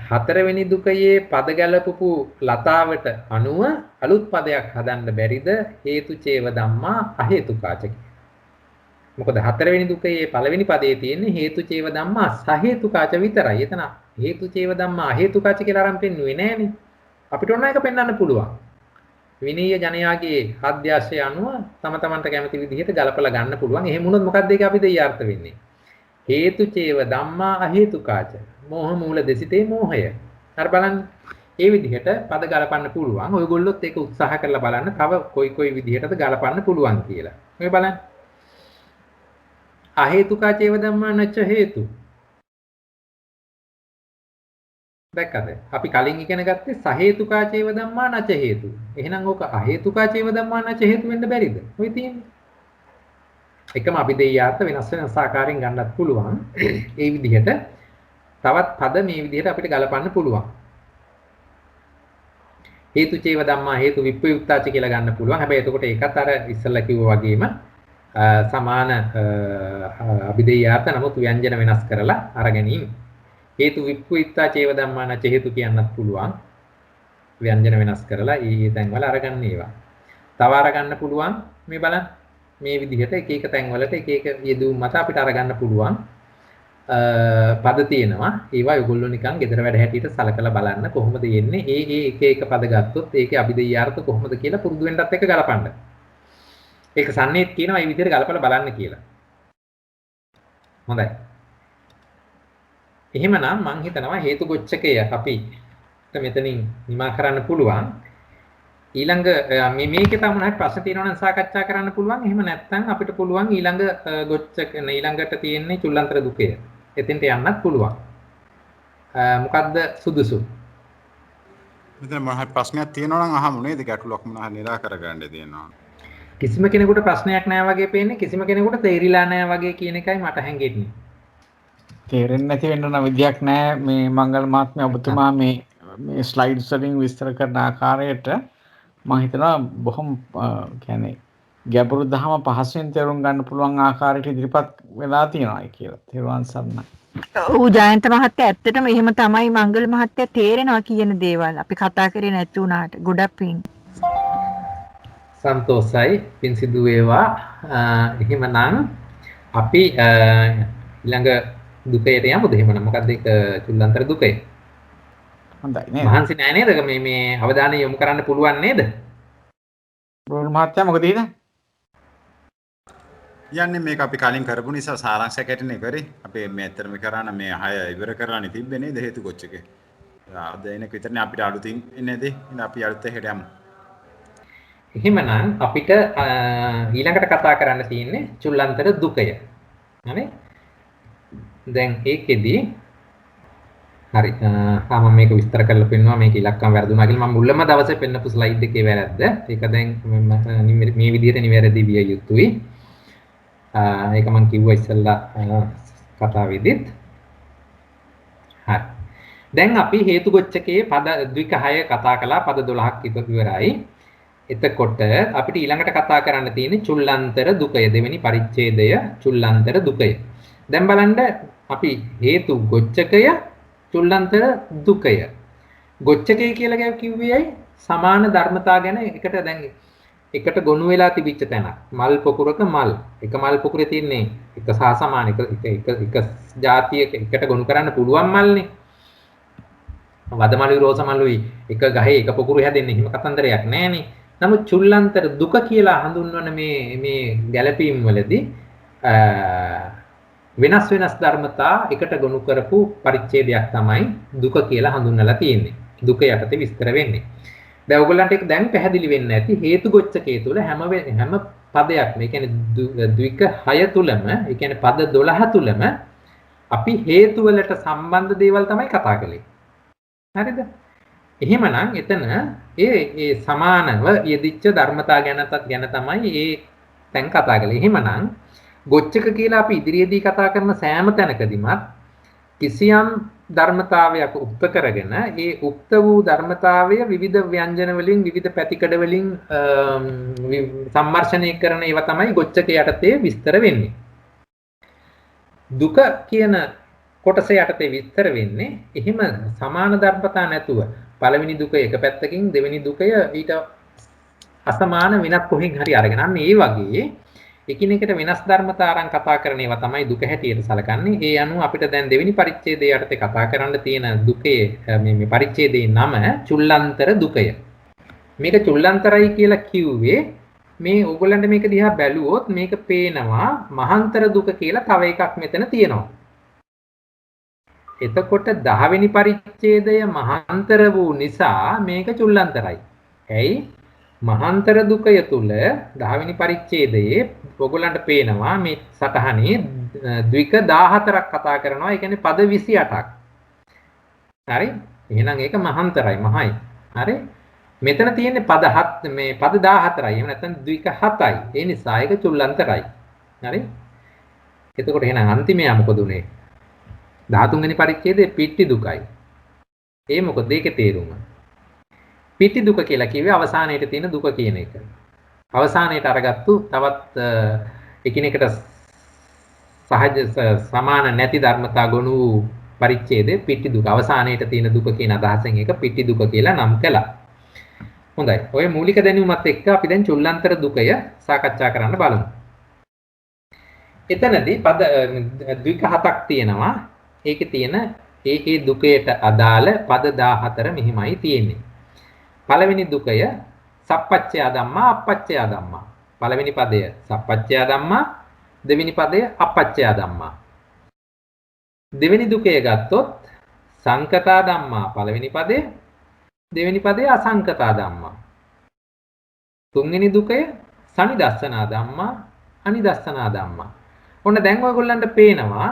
හතරවෙනි දුකයේ පද ගැලපපු ලතාවට අනුව අලුත් පදයක් හදන්න බැරිද හේතු චේව ධම්මා අහේතුකාච කියලා. මොකද හතරවෙනි දුකයේ පළවෙනි පදයේ තියෙන්නේ හේතු චේව ධම්මා සහේතුකාච විතරයි. එතන හේතු චේව ධම්මා අහේතුකාච කියලා අරන් පෙන්නුවේ නෑනේ. අපිට ඕන එක පෙන්වන්න පුළුවන්. විනීය ජනයාගේ ආද්‍යාශය අනුව තම තමන්ට කැමති විදිහට ගලපලා ගන්න පුළුවන්. එහෙම වුණොත් මොකක්ද ඒක අපි දෙයාර්ථ වෙන්නේ? හේතු චේව ධම්මා අහේතුකාච. මෝහ මූල දෙසිතේ මෝහය. හරි බලන්න. ඒ විදිහට පද ගලපන්න පුළුවන්. ඔයගොල්ලොත් ඒක උත්සාහ කරලා බලන්න. තව කොයි විදිහටද ගලපන්න පුළුවන් කියලා. ඔය බලන්න. අහේතුකා චේව ධම්මා නච්ච හේතු. දැක්කද? අපි කලින් ඉගෙන ගත්තේ සහේතුකා චේව ධම්මා නච්ච හේතු. එහෙනම් ඕක අහේතුකා චේව ධම්මා නච්ච හේතු වෙන්න බැරිද? ඔය තියෙන්නේ. එකම අභිධේයාර්ථ වෙනස් වෙනස් ආකාරයෙන් ගන්නත් පුළුවන්. ඒ විදිහට තවත් පද මේ විදිහට අපිට ගලපන්න පුළුවන්. හේතු චේව ධම්මා හේතු විප්‍රයුක්තාච කියලා ගන්න පුළුවන්. හැබැයි එතකොට ඒකත් අර ඉස්සෙල්ලා කිව්වා වගේම සමාන අභිධේයාර්ථ නමුත් ව්‍යංජන වෙනස් කරලා අරගෙනින් හේතු විප්‍රයුක්තා චේව ධම්මා නැච හේතු කියන්නත් පුළුවන්. ව්‍යංජන වෙනස් කරලා ඊ තැන්වල අරගන්න ඒවා. තව අරගන්න පුළුවන් මේ බලන්න. මේ විදිහට එක එක තැන්වලට එක එක යෙදුම් මත අපිට අරගන්න පුළුවන්. පද තියෙනවා. ඒවා ඔයගොල්ලෝ නිකන් ගෙදර වැඩ හැටියට සලකලා බලන්න කොහොමද යන්නේ. ඒ එක එක පද ගත්තොත් ඒකේ අභිධේයාර්ථ කොහොමද කියලා පුරුදු වෙන්නත් එක්ක ගලපන්න. ඒක සම්නේත් කියනවා මේ විදිහට ගලපලා බලන්න කියලා. හොඳයි. එහෙමනම් මම හිතනවා හේතු ගොච්ඡකය අපිට මෙතනින් නිමා කරන්න පුළුවන්. ඊළඟ මේකේ තව මොනවාක් ප්‍රශ්න තියෙනවා නම් සාකච්ඡා කරන්න පුළුවන්. එහෙම නැත්නම් අපිට පුළුවන් ඊළඟ ඊළඟට තියෙන්නේ චුල්ලන්තර දුකය. එතෙන්ට යන්නත් පුළුවන්. මොකද්ද සුදුසු? මෙතන මොන හරි ප්‍රශ්නයක් තියෙනවා නම් අහමු නේද? ගැටලුවක් මොන හරි නිරාකර ගන්න තියෙනවා. කිසිම කෙනෙකුට ප්‍රශ්නයක් නැහැ වගේ පේන්නේ, කිසිම කෙනෙකුට තේරිලා නැහැ වගේ කියන එකයි මට හැඟෙන්නේ. තේරෙන්නේ නැති වෙන්න නම් විදියක් නැහැ. මේ මංගල මහත්මයා ඔබතුමා මේ ස්ලයිඩ්ස් වලින් විස්තර කරන ආකාරයට මම හිතනවා බොහොම කියන්නේ ගැඹුරු දහම පහසුවෙන් තේරුම් ගන්න පුළුවන් ආකාරයට ඉදිරිපත් වෙලා තියෙනවා කියලා. තේරුවන් සරණයි. ඔව් ජයන්ත මහත්තයා ඇත්තටම එහෙම තමයි මංගල මහත්තයා තේරෙනවා කියන දේවල් අපි කතා කරේ නැති වුණාට ගොඩක් පිං. සන්තෝසයි පින් සිදු වේවා. එහෙමනම් අපි ඊළඟ දුකයට යමුද? එහෙමනම් මොකක්ද ඒක චුල්ලන්තර දුකය? හොඳයි නේද? මහන්සි නෑ නේද? මේ අවධානය යොමු කරන්න පුළුවන් නේද? බ්‍රෝල් මහත්තයා මොකද හිතන්නේ? යන්නේ මේක අපි කලින් කරපු නිසා සාරාංශයක් ඇටිනේ කරේ. අපි මේ ඇත්තටම කරාන මේ 6 ඉවර කරලානේ තිබ්බේ නේද හේතු කොච්ච එකේ. අද එනක විතරනේ අපිට අලුතින් එන්නේ නැති. ඉතින් අපි අලුත් එහෙට යමු. එහෙමනම් අපිට ඊළඟට කතා කරන්න තියෙන්නේ චුල්ලන්තර දුකය. හරි? දැන් ඒකෙදි හරි මම මේක විස්තර කරලා පෙන්නවා මේක ඉලක්කම් වැරදුනා කියලා. මම මුල්ලම දවසේ පෙන්නපු ස්ලයිඩ් එකේ වැරද්ද. ඒක දැන් මේ විදිහට නිවැරදි විය යුතුයි. ඒක මම කිව්වා ඉස්සෙල්ලා කතාවේදීත්. හරි. දැන් අපි හේතුගොච්ඡකයේ පද ද්වික 6 කතා කළා. පද 12ක් ඉවරයි. එතකොට අපිට ඊළඟට කතා කරන්න තියෙන්නේ චුල්ලන්තර දුකය. දෙවෙනි පරිච්ඡේදය චුල්ලන්තර දුකය. දැන් බලන්න අපි හේතු ගොච්ඡකය චුල්ලන්තර දුකය. ගොච්ඡකය කියලා කිව්වේ සමාන ධර්මතා ගැන එකට ගොනු වෙලා තිබිච්ච තැනක්. මල් පොකුරක මල්. එක මල් පොකුරේ තියන්නේ එක සහ සමාන එක જાතියක එකට ගොනු කරන්න පුළුවන් මල්නේ. වදමලුයි රෝසමලුයි එක ගහේ එක පොකුරු හැදෙන්නේ එහෙම කතන්දරයක් නැහැනේ. නමුත් චුල්ලන්තර දුක කියලා හඳුන්වන මේ ගැළපීම් වලදී වෙනස් ධර්මතා එකට ගොනු කරපු පරිච්ඡේදයක් තමයි දුක කියලා හඳුන්වලා තියෙන්නේ. දුක යටතේ විස්තර වෙන්නේ. දැන් ඔයගොල්ලන්ට ඒක දැන් පැහැදිලි වෙන්න ඇති හේතුගොච්ඡකයේ තුල හැම පදයක්ම, ඒ කියන්නේ ද්වික 6 තුලම, ඒ කියන්නේ පද 12 තුලම අපි හේතු වලට සම්බන්ධ දේවල් තමයි කතා කළේ. හරිද? එහෙමනම් එතන ඒ සමානව යෙදිච්ච ධර්මතා ගැන තමයි ඒ දැන් කතා කළේ. එහෙමනම් ගොච්ඡක කියලා අපි ඉදිරියේදී කතා කරන සෑම තැනකදීමත් කිසියම් ධර්මතාවයක් උක්ත කරගෙන ඒ උක්ත වූ ධර්මතාවය විවිධ ව්‍යංජන වලින් විවිධ පැතිකඩ වලින් සම්මර්ෂණය කරන ඒවා තමයි ගොච්ඡක යටතේ විස්තර වෙන්නේ. දුක කියන කොටස යටතේ විස්තර වෙන්නේ එහෙම සමාන ධර්මතා නැතුව පළවෙනි දුක එක පැත්තකින් දෙවෙනි දුකය ඊට අසමාන වෙනත් කොහෙන් හරි අරගෙන අන්න ඒ වගේ එකිනෙකට වෙනස් ධර්මතා අරන් කතා කරන ඒවා තමයි දුක හැටියට සැලකන්නේ. ඒ අනුව අපිට දැන් දෙවෙනි පරිච්ඡේදය යටතේ කතා කරන්න තියෙන දුකේ මේ පරිච්ඡේදයේ නම චුල්ලන්තර දුකය. මේක චුල්ලන්තරයි කියලා කිව්වේ මේ ඕගොල්ලන්ට මේක දිහා බැලුවොත් මේක පේනවා මහාන්තර දුක කියලා තව එකක් මෙතන තියෙනවා. එතකොට 10 වෙනි පරිච්ඡේදය මහාන්තර වූ නිසා මේක චුල්ලන්තරයි. ඇයි? මහාන්තර දුකය තුල 10 වෙනි පරිච්ඡේදයේ ඔයගොල්ලන්ට පේනවා මේ සටහනේ ද්වික 14ක් කතා කරනවා. ඒ කියන්නේ පද 28ක්. හරි? එහෙනම් ඒක මහාන්තරයි, මහයි. හරි? මෙතන තියෙන්නේ පද 7 මේ පද 14යි. එහෙම නැත්නම් ද්වික 7යි. ඒ නිසා ඒක චුල්ලන්තරයි. හරි? එතකොට එහෙනම් අන්තිමයා මොකද උනේ? 13 වෙනි පරිච්ඡේදයේ පිට්ටි දුකයි. ඒ මොකද ඒකේ තේරුම? පිටි දුක කියලා කිව්වේ අවසානයේට තියෙන දුක කියන එක. අවසානයේට අරගත්තු තවත් එකිනෙකට සහජ සමාන නැති ධර්මතා ගොනු පරිච්ඡේදයේ පිටි දුක. අවසානයේට තියෙන දුක කියන අදහසෙන් එක පිටි දුක කියලා නම් කළා. හොඳයි. ඔය මූලික දැනුමත් එක්ක අපි දැන් චුල්ලන්තර දුකය සාකච්ඡා කරන්න බලමු. එතනදී පද ද්වික 7ක් තියෙනවා. ඒකේ තියෙන ඒ දුකයට අදාළ පද 14 මෙහිමයි තියෙන්නේ. පළවෙනි දුකය සප්පච්චය ධම්මා අපච්චය ධම්මා. පළවෙනි පදය සප්පච්චය ධම්මා, දෙවෙනි පදය අපච්චය ධම්මා. දෙවෙනි දුකය ගත්තොත් සංකතා ධම්මා පළවෙනි පදය, දෙවෙනි පදය අසංකතා ධම්මා. තුන්වෙනි දුකය සනිදස්සනා ධම්මා, අනිදස්සනා ධම්මා. ඔන්න දැන් ඔයගොල්ලන්ට පේනවා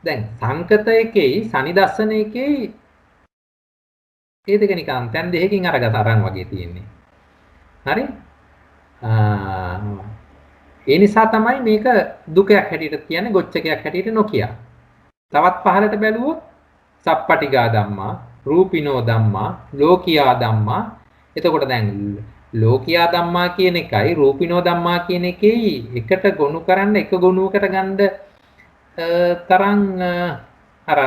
දැන් සංකත එකේයි සනිදස්සන එකේයි ඒ දෙක නිකන් තැන් දෙකකින් අරගත අරන් වගේ තියෙන්නේ. හරි? ඒ නිසා තමයි මේක දුකයක් හැටියට කියන්නේ ගොච්චකයක් හැටියට නොකිය. තවත් පහලට බැලුවොත් සප්පටිගා ධම්මා, රූපිනෝ ධම්මා, ලෝකියා ධම්මා. එතකොට දැන් ලෝකියා ධම්මා කියන එකයි රූපිනෝ ධම්මා කියන එකේ එකට ගොනු කරන්න එක ගොනුවකට ගන්න තරම් අර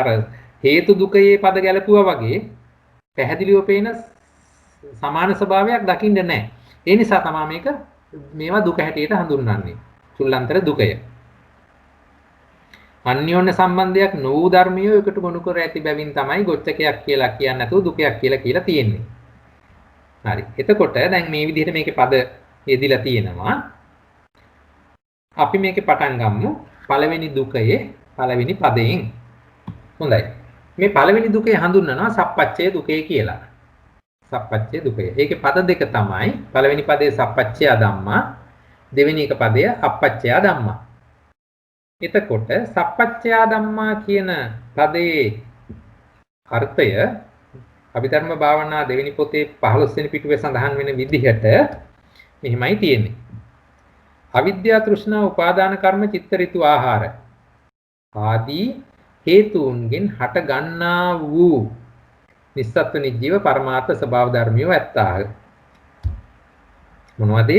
හේතු දුකයේ පද ගැලපුවා වගේ පැහැදිලිව පේන සමාන ස්වභාවයක් දකින්න නැහැ. ඒ නිසා තමයි මේක මේවා දුක හැටියට හඳුන්වන්නේ. චුල්ලන්තර දුකය. අන්‍යෝන්‍ය සම්බන්ධයක් නොවූ ධර්මියෝ එකට ගොනු කර ඇති බැවින් තමයි ගොච්චකයක් කියලා කියන්නේ නැතුව දුකයක් කියලා තියෙන්නේ. හරි. එතකොට දැන් මේ විදිහට මේකේ පද යෙදිලා තියෙනවා. අපි මේකේ පටන් ගමු. පළවෙනි දුකයේ පළවෙනි පදයෙන්. හොඳයි. මේ පළවෙනි දුකේ හඳුන්වනවා සප්පච්චය දුකේ කියලා. සප්පච්චය දුකය. ඒකේ පද දෙක තමයි පළවෙනි පදයේ සප්පච්චය ධම්මා, දෙවෙනි එක පදය අප්පච්චය ධම්මා. එතකොට සප්පච්චය ධම්මා කියන පදයේ අර්ථය අභිධර්ම භාවනා දෙවෙනි පොතේ 15 වෙනි පිටුවේ සඳහන් වෙන විදිහට මෙහිමයි තියෙන්නේ. අවිද්‍යා තෘෂ්ණා උපාදාන කර්ම චිත්ත ඍතු ආහාර ආදී හේතුන්ගෙන් හට ගන්නා වූ නිස්සත්ත්ව නිජීව පරමාර්ථ ස්වභාව ධර්මියෝ ඇත්තාහ. මොනවද?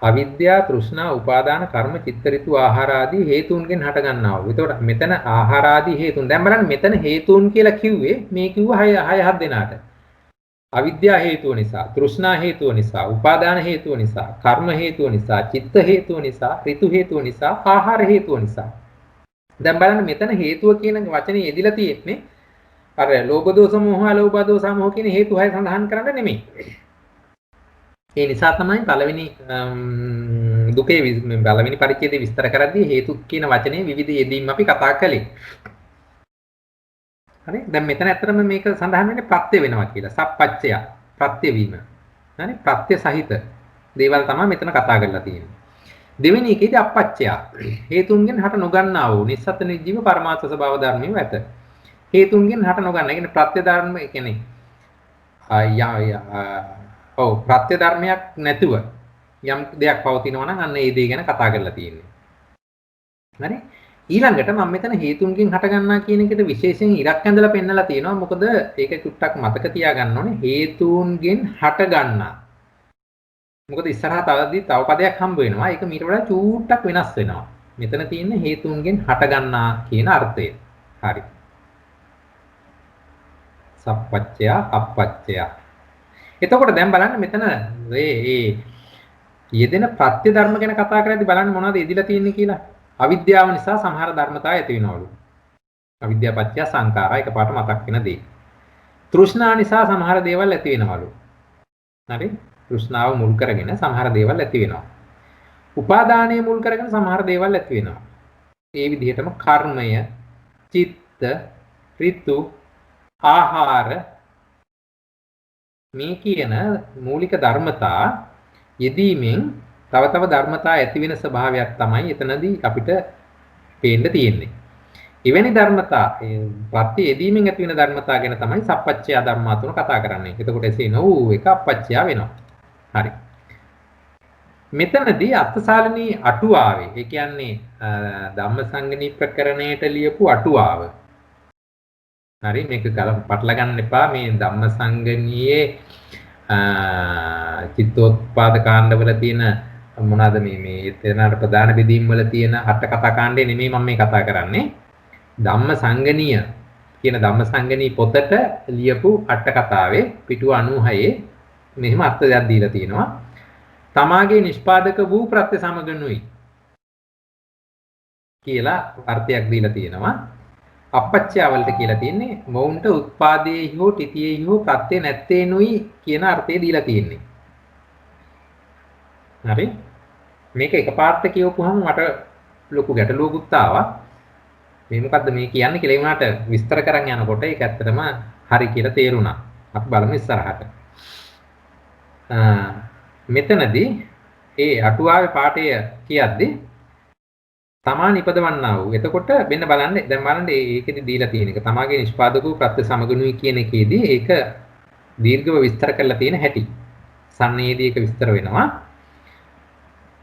අවිද්‍යා තෘෂ්ණා උපාදාන කර්ම චිත්ත ඍතු ආහාර ආදී හේතුන්ගෙන් හට ගන්නා වූ. එතකොට මෙතන ආහාර ආදී හේතුන්. දැන් බලන්න මෙතන හේතුන් කියලා කිව්වේ මේ කිව්ව 6 දෙනාට. අවිද්‍යා හේතුව නිසා, තෘෂ්ණා හේතුව නිසා, උපාදාන හේතුව නිසා, කර්ම හේතුව නිසා, චිත්ත හේතුව නිසා, ඍතු හේතුව නිසා, ආහාර හේතුව නිසා. දැන් බලන්න මෙතන හේතුව කියන වචනේ යෙදිලා තියෙන්නේ අර ලෝභ දෝෂ මොහ අලෝභ දෝෂ මොහ කියන හේතු 6 සඳහන් කරන්න නෙමෙයි. ඒ නිසා තමයි පළවෙනි දුකේ පළවෙනි පරිච්ඡේදයේ විස්තර කරද්දී හේතු කියන වචනේ විවිධ යෙදීම් අපි කතා කළේ. හරි? දැන් මෙතන ඇත්තටම මේක සඳහන් වෙන්නේ ප්‍රත්‍ය වෙනවා කියලා. සප්පච්චය ප්‍රත්‍ය වීම. හරි? ප්‍රත්‍ය සහිත දේවල් තමයි මෙතන කතා කරලා තියෙන්නේ. දෙවෙනි එකේදී අප්පච්චය හේතුන්ගෙන් හට නොගන්නා වූ නිස්සත් නිජීව පරමාර්ථ ස්වභාව ධර්මියෝ ඇත. හේතුන්ගෙන් හට නොගන්න. ඒ කියන්නේ ප්‍රත්‍ය ධර්ම කියන්නේ ප්‍රත්‍ය ධර්මයක් නැතුව යම් දෙයක් පවතිනවා නම් අන්න ඒ දේ ගැන කතා කරලා තියෙන්නේ. හරි? ඊළඟට මම මෙතන හේතුන්ගෙන් හට ගන්නා කියන එකට විශේෂයෙන් ඉරක් ඇඳලා පෙන්නලා තියෙනවා. මොකද ඒක චුට්ටක් මතක තියාගන්න ඕනේ. හේතුන්ගෙන් හට ගන්නා. මොකද ඉස්සරහා තව පදයක් හම්බ වෙනවා. ඒක මීට වඩා චූට්ටක් වෙනස් වෙනවා. මෙතන තියෙන්නේ හේතුන්ගෙන් හට ගන්නා කියන අර්ථය. හරි. සප්පච්චය අප්පච්චය. එතකොට දැන් බලන්න මෙතන මේ යෙදෙන ප්‍රත්‍ය ධර්ම ගැන කතා කරද්දී බලන්න මොනවද යෙදිලා තියෙන්නේ කියලා. අවිද්‍යාව නිසා සමහර ධර්මතා ඇති වෙනවලු. අවිද්‍යාව පත්‍ය සංඛාරා එකපාරට මතක් වෙන දේ. තෘෂ්ණා නිසා සමහර දේවල් ඇති වෙනවලු. හරි? තෘෂ්ණාව මුල් කරගෙන සමහර දේවල් ඇති වෙනවා. උපාදානය මුල් කරගෙන සමහර දේවල් ඇති වෙනවා. ඒ විදිහටම කර්මය, චිත්ත, ඍතු, ආහාර මේ කියන මූලික ධර්මතා යෙදීමෙන් තව තව ධර්මතා ඇති වෙන ස්වභාවයක් තමයි එතනදී අපිට පේන්න තියෙන්නේ. එවැනි ධර්මතා ප්‍රත්‍ය යෙදීමෙන් ඇති වෙන ධර්මතා ගැන තමයි සප්පච්චය ධර්මා තුන කතා කරන්නේ. එතකොට එසේ නොවූ එක අප්පච්චය වෙනවා. හරි. මෙතනදී අත්සාලනී අටුවාවේ ඒ කියන්නේ ධම්මසංගණී ප්‍රකරණයට ලියපු අටුවාව. හරි මේක පටල ගන්න එපා මේ ධම්මසංගණියේ චිත්තෝත්පාද කාණ්ඩවල තියෙන මොනවාද මේ එතනට ප්‍රධාන බෙදීම් වල තියෙන අට කතා කාණ්ඩේ නෙමෙයි මම මේ කතා කරන්නේ. ධම්මසංගණීය කියන ධම්මසංගණී පොතට ලියපු අට කතාවේ පිටුව 96 මෙහෙම අර්ථයක් දීලා තියෙනවා. තමාගේ නිෂ්පාදක වූ ප්‍රත්‍ය සමගනුයි කියලා අර්ථයක් දීලා තියෙනවා. අපච්චය වලට කියලා තියෙන්නේ මොවුන්ට උත්පාදයේ හෝ තිතියේ හෝ ප්‍රත්‍ය නැත්තේනුයි කියන අර්ථය දීලා තියෙන්නේ. හරි? මේක එකපාරට කියවපුවහම මට ලොකු ගැටලුවකුත් ආවා. මේ මොකද්ද මේ කියන්නේ කියලා ඒ වුණාට විස්තර කරන් යනකොට ඒක ඇත්තටම හරි කියලා තේරුණා. අපි බලමු ඉස්සරහට. මෙතනදී ඒ අටුවාවේ පාඩය කියද්දී තමාන් ඉපදවන්නා වූ. එතකොට මෙන්න බලන්න දැන් බලන්න ඒකෙදි දීලා තියෙන එක. තමාගේ නිෂ්පාදක වූ ප්‍රත්‍ය සමගනුයි කියන එකේදී ඒක දීර්ඝව විස්තර කරලා තියෙන හැටි. සන්නේදීක විස්තර වෙනවා.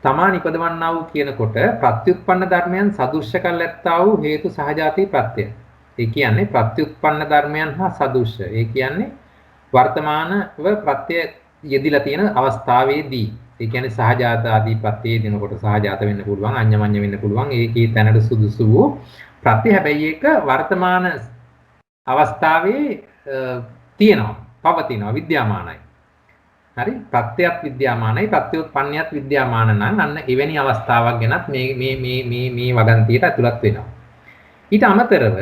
තමා නිපදවන්නා වූ කියනකොට ප්‍රත්‍යুৎපන්න ධර්මයන් සදුෂ්‍ය කළැත්තා වූ හේතු සහජාතී ප්‍රත්‍ය. ඒ කියන්නේ ප්‍රත්‍යুৎපන්න ධර්මයන් හා සදුෂ්‍ය. ඒ කියන්නේ වර්තමානව ප්‍රත්‍ය යෙදිලා තියෙන අවස්ථාවේදී. ඒ කියන්නේ සහජාත ආදී ප්‍රත්‍ය දෙනකොට සහජාත වෙන්න පුළුවන්, අඤ්ඤමඤ්ඤ වෙන්න පුළුවන්. ඒකේ තැනට සුදුසු වූ ප්‍රත්‍ය හැබැයි ඒක වර්තමාන අවස්ථාවේ තියෙනවා, පවතිනවා, විද්‍යාමානයි. හරි ප්‍රත්‍යයත් විද්‍යාමානයි ප්‍රත්‍යෝත්පන්නයත් විද්‍යාමාන නම් අන්න එවැනි අවස්ථාවක් ගැනත් මේ වගන්තියට ඇතුළත් වෙනවා. ඊට අමතරව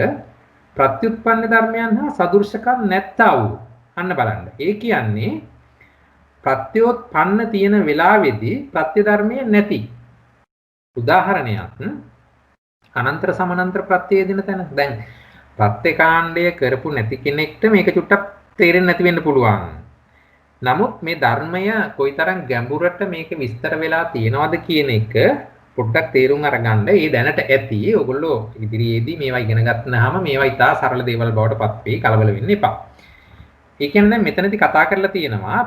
ප්‍රත්‍යুৎපන්න ධර්මයන් හා සදෘශකම් නැත්තා වූ අන්න බලන්න. ඒ කියන්නේ ප්‍රත්‍යෝත්පන්න තියෙන වෙලාවේදී ප්‍රත්‍ය ධර්මයේ නැති. උදාහරණයක් අනන්තර සමානන්තර ප්‍රත්‍යය දෙන තැන. දැන් ප්‍රත්‍යකාණ්ඩය කරපු නැති කෙනෙක්ට මේක චුට්ටක් තේරෙන්නේ නැති වෙන්න පුළුවන්. නමුත් මේ ධර්මය කොයිතරම් ගැඹුරට මේක විස්තර වෙලා තියෙනවද කියන එක පොඩ්ඩක් තේරුම් අරගන්න. ඒ දැනට ඇති. ඔයගොල්ලෝ ඉදිරියේදී මේවා ඉගෙන ගන්නාම මේවා ඉතා සරල දේවල් බවට පත් වෙයි. කලබල වෙන්න එපා. ඒ කියන්නේ දැන් මෙතනදී කතා කරලා තියෙනවා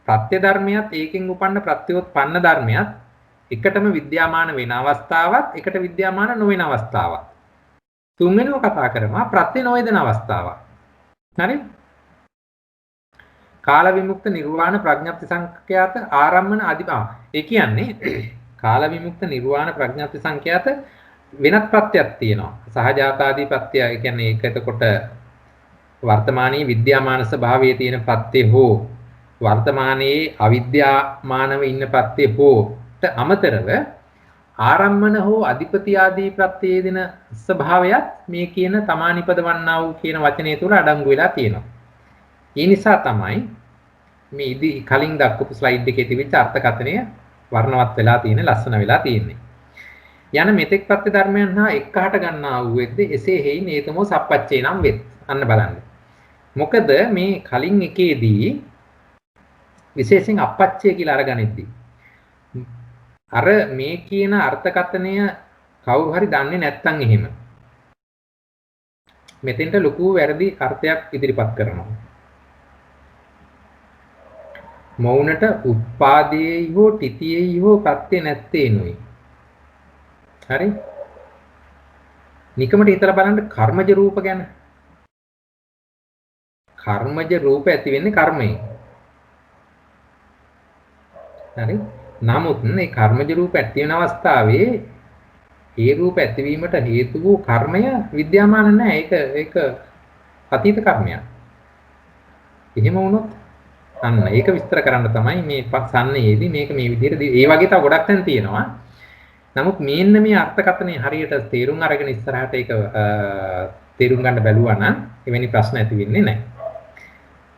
ප්‍රත්‍ය ධර්මයක් ඒකෙන් උපන්න ප්‍රත්‍යෝත්පන්න ධර්මයක් එකටම විද්‍යාමාන වෙන අවස්ථාවක් එකට විද්‍යාමාන නොවන අවස්ථාවක්. තුන්වෙනිව කතා කරනවා ප්‍රත්‍ය නොවේදන අවස්ථාවක්. හරි? කාල විමුක්ත නිර්වාණ ප්‍රඥප්ති සංඛ්‍යාත ආරම්මන අධිපා. ඒ කියන්නේ කාල විමුක්ත නිර්වාණ ප්‍රඥප්ති සංඛ්‍යාත වෙනත් ප්‍රත්‍යක් තියෙනවා. සහජාතාදී ප්‍රත්‍ය. ඒ කියන්නේ ඒක එතකොට වර්තමානයේ විද්‍යාමාන ස්වභාවයේ තියෙන ප්‍රත්‍ය හෝ වර්තමානයේ අවිද්‍යාමානව ඉන්න ප්‍රත්‍ය හෝට අමතරව ආරම්මන හෝ අධිපති ආදී ප්‍රත්‍යයේ දෙන ස්වභාවයත් මේ කියන තමානිපදවන්නා වූ කියන වචනය තුල අඩංගු වෙලා තියෙනවා. ඒ නිසා තමයි මේ ඉදි කලින් දක්වපු ස්ලයිඩ් එකේ තිබිච්ච අර්ථකථනය වර්ණවත් වෙලා තියෙන ලස්සන වෙලා තියෙන්නේ. යන මෙතෙක් ප්‍රත්‍ය ධර්මයන් හා එක්කහට ගන්නා වූ වෙද්ද එසේ හේයින් ඒතමෝ සප්පච්චේ නම් වෙත්. අන්න බලන්න. මොකද මේ කලින් එකේදී විශේෂයෙන් අපච්චය කියලා අරගනිද්දී අර මේ කියන අර්ථකථනය කවුරු හරි දන්නේ නැත්නම් එහෙම මෙතෙන්ට ලොකු වැරදි අර්ථයක් ඉදිරිපත් කරනවා. මෞනට උත්පාදයේයි හෝ තිතියෙහි හෝ ප්‍රත්‍ය නැත්තේ නුයි. හරි? නිකමට හිතලා බලන්න කර්මජ රූප ගැන. කර්මජ රූප ඇති වෙන්නේ කර්මයෙන්. හරි? නමුත් මේ කර්මජ රූප ඇති වෙන අවස්ථාවේ ඒ රූප ඇතිවීමට හේතු වූ කර්මය විද්‍යාමාන නැහැ. ඒක අතීත කර්මයක්. එහෙම වුණොත් අන්න ඒක විස්තර කරන්න තමයි මේ සන්නේදී මේක මේ විදිහට ඒ වගේ තව ගොඩක් තැන් තියෙනවා. නමුත් මේන්න මේ අර්ථකථනය හරියට තේරුම් අරගෙන ඉස්සරහට ඒක තේරුම් ගන්න බැලුවා නම් එවැනි ප්‍රශ්න ඇති වෙන්නේ නැහැ.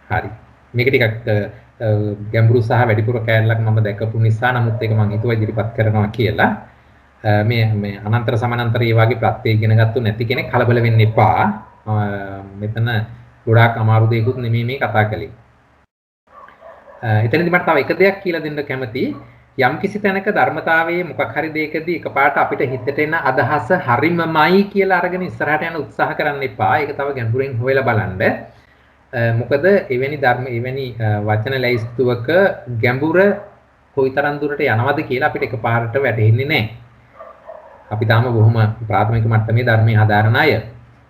හරි. මේක ටිකක් ගැඹුරු සහ වැඩිපුර කැලලක් මම දැකපු නිසා නමුත් ඒක මම හිතුවා ඉදිරිපත් කරනවා කියලා. මේ අනන්තර සමානන්තර ඒ වගේ ප්‍රත්‍ය ඉගෙන ගත්තු නැති කෙනෙක් කලබල වෙන්න එපා. මෙතන ගොඩාක් අමාරු දෙයක්ුත් නෙමෙයි මේ කතා කළේ. එතනදී මට තව එක දෙයක් කියලා දෙන්න කැමතියි. යම් කිසි තැනක ධර්මතාවයේ මොකක් හරි දෙයකදී එකපාරට අපිට හිතට එන අදහස හරිමමයි කියලා අරගෙන ඉස්සරහට යන උත්සාහ කරන්න එපා. ඒක තව ගැඹුරින් හොයලා බලන්න. මොකද එවැනි එවැනි වචන ලැයිස්තුවක ගැඹුර කොයිතරම් දුරට යනවද කියලා අපිට එකපාරට වැටහෙන්නේ නැහැ. අපි තාම බොහොම ප්‍රාථමික මට්ටමේ ධර්මයේ හදාරන අය.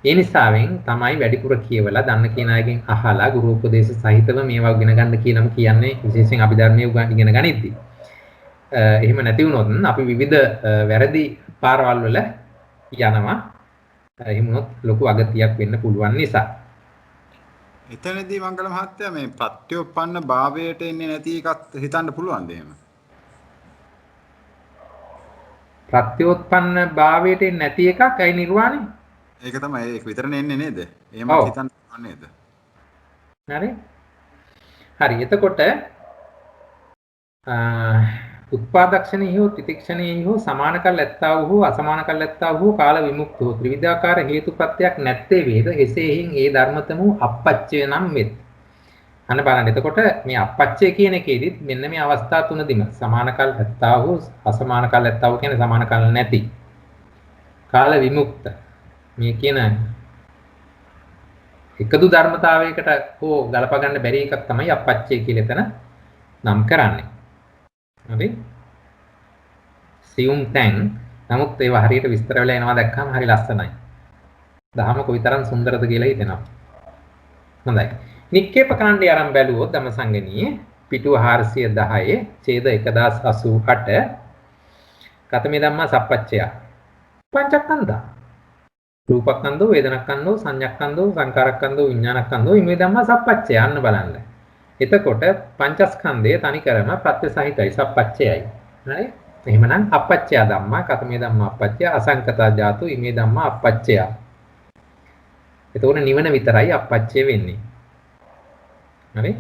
ඒ නිසාවෙන් තමයි වැඩිපුර කියවලා දන්න කියන අයගෙන් අහලා ගුරු උපදේශ සහිතව මේවා ඉගෙන ගන්න කියනම කියන්නේ විශේෂයෙන් අභිධර්මයේ ඉගෙන ගනිද්දී. එහෙම නැති වුණොත් අපි විවිධ වැරදි පාරවල් වල යනවා. එහෙම වුණොත් ලොකු අගතියක් වෙන්න පුළුවන් නිසා. එතනදී මංගල මහත්තයා මේ ප්‍රත්‍යෝපන්න භාවයට එන්නේ නැති එකත් හිතන්න පුළුවන්ද එහෙම? ප්‍රත්‍යෝත්පන්න භාවයට එන්නේ නැති එකක් අයි නිර්වාණය. ඒක තමයි ඒක විතරනේ එන්නේ නේද? එහෙම හිතන්න පුළුවන් නේද? හරි. හරි. එතකොට උත්පාදක්ෂණී හෝ තිතික්ෂණී හෝ සමාන කල් ඇත්තා වූ අසමාන කල් ඇත්තා වූ කාල විමුක්ත හෝ ත්‍රිවිධාකාර හේතුප්‍රත්‍යක් නැත්තේ වේද එසේහින් ඒ ධර්මතම අපච්චය නම් වෙත්. අන්න බලන්න. එතකොට මේ අපච්චය කියන එකේදීත් මෙන්න මේ අවස්ථා තුනදීම සමාන කල් ඇත්තා වූ අසමාන කල් ඇත්තා වූ කියන්නේ සමාන කල් නැති කාල විමුක්ත මේ කියන එකදු ධර්මතාවයකට හෝ ගලප ගන්න බැරි එකක් තමයි අපච්චය කියලා එතන නම් කරන්නේ. හරි? සියුම් තැන් නමුත් ඒවා හරියට විස්තර වෙලා එනවා දැක්කම හරි ලස්සනයි. දහම කොයිතරම් සුන්දරද කියලා හිතෙනවා. හොඳයි. නික්කේප කාණ්ඩය අරන් බැලුවොත් ධම්මසංගණියේ පිටුව 410 ඡේද 1088 කතමේ ධම්මා සප්පච්චය පංචස්කන්ධා රූපස්කන්ධෝ වේදනාස්කන්ධෝ සංඥාස්කන්ධෝ සංකාරස්කන්ධෝ විඥානස්කන්ධෝ ඉමේ ධම්මා සප්පච්චය අන්න බලන්න. එතකොට පංචස්කන්ධය තනිකරම ප්‍රත්‍ය සහිතයි සප්පච්චයයි. හරි? එහෙමනම් අපච්චය ධම්මා කතමේ ධම්මා අපච්චය අසංකතා ජාතු ඉමේ ධම්මා අපච්චය. එතකොට නිවන විතරයි අපච්චය වෙන්නේ. හරි?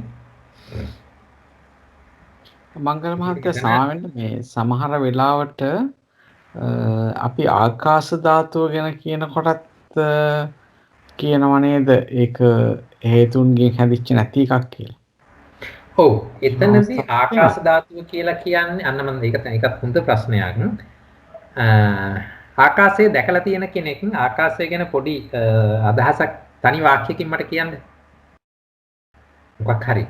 මංගල මහත්තයා සාවෙන්න මේ සමහර වෙලාවට අපි ආකාශ ධාතුව ගැන කියනකොටත් කියනව නේද ඒක හේතුන්ගෙන් හැදිච්ච නැති එකක් කියලා. ඔව් එතනදී ආකාශ ධාතුව කියලා කියන්නේ අන්න මම ඒකත් හොඳ ප්‍රශ්නයක්. ආකාශය දැකලා තියෙන කෙනෙක් ආකාශය ගැන පොඩි අදහසක් තනි වාක්‍යයකින් මට කියන්න. මොකක් හරි.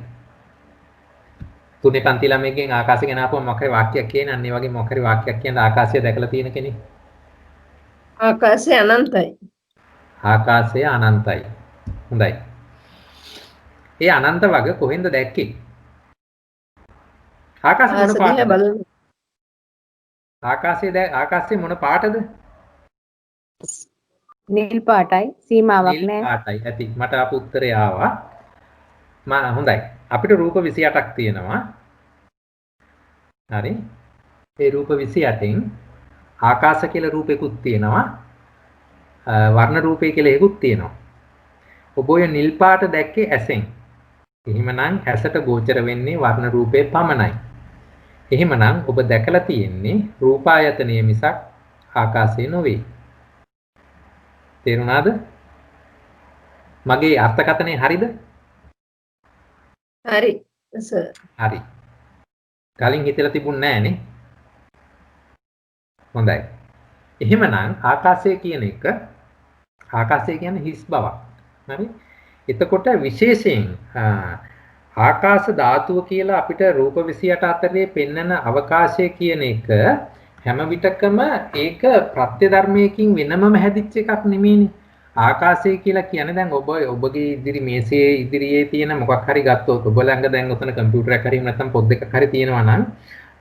තුනේ පන්ති ළමයෙක්ගෙන් ආකාශය ගැන ආපුවම මොකක් හරි වාක්‍යයක් කියන අන්න ඒ වගේ මොකක් හරි වාක්‍යයක් කියන ආකාශය දැකලා තියෙන කෙනෙක්. ආකාශය අනන්තයි. ආකාශය අනන්තයි. හොඳයි. ඒ අනන්ත වගේ කොහෙන්ද දැක්කේ? ආකාශය මොන පාටද? ආකාශයේ මොන පාටද? නිල් පාටයි සීමාවක් නිල් නැහැ. පාටයි. ඇති. මට ආපු උත්තරේ ආවා. හොඳයි. අපිට රූප 28ක් තියෙනවා. හරි. ඒ රූප 28න් ආකාශ කියලා රූපෙකුත් තියෙනවා. වර්ණ රූපය කියලා එකකුත් තියෙනවා. ඔබ ඔය නිල් පාට දැක්කේ ඇසෙන්. එහෙමනම් ඇසට ගෝචර වෙන්නේ වර්ණ රූපේ පමණයි. එහෙමනම් ඔබ දැකලා තියෙන්නේ රූපායතනය මිසක් ආකාශය නෙවෙයි. තේරුණාද? මගේ අර්ථකථනය හරිද? හරි සර්. හරි. කලින් හිතලා තිබුණ නෑනේ. හොඳයි. එහෙමනම් ආකාශය කියන එක ආකාශය කියන්නේ හිස් බවක්. හරි? එතකොට විශේෂයෙන් ආකාශ ධාතුව කියලා අපිට රූප 28 අතරේ පෙන්වන අවකාශය කියන එක හැම විටකම ඒක ප්‍රත්‍ය ධර්මයකින් වෙනමම හැදිච්ච එකක් නෙමෙයිනේ. ආකාශය කියලා කියන්නේ දැන් ඔබගේ ඉදිරි මේසයේ ඉදිරියේ තියෙන මොකක් හරි ගත්තොත් ඔබ ළඟ දැන් උතන කම්පියුටරයක් හරි නැත්නම් පොත් දෙකක් හරි තියෙනවා නම්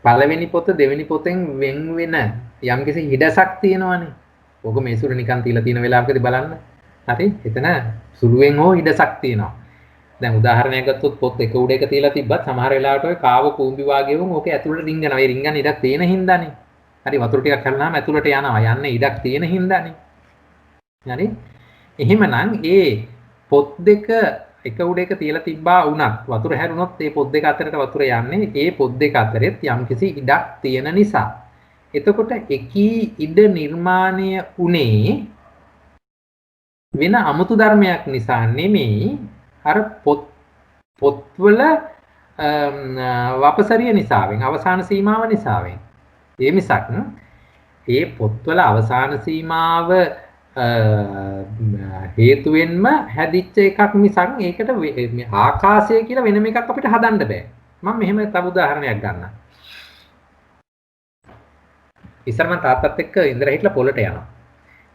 පළවෙනි පොත දෙවෙනි පොතෙන් වෙන් වෙන යම්කිසි හිඩසක් තියෙනවනේ. ඔබ මේසුර නිකන් තියලා තියෙන වෙලාවකදී බලන්න. හරි? එතන සුළුවෙන් හෝ හිඩසක් තියෙනවා. දැන් උදාහරණයක් ගත්තොත් පොත් එක උඩ එක තියලා තිබ්බත් සමහර වෙලාවට ඔය කාව කූඹි වාගේ වුන් ඕකේ ඇතුළට රිංගනවා. ඒ රිංගන ඉඩක් තියෙන හින්දානේ. හරි වතුර ටිකක් හැලුනහම ඇතුළට යනවා. යන්නේ ඉඩක් තියෙන හින්දානේ. හරි? එහෙමනම් ඒ පොත් දෙක එක උඩ එක තියලා තිබ්බා වුණත් වතුර හැරුණොත් ඒ පොත් දෙක අතරට වතුර යන්නේ ඒ පොත් දෙක අතරෙත් යම්කිසි ඉඩක් තියෙන නිසා. එතකොට එකී ඉඩ නිර්මාණය උනේ වෙන අමුතු ධර්මයක් නිසා නෙමෙයි අර පොත්වල වපසරිය නිසාවෙන් අවසාන සීමාව නිසාවෙන්. ඒ මිසක් ඒ පොත්වල අවසාන සීමාව හේතුවෙන්ම හැදිච්ච එකක් මිසක් ඒකට ආකාශය කියලා වෙනම එකක් අපිට හදන්න බෑ. මම මෙහෙම තව උදාහරණයක් ගන්නම්. ඉස්සර මම තාත්තත් එක්ක ඉඳලා හිටලා පොළට යනවා.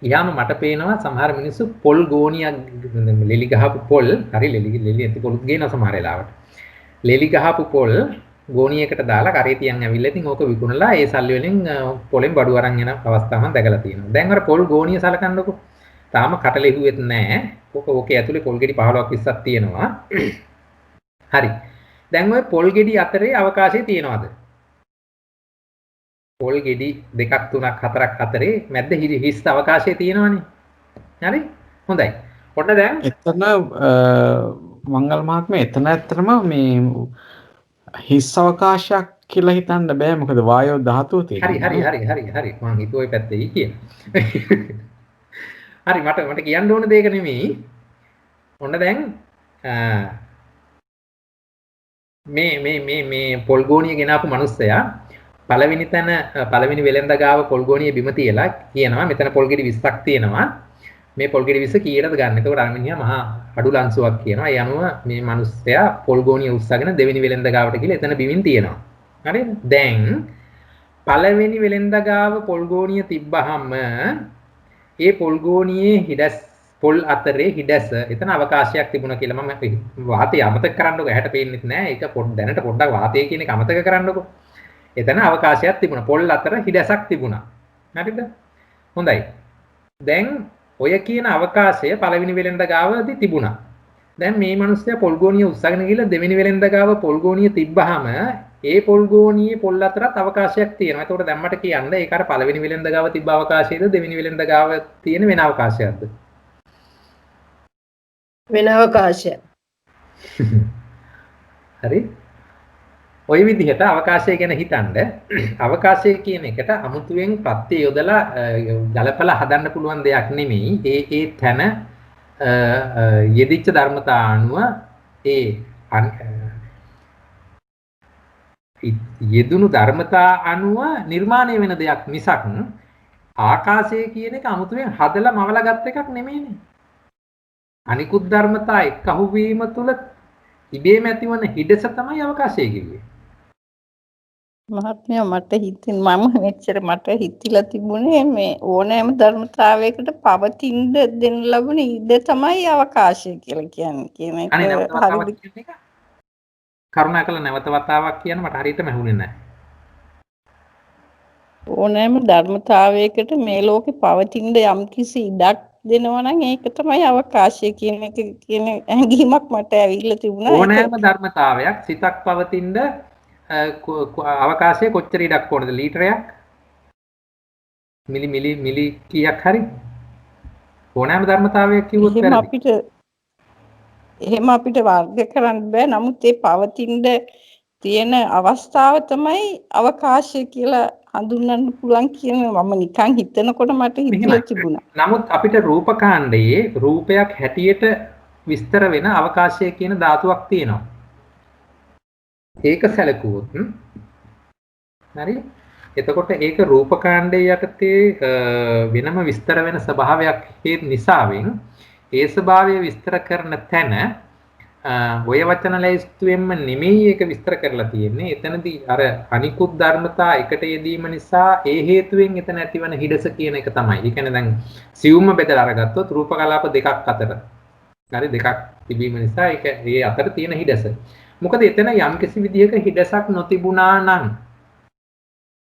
ඊහාම මට පේනවා සමහර මිනිස්සු පොල් ගෝණියක් ලෙලි ගහපු පොල්, හරි ලෙලි ඇති පොල්ත් ගේනවා සමහර වෙලාවට. ලෙලි ගහපු පොල් ගෝණියකට දාලා කරේ තියන් ඇවිල්ලා ඉතින් ඕක විකුණලා ඒ සල්ලි වලින් පොලෙන් බඩු අරන් යන අවස්ථාව මම දැකලා තියෙනවා. දැන් අර පොල් ගෝණිය සලකන්නකො. තාම කටලෙහුවෙත් නැහැ. ඕකේ ඇතුලේ පොල් ගෙඩි 15ක් 20ක් තියෙනවා. හරි. දැන් ওই පොල් ගෙඩි අතරේ අවකාශය තියෙනවද? පොල් ගෙඩි 2ක් 3ක් 4ක් අතරේ මැද්ද හිස් අවකාශය තියෙනවනේ. හරි? හොඳයි. ඔන්න දැන් එතන මංගල මහත්මයා එතන ඇත්තටම මේ හිස් අවකාශයක් කියලා හිතන්න බෑ මොකද වායෝ ධාතුව තියෙනවා. හරි. මං හිතුවේ පැත්තේ කියලා. හරි මට කියන්න ඕන දෙයක නෙමෙයි. ඔන්න දැන් මේ පොල්ගෝණිය ගෙනාපු මිනිස්සයා පළවෙනි වෙලෙන්ද ගාව පොල්ගෝණිය බිම තියලා කියනවා මෙතන පොල් ගෙඩි 20ක් තියෙනවා. මේ පොල් ගෙඩි විස කීයටද ගන්න. එතකොට අර මිනිහා මහා අඩු ලන්සුවක් කියනවා. ඒ අනුව මේ මිනිස්සයා පොල් ගෝණිය උස්සගෙන දෙවෙනි වෙලෙන්ද ගාවට ගිහලා එතන බිමින් තියෙනවා. හරිද? දැන් පළවෙනි වෙලෙන්ද ගාව පොල් ගෝණිය තිබ්බහම ඒ පොල් ගෝණියේ හිඩස් පොල් අතරේ හිඩස එතන අවකාශයක් තිබුණා කියලා මම වාතය අමතක කරන්නකො. ඇහැට පේන්නෙත් නෑ. ඒක දැනට පොඩ්ඩක් වාතය කියන එක අමතක කරන්නකො. එතන අවකාශයක් තිබුණා. පොල් අතර හිඩසක් තිබුණා. හරිද? හොඳයි. දැන් ඔය කියන අවකාශය පළවෙනි වෙලෙන්ද ගාවදී තිබුණා. දැන් මේ මිනිස්සයා පොල් ගෝණිය උස්සගෙන ගිහලා දෙවෙනි වෙලෙන්ද ගාව පොල් ගෝණිය තිබ්බහම ඒ පොල් ගෝණියේ පොල් අතරත් අවකාශයක් තියෙනවා. ඒතකොට දැන් මට කියන්න ඒක අර පළවෙනි වෙලෙන්ද ගාව තිබ්බ අවකාශයේද දෙවෙනි වෙලෙන්ද ගාව තියෙන වෙන අවකාශයක්ද? වෙන අවකාශයක්. හරි. ওই විදිහට අවකාශය ගැන හිතනද අවකාශය කියන එකට අමුතුවෙන් ප්‍රත්‍ය යොදලා ගලපලා හදන්න පුළුවන් දෙයක් නෙමෙයි. ඒ තැන යෙදිච්ච ධර්මතා අනුව ඒ යෙදුණු ධර්මතා අනුව නිර්මාණය වෙන දෙයක් මිසක් ආකාශය කියන එක අමුතුවෙන් හදලා මවලා ගත්ත එකක් නෙමෙයිනේ. අනිකුත් ධර්මතා එක්කහු වීම තුල ඉබේම ඇතිවන හිඩස තමයි අවකාශය කිව්වේ. මහත්මයා මට මෙච්චර මට හිතිලා තිබුණේ මේ ඕනෑම ධර්මතාවයකට පවතින දෙන්න ලැබුණ ඉඩ තමයි අවකාශය කියලා කියන්නේ. කියන එක හරියට කරුණාකර නැවත වතාවක් කියන්න මට හරියටම ඇහුනේ නැහැ. ඕනෑම ධර්මතාවයකට මේ ලෝකේ පවතින යම්කිසි ඉඩක් දෙනවා නම් ඒක තමයි අවකාශය කියන එක කියන හැඟීමක් මට ඇවිල්ලා තිබුණා. ඕනෑම ධර්මතාවයක් සිතක් පවතින අවකාශයේ කොච්චර ඉඩක් ඕනද? ලීටරයක්? මිලි කීයක් හරි? ඕනෑම ධර්මතාවයක් කිව්වොත් වැරදි. එහෙම අපිට වර්ග කරන්න බෑ. නමුත් ඒ පවතින තියෙන අවස්ථාව තමයි අවකාශය කියලා හඳුන්වන්න පුළුවන් කියන මම නිකන් හිතනකොට මට හිතලා තිබුණා. නමුත් අපිට රූපකාණ්ඩයේ රූපයක් හැටියට විස්තර වෙන අවකාශය කියන ධාතුවක් තියෙනවා. ඒක සැලකුවොත් හරි. එතකොට ඒක රූපකාණ්ඩයේ යටතේ වෙනම විස්තර වෙන ස්වභාවයක් නිසාවෙන් ඒ ස්වභාවය විස්තර කරන තැන ඔය වචන ලැයිස්තුවෙන්ම නෙමෙයි ඒක විස්තර කරලා තියෙන්නේ. එතනදී අර අනිකුත් ධර්මතා එකට යෙදීම නිසා ඒ හේතුවෙන් එතන ඇතිවන හිඩස කියන එක තමයි. ඒ කියන්නේ දැන් සියුම්ම බෙදලා අරගත්තොත් රූප කලාප දෙකක් අතර. හරි දෙකක් තිබීම නිසා ඒක ඒ අතර තියෙන හිඩස. මොකද එතන යම්කිසි විදිහක හිඩසක් නොතිබුණා නම්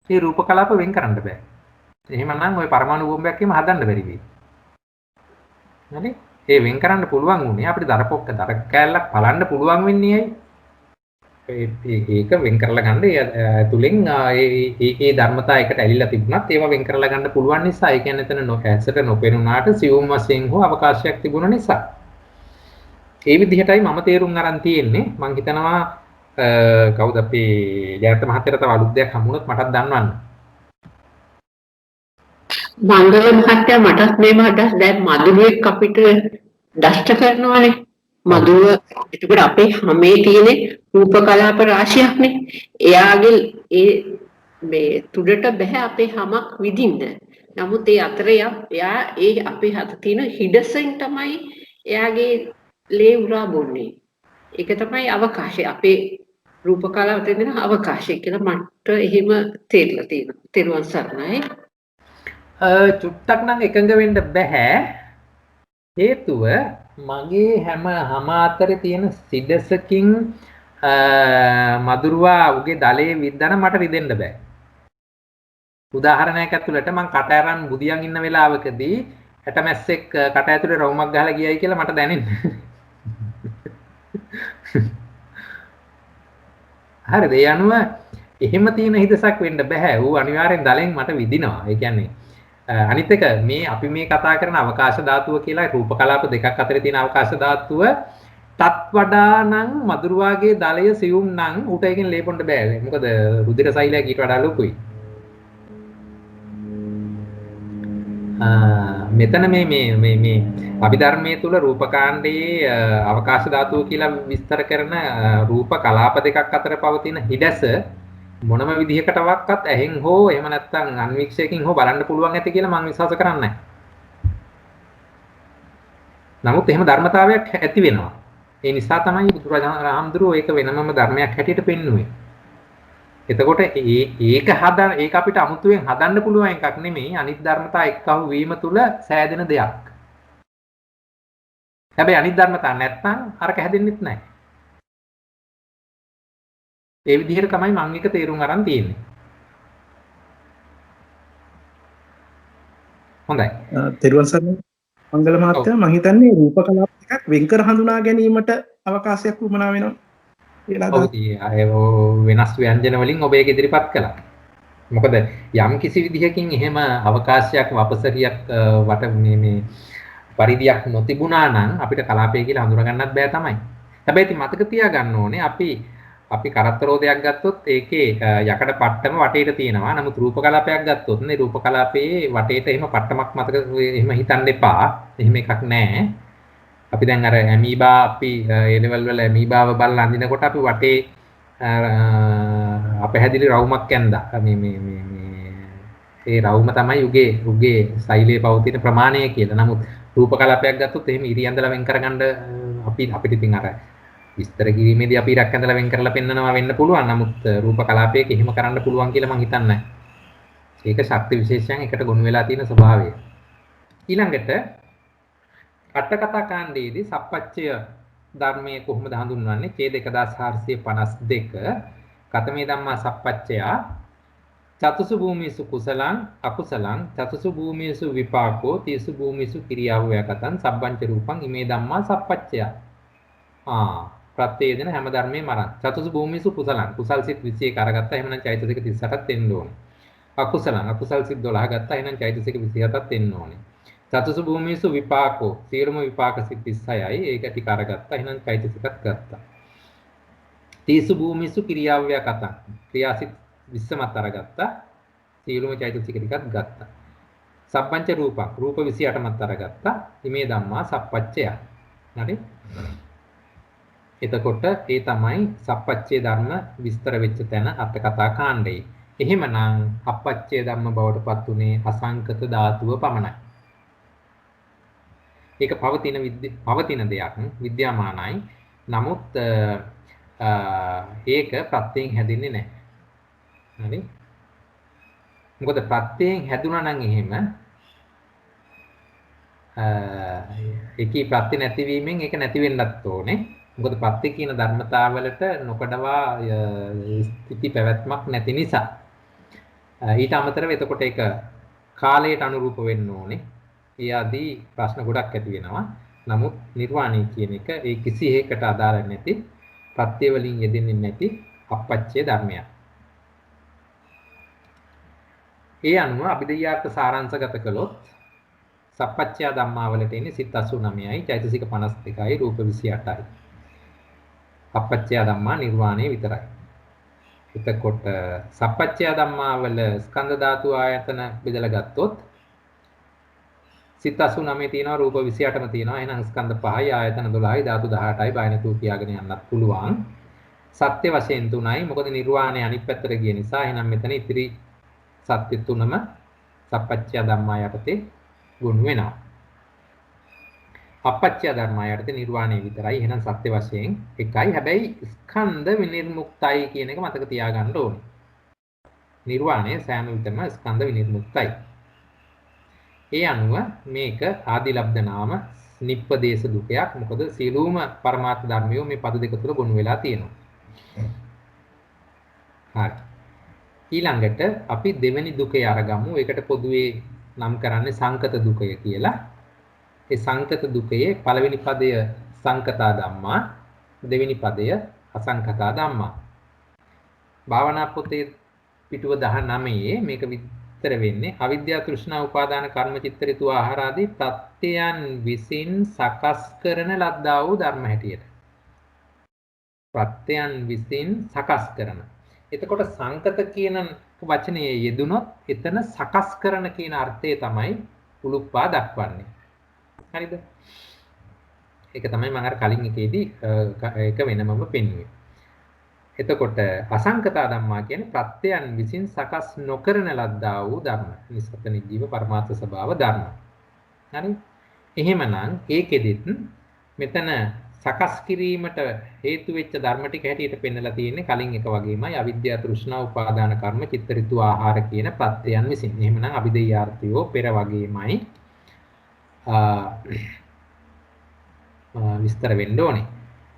ඒ රූප කලාප වෙන් කරන්න බෑ. එහෙමනම් ওই පරමාණු බෝම්බයක් එහෙම හදන්න බැරි වෙයි. හරි? ඒ වෙන් කරන්න පුළුවන් උනේ අපිට දර කෑල්ලක් බලන්න පුළුවන් වෙන්නේ ඇයි? ඒක වෙන් කරලා ගන්න තුලින් ඒ ධර්මතා එකට ඇලිලා තිබුණත් ඒවා වෙන් කරලා ගන්න පුළුවන් නිසා ඒ කියන්නේ එතන ඇසට නොපෙනුනාට සියුම් වශයෙන් හෝ අවකාශයක් තිබුණ නිසා. ඒ විදිහටයි මම තේරුම් අරන් තියෙන්නේ. මම හිතනවා කවුද අපේ ජයන්ත මහත්තයාට තව අලුත් දෙයක් හම්බුනොත් මටත් දන්වන්න. මංගල මහත්තයා මටත් මේව අදහස් දැන් මధుරෙක් අපිට දෂ්ට කරනවානේ. මధුර එතකොට අපේ හැමේ තියෙන රූප කලාප රාශියක්නේ. එයාගේ මේ තුඩට බෑ අපේ හැමක් විඳින්න. නමුත් ඒ අතර එයා ඒ අපේ හත තියෙන හිඩසෙන් තමයි එයාගේ ලේ උරා බොන්නේ. ඒක තමයි අවකාශය. අපේ රූප කලාවට දෙන අවකාශය කියලා මට එහෙම තේරලා තියෙනවා. තෙරුවන් සරණයි. චුට්ටක් නම් එකඟ වෙන්න බෑ. හේතුව මගේ හැම අතරේ තියෙන සිඩසකින් මදුරුවා උගේ දලේ විද්දන මට රිදෙන්න බෑ. උදාහරණයක් ඇතුළට මං කට අරන් බුදියන් ඉන්න වෙලාවකදී ඇටමැස්සෙක් කට ඇතුලේ රවුමක් ගහලා ගියයි කියලා මට දැනෙන්නේ. හරිද? ඒ අනුව එහෙම තියෙන හිතසක් වෙන්න බෑ. ඌ අනිවාර්යෙන් දලෙන් මට විදිනවා. ඒ කියන්නේ අනිත් එක මේ අපි මේ කතා කරන අවකාශ ධාතුව කියලා රූප කලාප දෙකක් අතර තියෙන අවකාශ ධාතුව තත් වඩා නම් මදුරුවාගේ දලය සියුම් නම් ඌට එකෙන් ලේපොන්න බෑ. මොකද රුධිර සෛලයක් ඊට වඩා ලොකුයි. මෙතන මේ අභිධර්මයේ තුල රූපකාණ්ඩයේ අවකාශ ධාතුව කියලා විස්තර කරන රූප කලාප දෙකක් අතර පවතින හිඩැස මොනම විදිහකටවත් ඇහෙන් හෝ එහෙම නැත්නම් අන්වීක්ෂයකින් හෝ බලන්න පුළුවන් ඇති කියලා මම විශ්වාස කරන්නේ නැහැ. නමුත් එහෙම ධර්මතාවයක් ඇති වෙනවා. ඒ නිසා තමයි බුදුරජාණන් ඒක වෙනමම ධර්මයක් හැටියට පෙන්වුවේ. එතකොට ඒක අපිට අමුතුවෙන් හදන්න පුළුවන් එකක් නෙමෙයි. අනිත් ධර්මතා එක්කහු වීම තුල සෑදෙන දෙයක්. හැබැයි අනිත් ධර්මතා නැත්නම් අරක හැදෙන්නෙත් නැහැ. ඒ විදිහට තමයි මම එක තේරුම් අරන් තියෙන්නේ. හොඳයි. තෙරුවන් සරණයි මංගල මහත්තයා මම හිතන්නේ රූප කලාප එකක් වෙන්කර හඳුනා ගැනීමට අවකාශයක් වුණා වෙනවා කියලා වෙනස් ව්‍යංජන වලින් ඔබ ඒක ඉදිරිපත් කළා. මොකද යම් කිසි විදිහකින් එහෙම අවකාශයක් වපසරියක් වට මේ පරිධියක් නොතිබුණා නම් අපිට කලාපය කියලා හඳුනා ගන්නත් බෑ තමයි. හැබැයි ඉතින් මතක තියාගන්න ඕනේ අපි කරත්තරෝදයක් ගත්තොත් ඒකේ යකඩ පට්ටම වටේට තියෙනවා. නමුත් රූප කලාපයක් ගත්තොත් නේ රූප කලාපයේ වටේට එහෙම පට්ටමක් මතක එහෙම හිතන්න එපා. එහෙම එකක් නැහැ. අපි දැන් අර ඇමීබා අපි ඒ ලෙවල් වල ඇමීබාව බලලා අඳිනකොට අපි වටේ අපහැදිලි රවුමක් ඇඳා. ඒ රවුම තමයි උගේ සෛලයේ පවතින ප්‍රමාණය කියලා. නමුත් රූප කලාපයක් ගත්තොත් එහෙම ඉරි ඇඳලා වෙන් කරගන්න අපිට ඉතින් අර විස්තර කිරීමේදී අපි ඉරක් ඇඳලා වෙන් කරලා පෙන්නනවා වෙන්න පුළුවන්. නමුත් රූප කලාපයක එහෙම කරන්න පුළුවන් කියලා මම හිතන්නේ නැහැ. ඒක ශක්ති විශේෂයෙන් එකට ගොනු වෙලා තියෙන ස්වභාවය. ඊළඟට අටකතා කාණ්ඩයේදී සප්පච්චය ධර්මයේ කොහොමද හඳුන්වන්නේ? ඡේද 1452 කතමේ ධම්මා සප්පච්චය චතුසු භූමිසු කුසලං අකුසලං චතුසු භූමිසු විපාකෝ තීසු භූමිසු කිරියාවයකතං සබ්බංච රූපං ඉමේ ධම්මා සප්පච්චය. ප්‍රත්‍යේදන හැම ධර්මයේ මරණ. චතුසු භූමිසු කුසලං කුසල් සිත් 21 අරගත්තා. එහෙනම් චෛතසික 38ක් එන්න ඕනේ. අකුසලං අකුසල් සිත් 12 ගත්තා. එහෙනම් චෛතසික 27ක් එන්න ඕනේ. චතුසු භූමිසු විපාකෝ සියලුම විපාක සිත් 36යි. ඒක ටික අරගත්තා. එහෙනම් චෛතසිකත් ගත්තා. තීසු භූමිසු කිරියාවයකතං ක්‍රියාසිත 20මත් අරගත්තා. සියලුම චෛතසික ටිකත් ගත්තා. සබ්බංච රූපං රූප 28මත් අරගත්තා. ඉමේ ධම්මා සප්පච්චය. හරි? එතකොට ඒ තමයි සප්පච්චේ ධර්ම විස්තර වෙච්ච තැන අටකතා කාණ්ඩයේ. එහෙමනම් අපච්චේ ධම්ම බවට පත් උනේ අසංකත ධාතුව පමණයි. ඒක පවතින දෙයක් විද්‍යාමානයි. නමුත් ඒක ප්‍රත්‍යයෙන් හැදෙන්නේ නැහැ. හරි? මොකද ප්‍රත්‍යයෙන් හැදුනා නම් එහෙම ඒකී ප්‍රත්‍ය නැතිවීමෙන් ඒක නැති වෙන්නත් ඕනේ. මොකද ප්‍රත්‍ය කියන ධර්මතාවලට නොකඩවා ස්ථಿತಿ පැවැත්මක් නැති නිසා. ඊට අමතරව එතකොට ඒක කාලයට අනුරූප වෙන්න ඕනේ. ඒ ආදී ප්‍රශ්න ගොඩක් ඇති වෙනවා. නමුත් නිර්වාණය කියන එක ඒ කිසි හේකට අදාළ නැති ප්‍රත්‍ය වලින් යෙදෙන්නේ නැති අපච්චේ ධර්මයක්. ඒ අනුව අභිධර්යාර්ථ සාරාංශගත කළොත් සප්පච්චය ධම්මාවලට එන්නේ සිත් 89යි චෛතසික 52යි රූප 28යි. අපච්චය ධම්මා නිර්වාණය විතරයි. එතකොට සප්පච්චය ධම්මාවල ස්කන්ධ ධාතු ආයතන බෙදලා ගත්තොත් සිත් 89 තියෙනවා රූප 28ම තියෙනවා. එහෙනම් ස්කන්ධ 5යි ආයතන 12යි ධාතු 18යි බය නැතුව තියාගෙන යන්නත් පුළුවන්. සත්‍ය වශයෙන් 3යි. මොකද නිර්වාණය අනිත් පැත්තට ගිය නිසා. එහෙනම් මෙතන ඉතිරි සත්‍ය තුනම සප්පච්චය ධම්මා යටතේ ගුණ වෙනවා. අපච්චය ධර්මා යටතේ නිර්වාණය විතරයි. එහෙනම් සත්‍ය වශයෙන් එකයි. හැබැයි ස්කන්ධ විනිර්මුක්තයි කියන එක මතක තියාගන්න ඕනේ. නිර්වාණය සෑම විටම ස්කන්ධ විනිර්මුක්තයි. ඒ අනුව මේක ආදිලබ්ධ නාම නිප්පදේශ දුකයක්. මොකද සියලුම පරමාර්ථ ධර්මයෝ මේ පද දෙක තුල ගොනු වෙලා තියෙනවා. හරි. ඊළඟට අපි දෙවෙනි දුකේ අරගමු. ඒකට පොදුවේ නම් කරන්නේ සංකත දුකය කියලා. ඒ සංකත දුකයේ පළවෙනි පදය සංකතා ධම්මා, දෙවෙනි පදය අසංකතා ධම්මා. භාවනා පොතේ පිටුව 19 මේක විස්තර වෙන්නේ අවිද්‍යාව තෘෂ්ණා උපාදාන කර්ම චිත්ත ඍතු ආහාර ආදී ප්‍රත්‍යයන් විසින් සකස් කරන ලද්දා වූ ධර්ම හැටියට. ප්‍රත්‍යයන් විසින් සකස් කරන. එතකොට සංකත කියන වචනයේ යෙදුනොත් එතන සකස් කරන කියන අර්ථය තමයි උලුප්පා දක්වන්නේ. හරිද? ඒක තමයි මම අර කලින් එකේදී ඒක වෙනමම පෙන්වුවේ. එතකොට අසංකතා ධම්මා කියන්නේ ප්‍රත්‍යයන් විසින් සකස් නොකරන ලද්දා වූ ධර්ම. නිස්සත නිජීව පරමාර්ථ ස්වභාව ධර්ම. හරි? එහෙමනම් ඒකෙදිත් මෙතන සකස් කිරීමට හේතු වෙච්ච ධර්ම ටික හැටියට පෙන්නලා තියෙන්නේ කලින් එක වගේමයි අවිද්‍යාව තෘෂ්ණා උපාදාන කර්ම චිත්ත ඍතු ආහාර කියන ප්‍රත්‍යයන් විසින්. එහෙමනම් අභිදේයාර්ථයෝ පෙර වගේමයි විස්තර වෙන්න ඕනේ.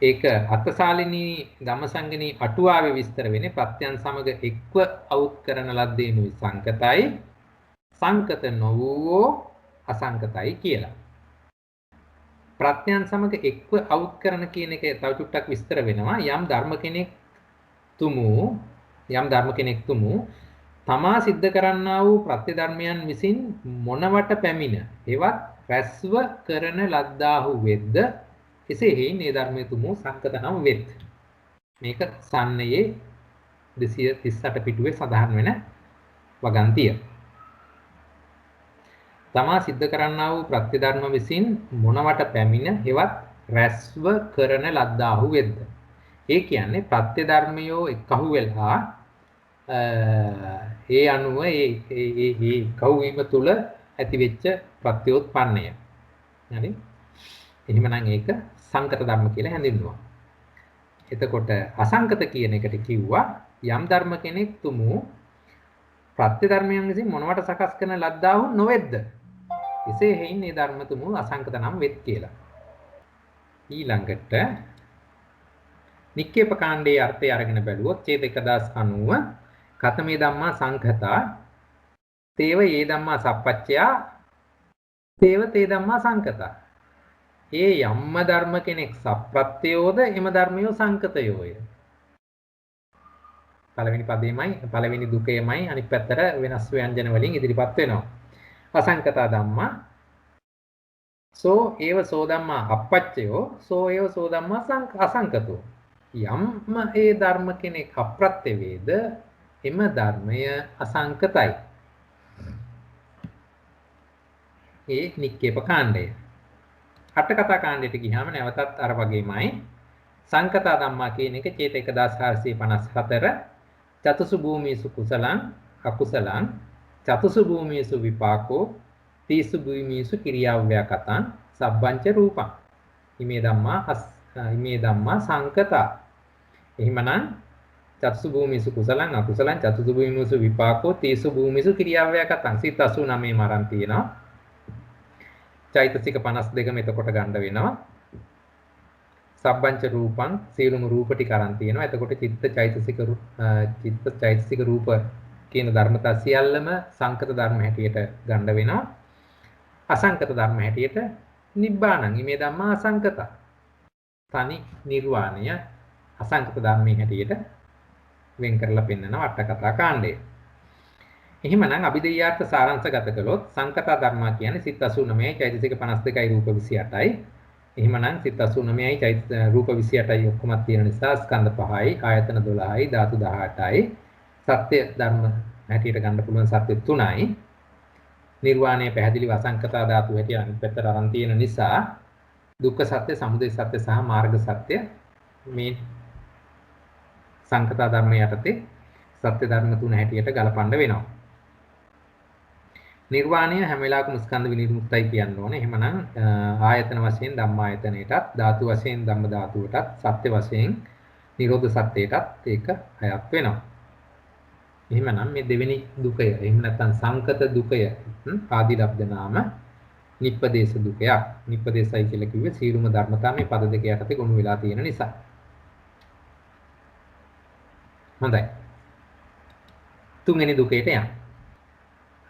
ඒක අත්සාලිනී ධම්මසංගණී අටුවාවේ විස්තර වෙන්නේ ප්‍රත්‍යයන් සමග එක්ව අවුත් කරන ලද්දේනුයි සංකතයි සංකත නොවූ අසංකතයි කියලා. ප්‍රත්‍යයන් සමග එක්ව අවුත් කරන කියන එක තව චුට්ටක් විස්තර වෙනවා. යම් ධර්ම කෙනෙක් තුමු තමා සිද්ධ කරන්නා වූ ප්‍රත්‍ය ධර්මයන් විසින් මොනවට පැමිණ හෙවත් රැස්ව කරන ලද්දාහු වෙද්ද එසේ හේින් මේ ධර්මයේ තුමු සංකත නම් වෙත්. මේක සන්නයේ 238 පිටුවේ සඳහන් වෙන වගන්තිය. තමා සිද්ධ කරන්නා වූ ප්‍රත්‍ය ධර්ම විසින් මොනවට පැමිණ හෙවත් රැස්ව කරන ලද්දාහු වෙද්ද. ඒ කියන්නේ ප්‍රත්‍ය ධර්මයෝ එකහු වෙලා ඒ අනුව ඒ කවුවීම තුල ඇති වෙච්ච ප්‍රත්‍යෝත්පන්නය. හරි? එහෙමනම් ඒක සංකත ධර්ම කියලා හැඳින්වුවා. එතකොට අසංකත කියන එකට කිව්වා යම් ධර්ම කෙනෙක් තුමු ප්‍රත්‍ය ධර්මයන් විසින් මොනවට සකස් කරන ලද්දාහු නොවේද්ද. එසේ හේින් මේ ධර්ම තුමු අසංකත නම් වෙත් කියලා. ඊළඟට නික්කේප කාණ්ඩයේ අර්ථය අරගෙන බැලුවොත් ඡේද 1090 කතමේ ධම්මා සංඛතා තේව ඒ ධම්මා සප්පච්චයා තේව තේ ධම්මා සංකතා. ඒ යම්ම ධර්ම කෙනෙක් සප්‍රත්‍යයෝද එම ධර්මයෝ සංකතයෝය. පළවෙනි පදේමයි පළවෙනි දුකේමයි අනිත් පැත්තට වෙනස් ව්‍යංජන වලින් ඉදිරිපත් වෙනවා. අසංකතා ධම්මා සෝ ඒව සෝ ධම්මා අපච්චයෝ සෝ ඒව සෝ ධම්මා අසංකතෝ. යම්ම ඒ ධර්ම කෙනෙක් අප්‍රත්‍ය වේද එම ධර්මය අසංකතයි. ඒ නික්කේප කාණ්ඩය. අට කතා කාණ්ඩයට ගියාම නැවතත් අර වගේමයි සංකතා ධම්මා කියන එක චේත 1454 චතුසු භූමිසු කුසලං අකුසලං චතුසු භූමිසු විපාකෝ තීසු භූමිසු කිරියාව්‍යකතං සබ්බංච රූපං ඉමේ ධම්මා සංකතා. එහෙමනම් චතුසු භූමිසු කුසලං අකුසලං චතුසු භූමිසු විපාකෝ තීසු භූමිසු කිරියාව්‍යකතං සිත 89 මරන් තියෙනවා. චෛතසික 52ම එතකොට ගන්න වෙනවා. සබ්බංච රූපං සියලුම රූප ටික අරන් තියෙනවා. එතකොට චිත්ත චෛතසික රූප කියන ධර්මතා සියල්ලම සංකත ධර්ම හැටියට ගන්න වෙනවා. අසංකත ධර්ම හැටියට නිබ්බාණං ඉමේ ධම්මා අසංකත. තනි නිර්වාණය අසංකත ධර්මයේ හැටියට වෙන් කරලා පෙන්නනවා අට කතා කාණ්ඩයේ. එහෙමනම් අභිදේයාර්ථ සාරාංශගත කළොත් සංකතා ධර්මා කියන්නේ සිත් 89යි චෛතසික 52යි රූප 28යි. එහෙමනම් සිත් 89යි රූප 28යි ඔක්කොම තියෙන නිසා ස්කන්ධ 5යි ආයතන 12යි ධාතු 18යි සත්‍ය ධර්ම හැටියට ගන්න පුළුවන් සත්‍ය 3යි. නිර්වාණය පැහැදිලිව අසංකතා ධාතු හැටියට අනිත් පැත්තට අරන් තියෙන නිසා දුක්ඛ සත්‍ය, සමුදය සත්‍ය සහ මාර්ග සත්‍ය මේ සංකතා ධර්ම යටතේ සත්‍ය ධර්ම තුන හැටියට ගලපන්න වෙනවා. නිර්වාණය හැම වෙලාවකම ස්කන්ධ විනිර්මුක්තයි කියන්න ඕනේ. එහෙමනම් ආයතන වශයෙන් ධම්මායතනයටත්, ධාතු වශයෙන් ධම්ම ධාතුවටත්, සත්‍ය වශයෙන් නිරෝධ සත්‍යයටත් ඒක අයත් වෙනවා. එහෙමනම් මේ දෙවෙනි දුකය, එහෙම නැත්නම් සංකත දුකය ආදිලබ්ධ නාම නිප්පදේශ දුකයක්. නිප්පදේශයි කියලා කිව්වේ සීලුම ධර්මතා මේ පද දෙක යටතේ ගොනු වෙලා තියෙන නිසා. හොඳයි. තුන්වෙනි දුකේට යන්න.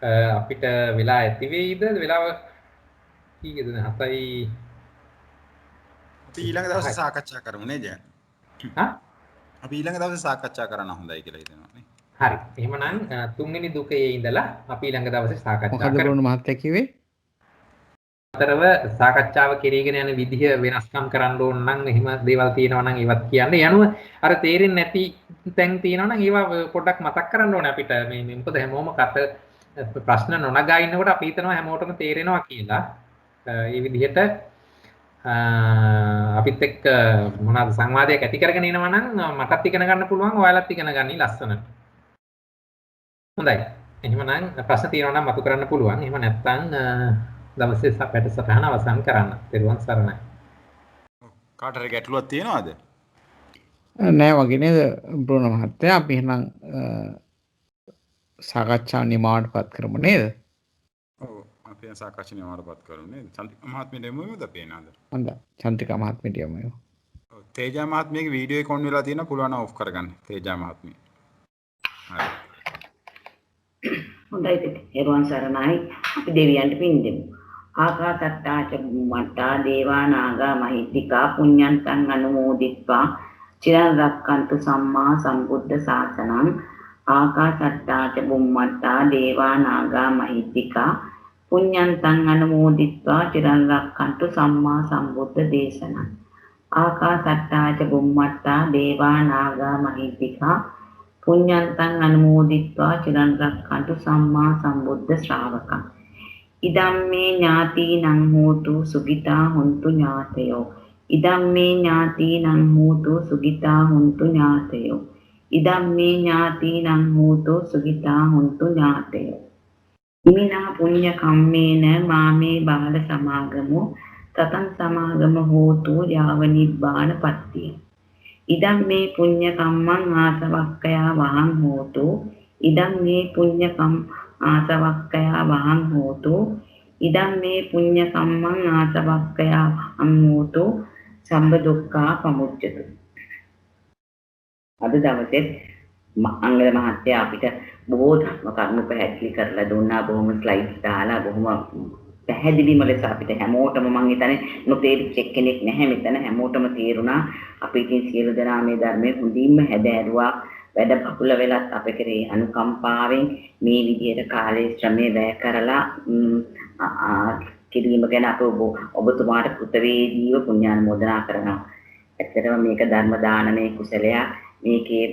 අපිට වෙලා ඇති වෙයිද? වෙලාව කීයද? 7යි. අපි ඊළඟ දවසේ සාකච්ඡා කරමු නේද? අපි ඊළඟ දවසේ සාකච්ඡා කරන්න හොඳයි කියලා හිතනවා නේ. හරි. එහෙමනම් තුන්වෙනි දුකේ ඉඳලා අපි ඊළඟ දවසේ සාකච්ඡා කරමු. මොකද බොන්න මහත්තයා කිව්වේ? අතරව සාකච්ඡාව කෙරීගෙන යන විදිහ වෙනස්කම් කරන්න ඕන නම් එහෙම දේවල් තියෙනවා නම් ඒවත් කියන්න. යනුව අර තේරෙන්නේ නැති තැන් තියෙනවා නම් ඒවා පොඩ්ඩක් මතක් කරන්න ඕනේ අපිට. මේ මොකද හැමෝම ප්‍රශ්න නොනගා ඉන්නකොට අපි හිතනවා හැමෝටම තේරෙනවා කියලා. ඒ විදිහට අපිත් එක්ක මොනවාද සංවාදයක් ඇති කරගෙන එනවා නම් මටත් ඉගෙන ගන්න පුළුවන්, ඔයාලත් ඉගෙන ගන්න ලස්සනට. හොඳයි. එහෙමනම් ප්‍රශ්න තියෙනවා නම් මතු කරන්න පුළුවන්. එහෙම නැත්නම් දවසේ වැඩසටහන අවසන් කරන්න. තෙරුවන් සරණයි. කාට හරි ගැටලුවක් තියෙනවද? නෑ වගේ නේද බ්‍රුණ මහත්තයා. අපි එහෙනම් සාකච්ඡා නිමාවට පත් කරමු නේද? ඔව් අපි සාකච්ඡා නිමාවටපත් කරමු නේද? චන්ද්‍රිකා මහත්මියට එමුද පේනවද? හොඳයි. චන්ද්‍රිකා මහත්මියට යමු. ඔව් තේජා මහත්මියගේ වීඩියෝ එක ඔන් වෙලා තියෙනවා. පුළුවන් නම් ඔෆ් කරගන්න. තේජා මහත්මිය. හරි. හොඳයි තෙරුවන් සරණයි. අපි දෙවියන්ට පින් දෙමු. ආකාසට්ටාච බුම්මට්ටා දේවා නාග මහිත්‍තිකා පුඤ්ඤන්තං අනුමෝදිත්වා චිරං රක්칸තු සම්මා සම්බුද්ධ ශාසනං. ආකාසට්ටාච බුම්මට්ටා දේවා නාග මහිත්‍තිකා පුඤ්ඤන්තං අනුමෝදිත්වා චිරං රක්칸තු සම්මා සම්බුද්ධ දේශනං. ආකාසට්ටාච බුම්මට්ටා දේවා නාග මහිත්‍තිකා පුඤ්ඤන්තං අනුමෝදිත්වා චිරං රක්칸තු සම්මා සම්බුද්ධ ශ්‍රාවකං. ඉදම්මේ ඥාතිනං හෝතු සුඛිතා හොන්තු ඥාතයෝ. ඉදම්මේ ඥාතිනං හෝතු සුඛිතා හොන්තු ඥාතයෝ. ඉදම්මේ ඥාතිනං හෝතු සුඛිතා හොන්තු ඥාතයෝ. ඉමිනා පුඤ්ඤ කම්මේන මාමේ බාල සමාගමෝ තතං සමාගම හෝතු යාව නිබ්බාන පත්තිය. ඉදම් මේ පුඤ්ඤ කම්මං ආසවක්ඛයා වහං හෝතු. ඉදම් මේ පුඤ්ඤ කම් ආසවක්ඛයා වහං හෝතු. ඉදම් මේ පුඤ්ඤ කම්මං ආසවක්ඛයා වහං හෝතු. සම්බ දුක්ඛා පමුච්චතු. අද දවසේ අංගල මහත්තයා අපිට බොහෝ ධර්ම කරුණු පැහැදිලි කරලා දුන්නා. බොහොම ස්ලයිඩ්ස් දාලා බොහොම පැහැදිලිම ලෙස අපිට හැමෝටම මම හිතන්නේ නොතේරිච්ච කෙනෙක් නැහැ මෙතන. හැමෝටම තේරුණා. අපි ඉතින් සියලු දෙනා මේ ධර්මයේ හොඳින්ම හැදෑරුවා. වැඩ බහුල වෙලත් අපේ කෙරේ අනුකම්පාවෙන් මේ විදිහට කාලයේ ශ්‍රමයේ වැය කරලා කිරීම ගැන අප ඔබතුමාට කෘතවේදීව පුණ්‍යානුමෝදනා කරනවා. ඇත්තටම මේක ධර්ම දානමය කුසලයක්. මේකේ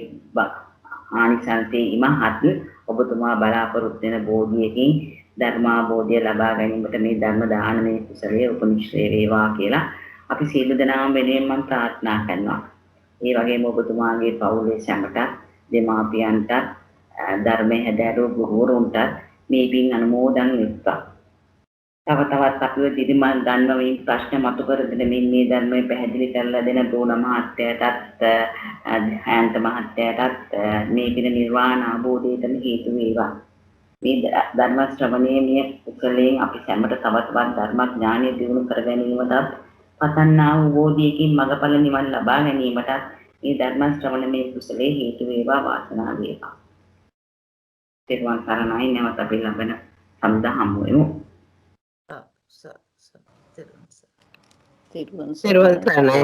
ආනිසංසයේ ඉමහත් ඔබතුමා බලාපොරොත්තු වෙන බෝධියකින් ධර්මාබෝධය ලබා ගැනීමට මේ ධර්ම දානමය කුසලයේ උපනිශ්‍රේ වේවා කියලා අපි සියලු දෙනාම වෙනුවෙන් මම ප්‍රාර්ථනා කරනවා. ඒ වගේම ඔබතුමාගේ පවුලේ සැමට දෙමාපියන්ට ධර්මයේ හැදෑරූ ගුරුවරුන්ට මේ පින් අනුමෝදන් වෙත්වා. තව තවත් අපිව දිරිමල් ගන්නමින් ප්‍රශ්න මතු කර දෙන මේ ධර්මයේ පැහැදිලි කරලා දෙන බ්‍රෝණ මහත්තයාටත් හැන්ත මහත්තයාටත් මේ පින නිර්වාණ අවබෝධයටම හේතු වේවා. මේ ධර්ම ශ්‍රවණයේ මේ කුසලයෙන් අපි සැමට තවත් ධර්මඥානය දිනු කර ගැනීමටත් පතන්නා වූ බෝධියකින් මඟඵල නිවන් ලබා ගැනීමටත් මේ ධර්ම ශ්‍රවණමේ කුසලයේ හේතු වේවා වාසනාව වේවා. තෙරුවන් සරණයි. නැවත අපි ළඟන සම්දා හමු වෙමු. තෙරුවන් සරණයි.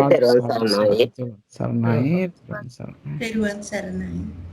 සරණයි.